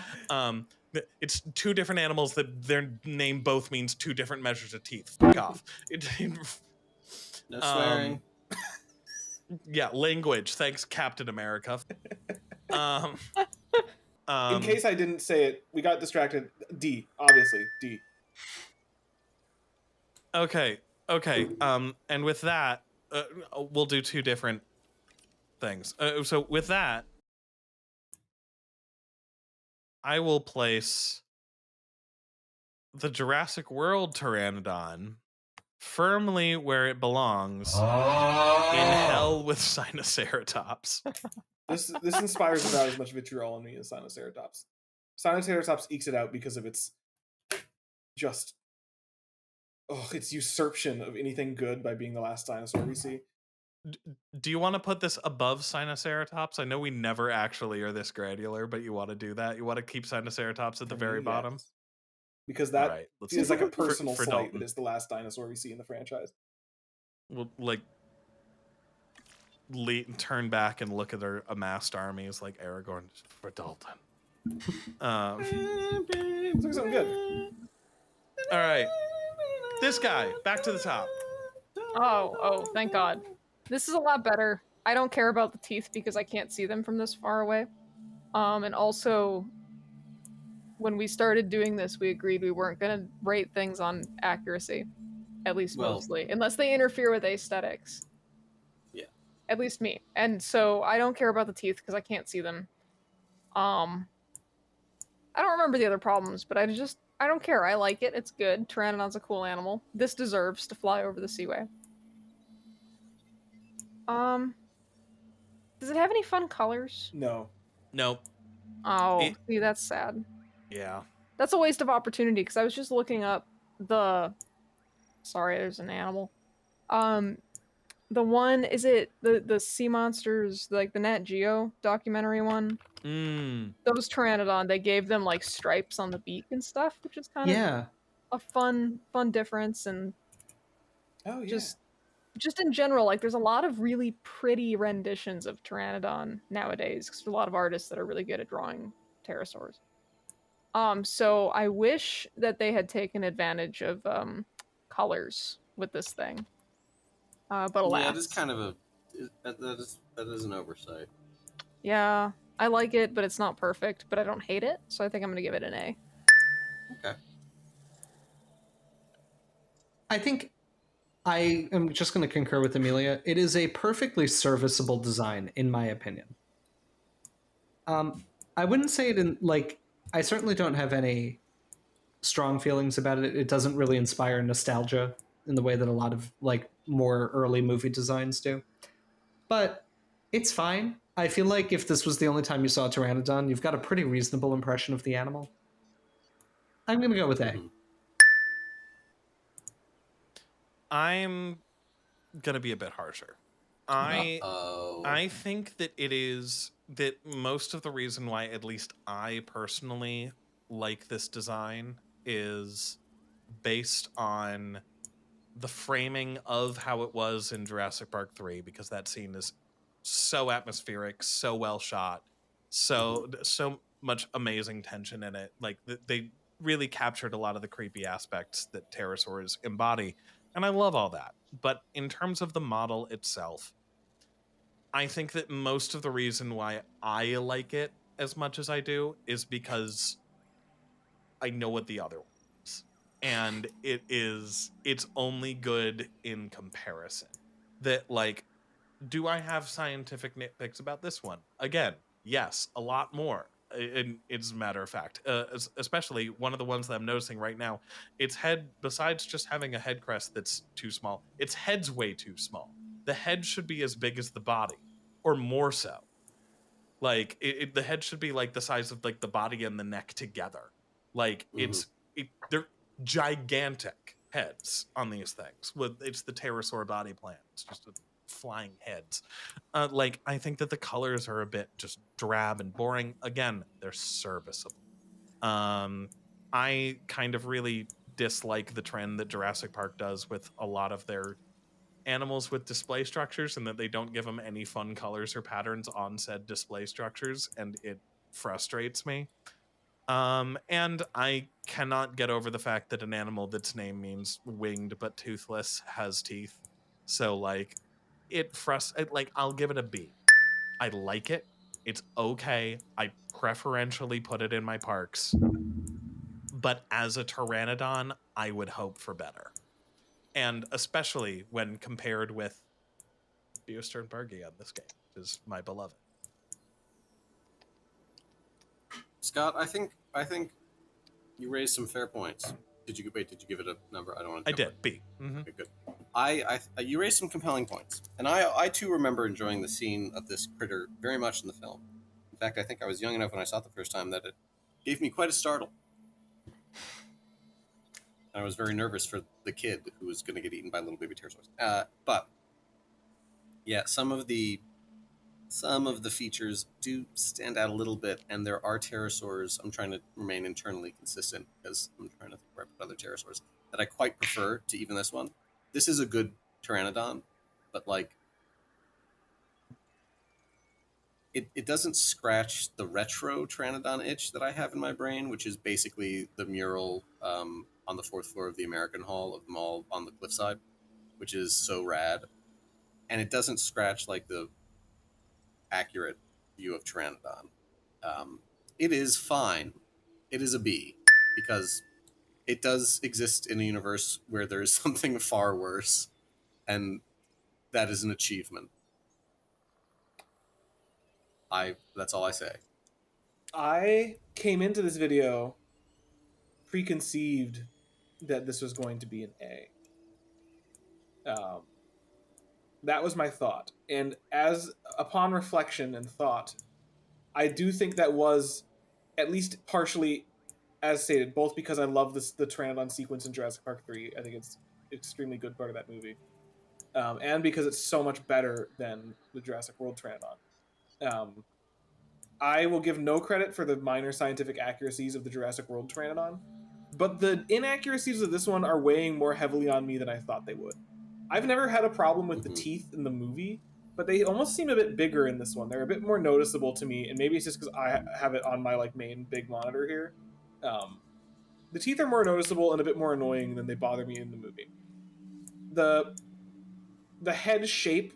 It's two different animals that their name both means two different measures of teeth. Fuck off. No swearing. Yeah, language. Thanks, Captain America. In case I didn't say it, we got distracted. D, obviously. D. Okay. And with that, we'll do two different things. So with that, I will place the Jurassic World Pteranodon firmly where it belongs, in hell with Sinoceratops. This inspires about as much vitriol in me as Sinoceratops. Sinoceratops ekes it out because of its just its usurpation of anything good by being the last dinosaur we see. Do you want to put this above Sinoceratops? I know we never actually are this granular, but you want to do that? You want to keep Sinoceratops at the very bottom? Yes. Because that Alright, let's feels like a for personal slight Dalton. that is the last dinosaur we see in the franchise. We'll turn back and look at their amassed armies like Aragorn for Dalton. Looks like something good. All right, this guy back to the top. Oh, thank God. This is a lot better. I don't care about the teeth because I can't see them from this far away. And also, when we started doing this, we agreed we weren't going to rate things on accuracy, at least mostly, unless they interfere with aesthetics. Yeah. At least me. And so I don't care about the teeth because I can't see them. I don't remember the other problems, but I don't care. I like it. It's good. Pteranodon's a cool animal. This deserves to fly over the Seaway. Does it have any fun colors? No. Nope. Oh, see, that's sad. Yeah. That's a waste of opportunity because I was just looking up the. Sorry, there's an animal. The one, is it the sea monsters, like the Nat Geo documentary one? Those Pteranodon, they gave them like stripes on the beak and stuff, which is kind of a fun difference. And just in general, like there's a lot of really pretty renditions of Pteranodon nowadays because there's a lot of artists that are really good at drawing pterosaurs. So I wish that they had taken advantage of colors with this thing. But alas. Yeah, it is kind of that is an oversight. Yeah, I like it, but it's not perfect, but I don't hate it, so I think I'm going to give it an A. Okay. I think I am just going to concur with Amelia. It is a perfectly serviceable design, in my opinion. I wouldn't say it in, like, I certainly don't have any strong feelings about it. It doesn't really inspire nostalgia in the way that a lot of, like, more early movie designs do. But it's fine. I feel like if this was the only time you saw a Pteranodon, you've got a pretty reasonable impression of the animal. I'm going to go with A. I'm going to be a bit harsher. I think that it is that most of the reason why at least I personally like this design is based on the framing of how it was in Jurassic Park 3, because that scene is so atmospheric, so well shot, So much amazing tension in it. Like they really captured a lot of the creepy aspects that pterosaurs embody, and I love all that. But in terms of the model itself, I think that most of the reason why I like it as much as I do is because I know what the other one is. And it's only good in comparison. That, like, do I have scientific nitpicks about this one? Again, yes, a lot more. It's a matter of fact, especially one of the ones that I'm noticing right now. Its head, besides just having a head crest that's too small, its head's way too small. The head should be as big as the body, or more so. Like the head should be like the size of like the body and the neck together. Like they're gigantic heads on these things. It's the pterosaur body plan. It's just a flying heads. Like I think that the colors are a bit just drab and boring. Again, they're serviceable. I kind of really dislike the trend that Jurassic Park does with a lot of their animals with display structures, and that they don't give them any fun colors or patterns on said display structures, and it frustrates me. And I cannot get over the fact that an animal that's name means winged but toothless has teeth. So like like I'll give it a B. I like it. It's okay. I preferentially put it in my parks. But as a Pteranodon, I would hope for better. And especially when compared with Geosternbergia in this game, which is my beloved. Scott, I think you raised some fair points. Did you give it a number? I don't want to. I did. B. Mm-hmm. Okay, good. You raised some compelling points, and I too remember enjoying the scene of this critter very much in the film. In fact, I think I was young enough when I saw it the first time that it gave me quite a startle. I was very nervous for the kid who was going to get eaten by little baby pterosaurs. But yeah, some of the features do stand out a little bit, and there are pterosaurs. I'm trying to remain internally consistent because I'm trying to think where I put other pterosaurs that I quite prefer to even this one. This is a good Pteranodon, but like it doesn't scratch the retro Pteranodon itch that I have in my brain, which is basically the mural on the fourth floor of the American Hall of them all on the cliffside, which is so rad. And it doesn't scratch like the accurate view of Pteranodon. It is fine. It is a B because it does exist in a universe where there is something far worse, and that is an achievement. That's all I say. I came into this video preconceived that this was going to be an A. That was my thought. And as upon reflection and thought, I do think that was at least partially as stated, both because I love the Pteranodon sequence in Jurassic Park 3. I think it's extremely good part of that movie. And because it's so much better than the Jurassic World Pteranodon. I will give no credit for the minor scientific accuracies of the Jurassic World Pteranodon, but the inaccuracies of this one are weighing more heavily on me than I thought they would. I've never had a problem with the teeth in the movie, but they almost seem a bit bigger in this one. They're a bit more noticeable to me, and maybe it's just because I have it on my like main big monitor here. The teeth are more noticeable and a bit more annoying than they bother me in the movie. The head shape,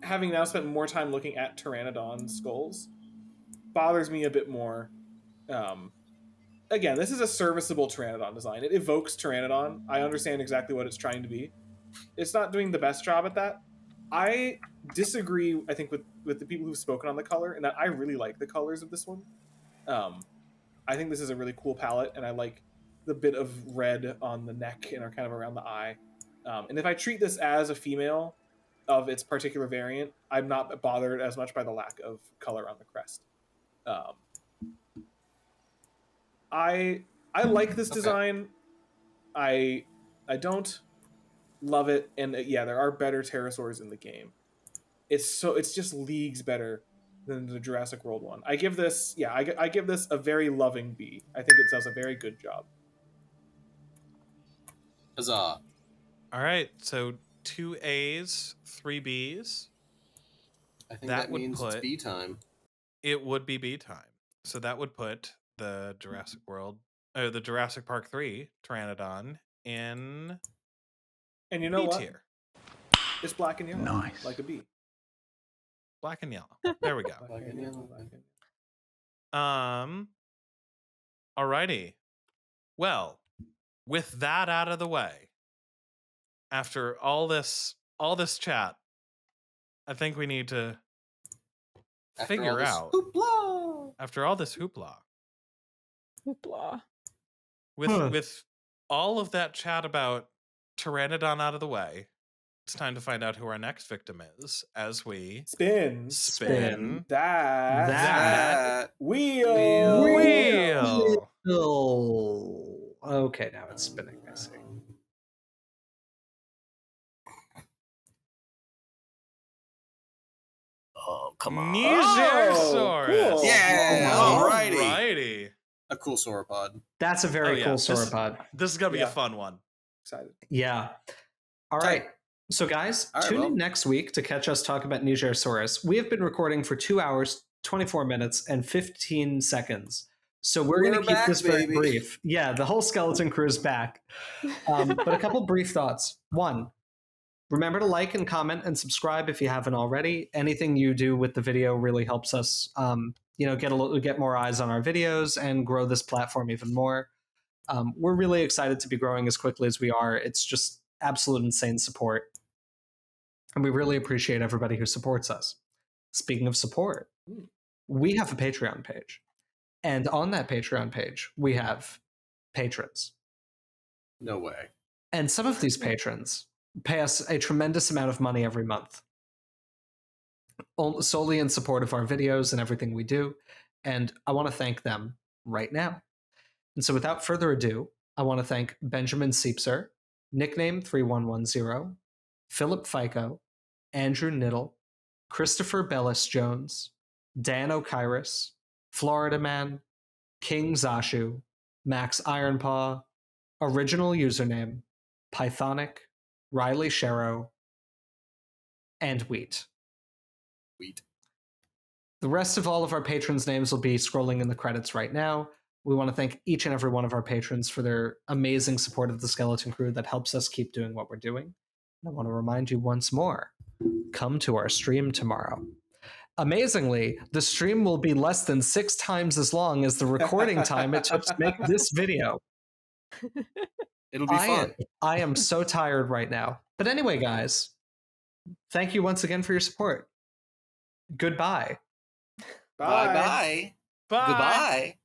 having now spent more time looking at Pteranodon skulls, bothers me a bit more. Again, this is a serviceable Pteranodon design. It evokes Pteranodon. I understand exactly what it's trying to be. It's not doing the best job at that. I disagree, I think, with the people who've spoken on the color, and that I really like the colors of this one. I think this is a really cool palette, and I like the bit of red on the neck and kind of around the eye. And if I treat this as a female of its particular variant, I'm not bothered as much by the lack of color on the crest. I like this design. I don't love it, and yeah, there are better pterosaurs in the game. It's just leagues better than the Jurassic World one. I give this I give this a very loving B. I think it does a very good job. Huzzah! All right, so 2 A's, 3 B's. I think that means it's B time. it would be B time. So that would put the Jurassic World, or the Jurassic Park 3 Pteranodon in And you know B what? tier. It's black and yellow. Nice. Like a bee. Black and yellow. There we go. Black and yellow. Black and yellow. Alrighty. Well, with that out of the way, after all this chat, I think we need to figure out Hoopla! after all this hoopla, Hoopla. with all of that chat about Pteranodon out of the way, it's time to find out who our next victim is as we Spin. That wheel. Okay, now it's spinning. I see. Oh, come on. Nigersaurus. cool. Yeah, Alrighty. A cool sauropod. That's a very cool This- sauropod. This is gonna be Yeah. a fun one. Excited. Yeah. All right. So, guys, All right, tune well. in next week to catch us talk about Nigersaurus. We have been recording for 2 hours, 24 minutes, and 15 seconds. So we're going to keep back, this very baby. brief. Yeah, the whole skeleton crew is back. But a couple brief thoughts. One, remember to like and comment and subscribe if you haven't already. Anything you do with the video really helps us, get more eyes on our videos and grow this platform even more. We're really excited to be growing as quickly as we are. It's just absolute insane support. And we really appreciate everybody who supports us. Speaking of support, we have a Patreon page. And on that Patreon page, we have patrons. No way. And some of these patrons pay us a tremendous amount of money every month, solely in support of our videos and everything we do. And I want to thank them right now. And so without further ado, I want to thank Benjamin Seepser, nickname 3110, Philip Fico, Andrew Niddle, Christopher Bellis Jones, Dan O'Kyrus, Florida Man, King Zashu, Max Ironpaw, original username, Pythonic, Riley Sharrow, and Wheat. The rest of all of our patrons' names will be scrolling in the credits right now. We want to thank each and every one of our patrons for their amazing support of the Skeleton Crew that helps us keep doing what we're doing. And I want to remind you once more, come to our stream tomorrow. Amazingly, the stream will be less than 6 times as long as the recording time it took to make this video. It'll be fun. I am so tired right now. But anyway, guys, thank you once again for your support. Goodbye. Bye. Bye-bye. Bye. Goodbye.